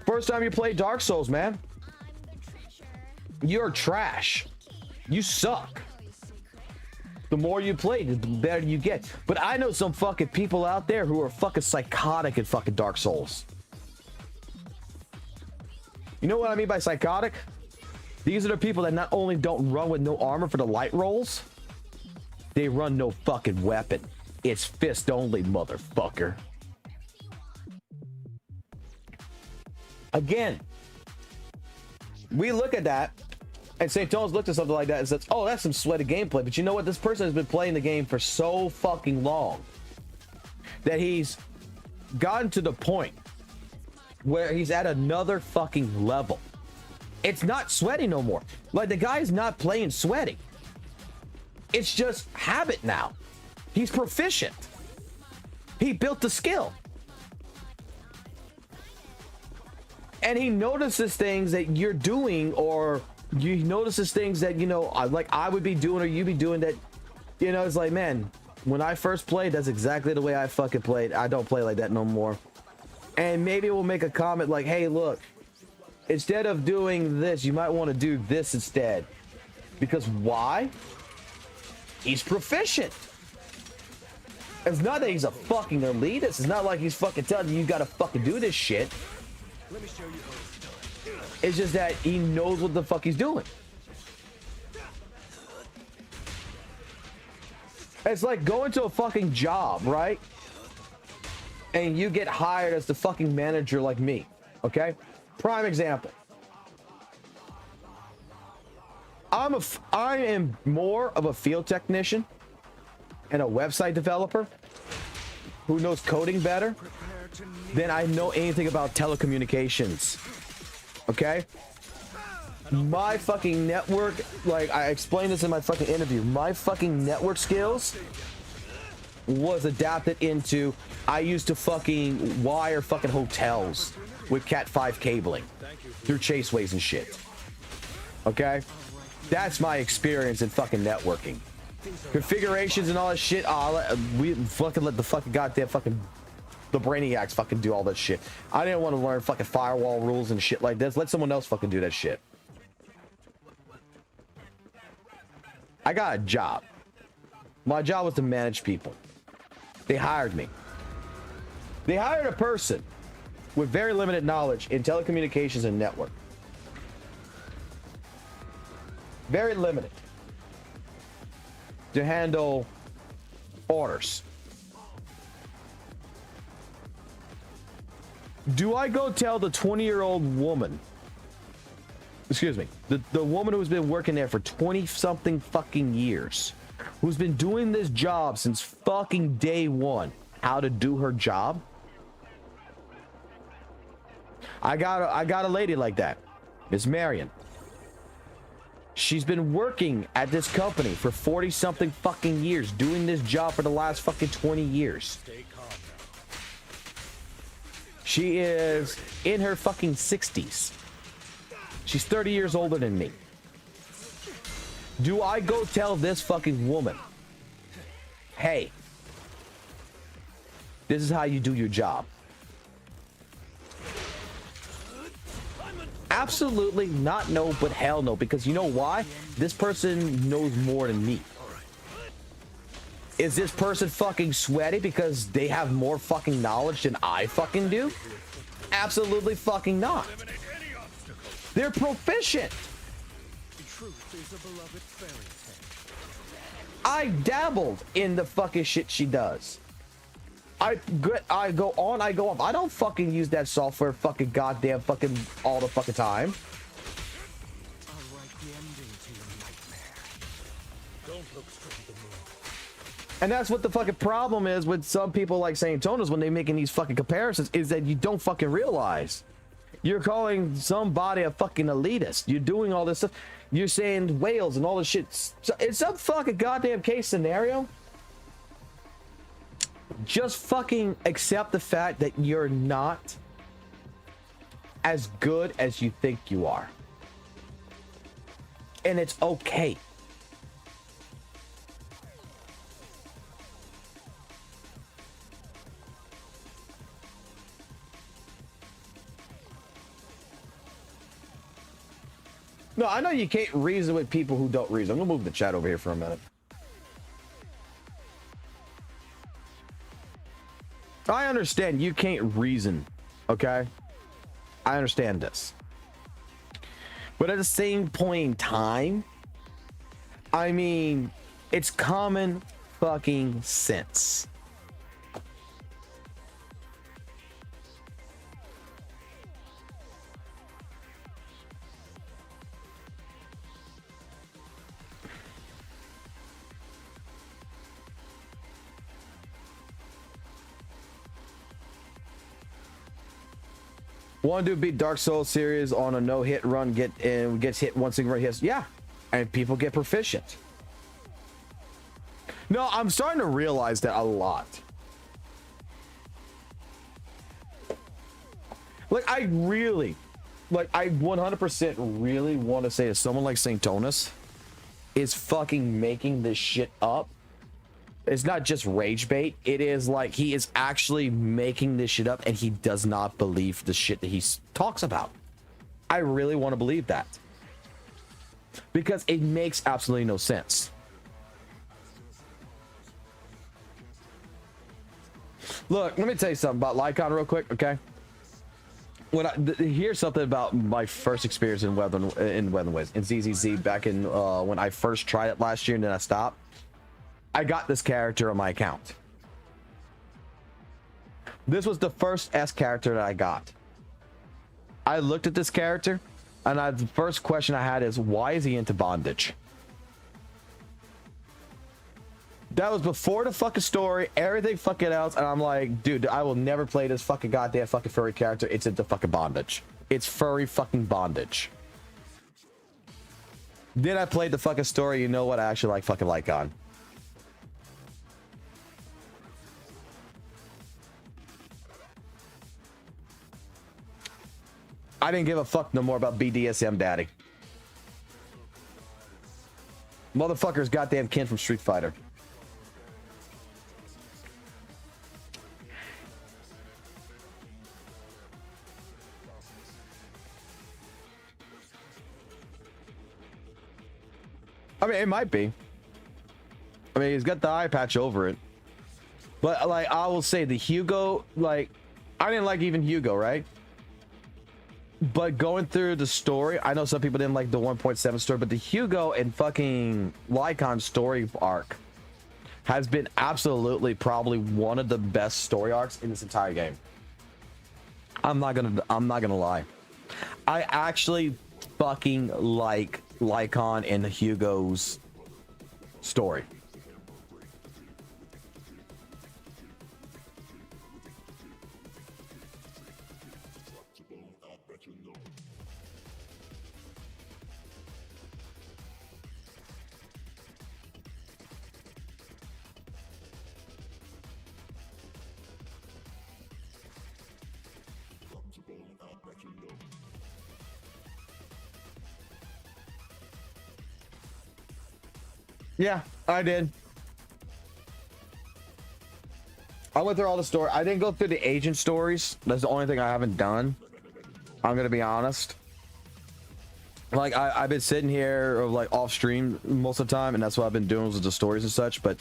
[SPEAKER 1] First time you play Dark Souls, man. You're trash. You suck. The more you play, the better you get. But I know some fucking people out there who are fucking psychotic at fucking Dark Souls. You know what I mean by psychotic? These are the people that not only don't run with no armor for the light rolls, they run no fucking weapon. It's fist only, motherfucker. Again, we look at that and St. Tones looked at something like that and says, oh, that's some sweaty gameplay. But you know what? This person has been playing the game for so fucking long that he's gotten to the point where he's at another fucking level. It's not sweaty no more. Like, the guy's not playing sweaty. It's just habit now. He's proficient. He built the skill. And he notices things that you're doing, or you notices things that, you know, like I would be doing or you be doing that, you know, it's like, man, when I first played, that's exactly the way I fucking played. I don't play like that no more. And maybe we'll make a comment like, hey, look, instead of doing this, you might want to do this instead. Because why? He's proficient. It's not that he's a fucking elitist. It's not like he's fucking telling you gotta fucking do this shit.
[SPEAKER 2] Let me show you how it's done.
[SPEAKER 1] It's just that he knows what the fuck he's doing. It's like going to a fucking job, right? And you get hired as the fucking manager like me, okay? Prime example. I am more of a field technician and a website developer who knows coding better than I know anything about telecommunications. Okay? My fucking network, like I explained this in my fucking interview, my fucking network skills was adapted into, I used to fucking wire fucking hotels with Cat 5 cabling through chaseways and shit. Okay? That's my experience in fucking networking. Configurations and all that shit, we fucking let the fucking goddamn fucking the brainiacs fucking do all that shit. I didn't want to learn fucking firewall rules and shit like this. Let someone else fucking do that shit. I got a job. My job was to manage people. They hired me. They hired a person with very limited knowledge in telecommunications and network. Very limited. To handle orders. Do I go tell the 20-year-old woman, excuse me, the woman who's been working there for 20-something fucking years, who's been doing this job since fucking day one, how to do her job? I got a lady like that, Miss Marion. She's been working at this company for 40-something fucking years, doing this job for the last fucking 20 years. She is in her fucking 60s. She's 30 years older than me. Do I go tell this fucking woman, hey, this is how you do your job? Absolutely not, no, but hell no. Because you know why? This person knows more than me. Is this person fucking sweaty because they have more fucking knowledge than I fucking do? Absolutely fucking not. They're proficient. I dabbled in the fucking shit she does. I go on, I go off. I don't fucking use that software fucking goddamn fucking all the fucking time. And that's what the fucking problem is with some people like St. Tonas when they making these fucking comparisons, is that you don't fucking realize. You're calling somebody a fucking elitist. You're doing all this stuff. You're saying whales and all this shit. So it's some fucking goddamn case scenario. Just fucking accept the fact that you're not as good as you think you are. And it's okay. No, I know you can't reason with people who don't reason. I'm gonna move the chat over here for a minute. I understand you can't reason, okay? I understand this. But at the same point in time, I mean, it's common fucking sense. One dude beat Dark Souls series on a no hit run, gets hit one single run. Hits, yeah, and people get proficient. No, I'm starting to realize that a lot. Like I 100% really want to say that someone like St. Tonus is fucking making this shit up. It's not just rage bait. It is like he is actually making this shit up and he does not believe the shit that he talks about. I really want to believe that. Because it makes absolutely no sense. Look, let me tell you something about Lycon real quick, okay? Here's something about my first experience in ZZZ back in when I first tried it last year and then I stopped. I got this character on my account. This was the first S character that I got. I looked at this character and the first question I had is, why is he into bondage? That was before the fucking story, everything fucking else, and I'm like, dude, I will never play this fucking goddamn fucking furry character. It's into fucking bondage. It's furry fucking bondage. Then I played the fucking story. You know what? I actually like fucking Lycon. I didn't give a fuck no more about BDSM daddy. Motherfucker's goddamn Ken from Street Fighter. I mean, it might be. I mean, he's got the eye patch over it. But, like, I will say the Hugo, like, I didn't like even Hugo, right? But going through the story, I know some people didn't like the 1.7 story, but the Hugo and fucking Lycon story arc has been absolutely probably one of the best story arcs in this entire game. I'm not gonna lie. I actually fucking like Lycon and Hugo's story. Yeah, I did. I went through all the story. I didn't go through the agent stories. That's the only thing I haven't done. I'm gonna be honest. Like I've been sitting here like off stream most of the time, and that's what I've been doing with the stories and such. But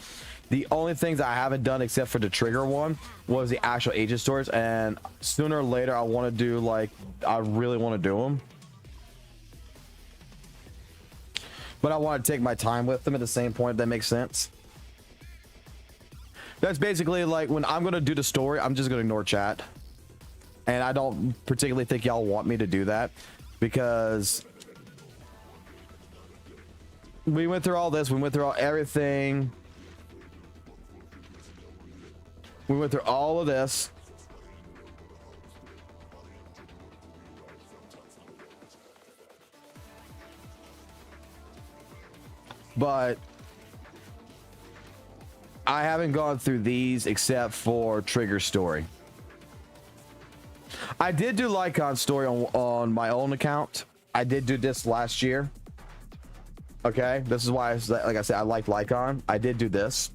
[SPEAKER 1] the only things I haven't done except for the trigger one was the actual agent stories. And sooner or later, I want to do I really want to do them. But I want to take my time with them at the same point, if that makes sense. That's basically like when I'm going to do the story, I'm just going to ignore chat. And I don't particularly think y'all want me to do that because we went through all this. We went through everything. We went through all of this. But I haven't gone through these except for Trigger story. I did do Lycon's story on my own account. I did do this last year. Okay, this is why, like I said, I like Lycon. I did do this.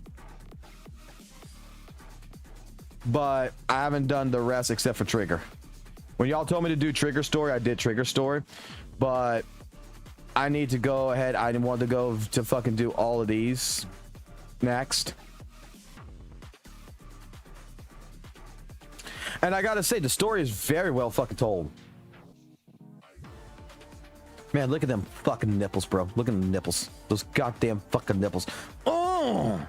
[SPEAKER 1] But I haven't done the rest except for Trigger. When y'all told me to do Trigger story, I did Trigger story. But I need to go ahead. I want to go to fucking do all of these next. And I gotta say, the story is very well fucking told. Man, look at them fucking nipples, bro. Look at the nipples. Those goddamn fucking nipples. Oh!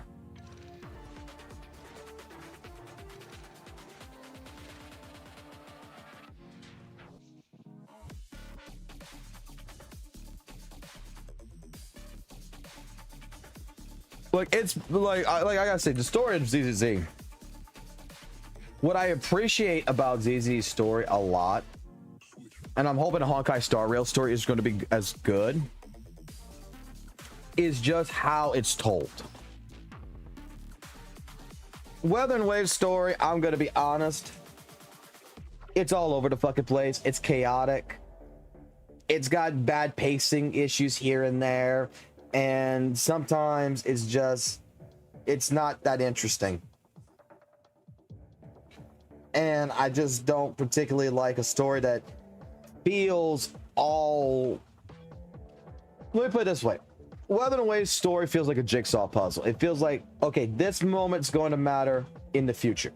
[SPEAKER 1] Like, it's like I gotta say, the story of ZZZ. What I appreciate about ZZ's story a lot and I'm hoping a Honkai Star Rail story is going to be as good, is just how it's told. Weather and Wave story, I'm going to be honest, it's all over the fucking place. It's chaotic. It's got bad pacing issues here and there, and sometimes it's not that interesting. And I just don't particularly like a story that feels all... Let me put it this way. Weather and Wave's story feels like a jigsaw puzzle. It feels like, okay, this moment's going to matter in the future.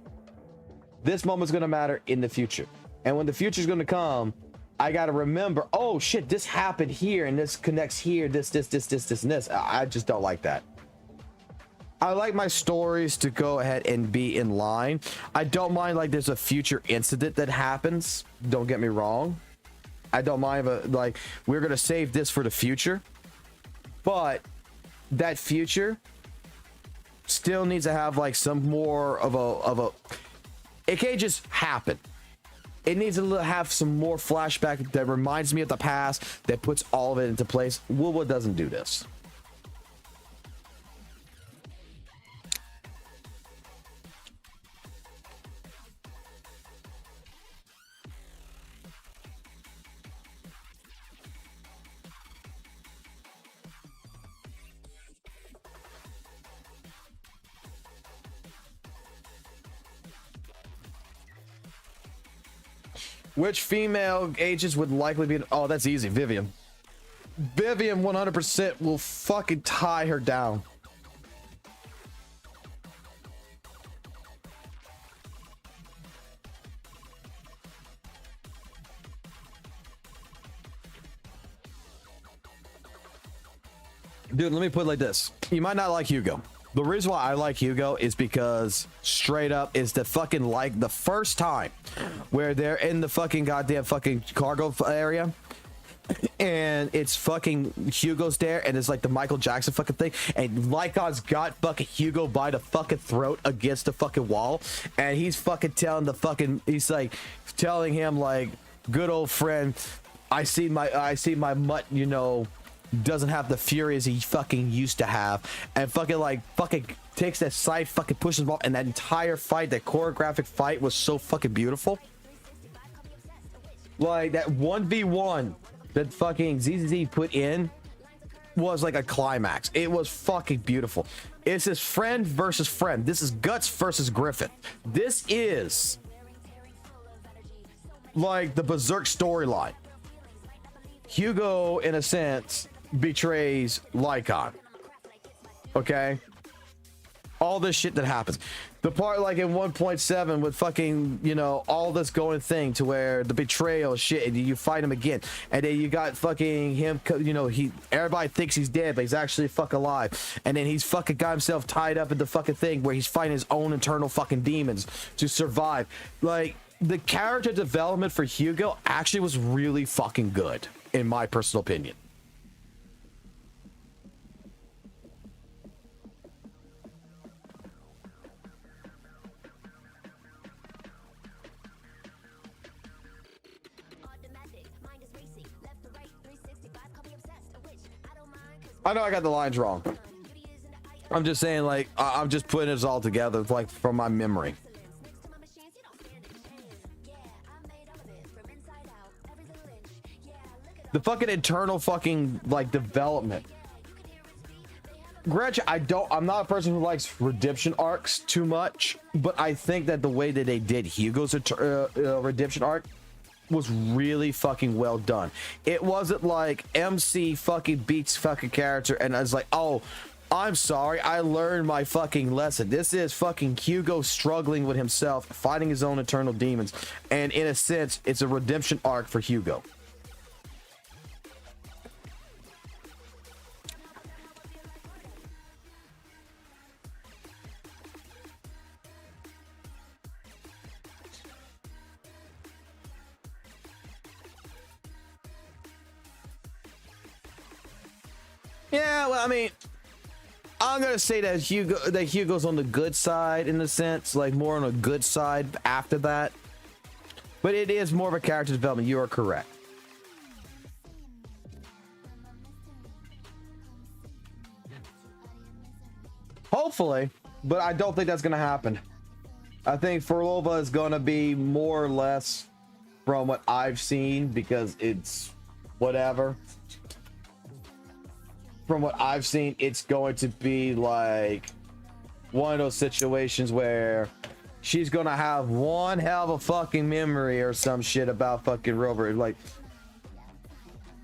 [SPEAKER 1] This moment's going to matter in the future. And when the future's going to come, I got to remember, oh shit, this happened here and this connects here, this, and this. I just don't like that. I like my stories to go ahead and be in line. I don't mind like there's a future incident that happens. Don't get me wrong. I don't mind like we're going to save this for the future. But that future still needs to have like some more of a it can't just happen. It needs to have some more flashback that reminds me of the past, that puts all of it into place. Lupa doesn't do this. Which female agents would likely be? Oh, that's easy. Vivian. Vivian 100% will fucking tie her down. Dude, let me put it like this. You might not like Hugo. The reason why I like Hugo is because straight up is the fucking like the first time where they're in the fucking goddamn fucking cargo area and it's fucking Hugo's there and it's like the Michael Jackson fucking thing and Lycon's got fucking Hugo by the fucking throat against the fucking wall and he's fucking he's like telling him like, good old friend, I see my mutt, you know, doesn't have the fury as he fucking used to have, and fucking takes that side, fucking pushes him off, and that entire fight, that choreographic fight was so fucking beautiful. Like that 1v1 that fucking ZZZ put in was like a climax. It was fucking beautiful. It's his friend versus friend. This is Guts versus Griffith. This is like the Berserk storyline. Hugo, in a sense, betrays Lycon. Okay? All this shit that happens. The part like in 1.7 with fucking, you know, all this going thing to where the betrayal shit and you fight him again. And then you got fucking him, you know, everybody thinks he's dead, but he's actually fucking alive. And then he's fucking got himself tied up in the fucking thing where he's fighting his own internal fucking demons to survive. Like, the character development for Hugo actually was really fucking good, in my personal opinion. I know I got the lines wrong. I'm just saying, like, I'm just putting this all together, like, from my memory. The fucking internal fucking, like, development. Gretchen, I'm not a person who likes redemption arcs too much, but I think that the way that they did Hugo's redemption arc was really fucking well done. It wasn't like MC fucking beats fucking character and I was like, oh, I'm sorry, I learned my fucking lesson. This is fucking Hugo struggling with himself, fighting his own internal demons, and in a sense, it's a redemption arc for Hugo. Yeah, well, I mean, I'm gonna say that Hugo's on the good side in a sense, like more on a good side after that. But it is more of a character development. You are correct. Hopefully, but I don't think that's gonna happen. I think Forlova is gonna be more or less from what I've seen, because it's whatever. From what I've seen, it's going to be like one of those situations where she's gonna have one hell of a fucking memory or some shit about fucking Rover. Like,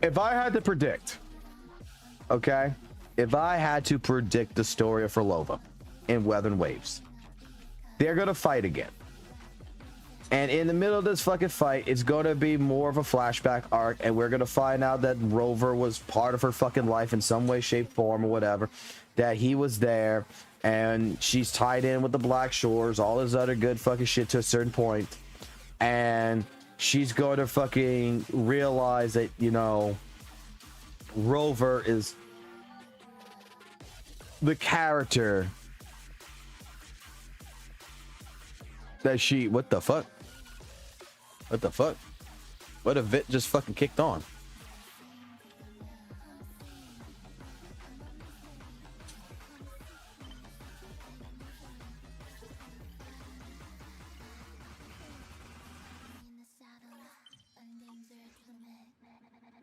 [SPEAKER 1] if I had to predict, okay, if I had to predict the story of Forlova in Weather and Waves, they're gonna fight again. And in the middle of this fucking fight, it's going to be more of a flashback arc, and we're going to find out that Rover was part of her fucking life in some way, shape, form, or whatever. That he was there, and she's tied in with the Black Shores, all this other good fucking shit to a certain point. And she's going to fucking realize that, you know, Rover is the character that she... What the fuck? What the fuck? What if it just fucking kicked on?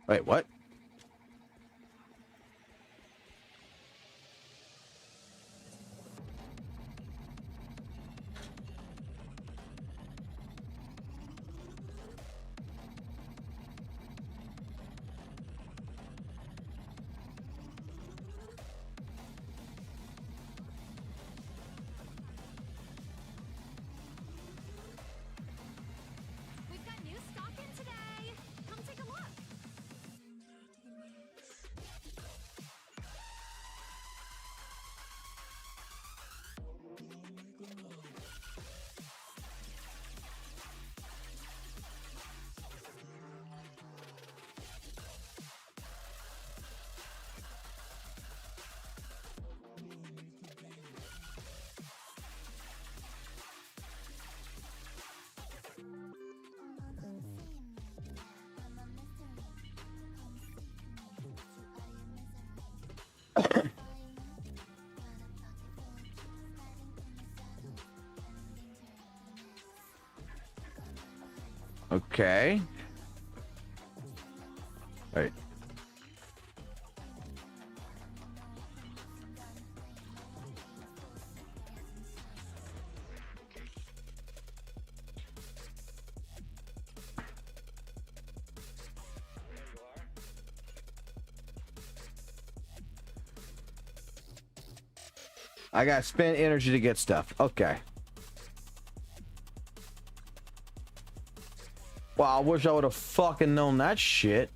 [SPEAKER 1] Wait, what?
[SPEAKER 3] We've got new stock in today. Come take a look.
[SPEAKER 1] Okay. Wait. I gotta spend energy to get stuff. Okay. Wow, I wish I would have fucking known that shit.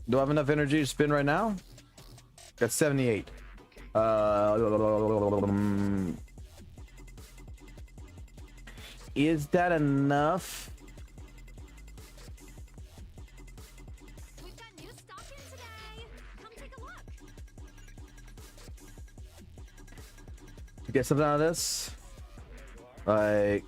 [SPEAKER 1] Do I have enough energy to spin right now? Got 78. Is that enough?
[SPEAKER 3] We've got new stock in today. Come take a look.
[SPEAKER 1] To get something out of this? Like...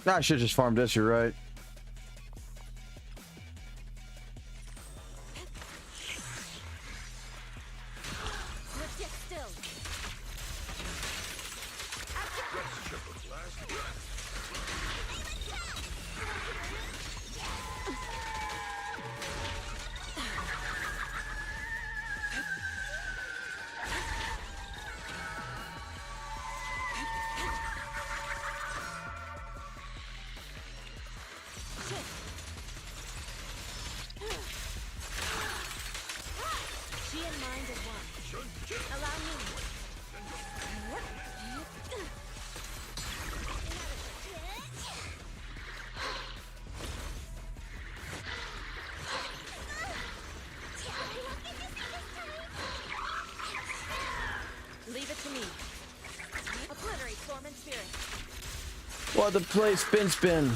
[SPEAKER 1] I should just farm this, you're right.
[SPEAKER 3] Let's get still.
[SPEAKER 1] What the play spin.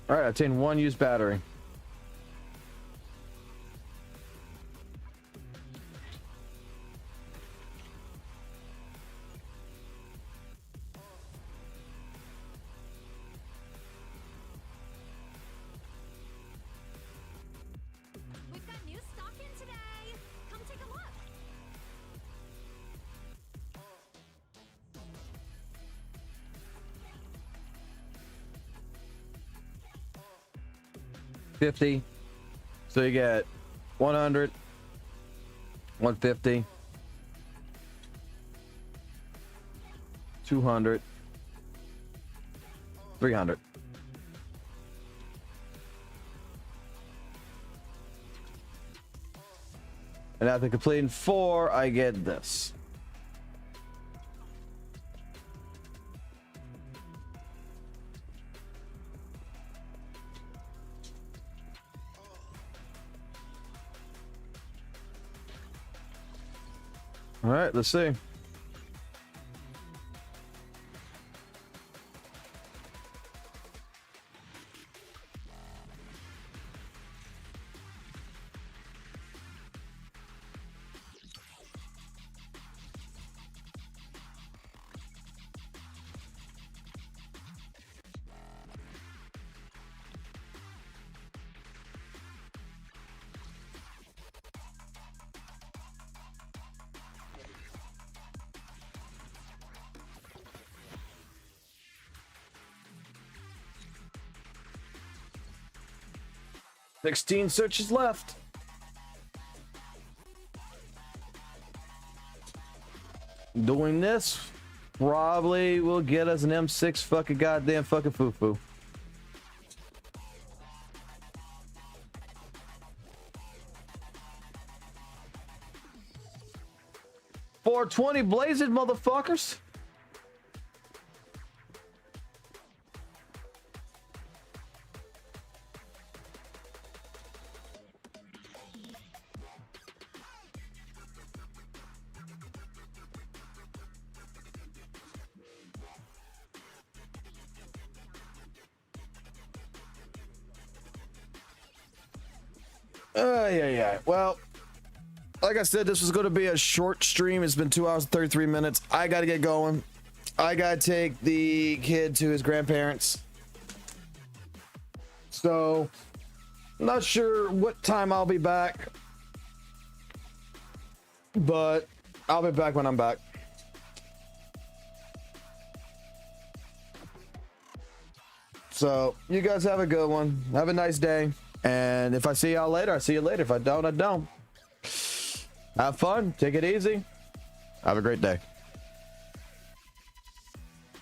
[SPEAKER 1] All right, I obtained 1 used battery.
[SPEAKER 3] We've got new stock in today. Come take a look.
[SPEAKER 1] $50. So you get 100, 150, 200, 300. And after completing 4, I get this. All right, let's see. $16 searches left. Doing this probably will get us an M6 fucking goddamn fucking foo-foo. $420 blazing motherfuckers. Yeah. Well, like I said, this was going to be a short stream. It's been 2 hours and 33 minutes. I got to get going. I got to take the kid to his grandparents. So, not sure what time I'll be back. But I'll be back when I'm back. So, you guys have a good one. Have a nice day. And if I see y'all later, I see you later. If I don't, I don't. Have fun. Take it easy. Have a great day.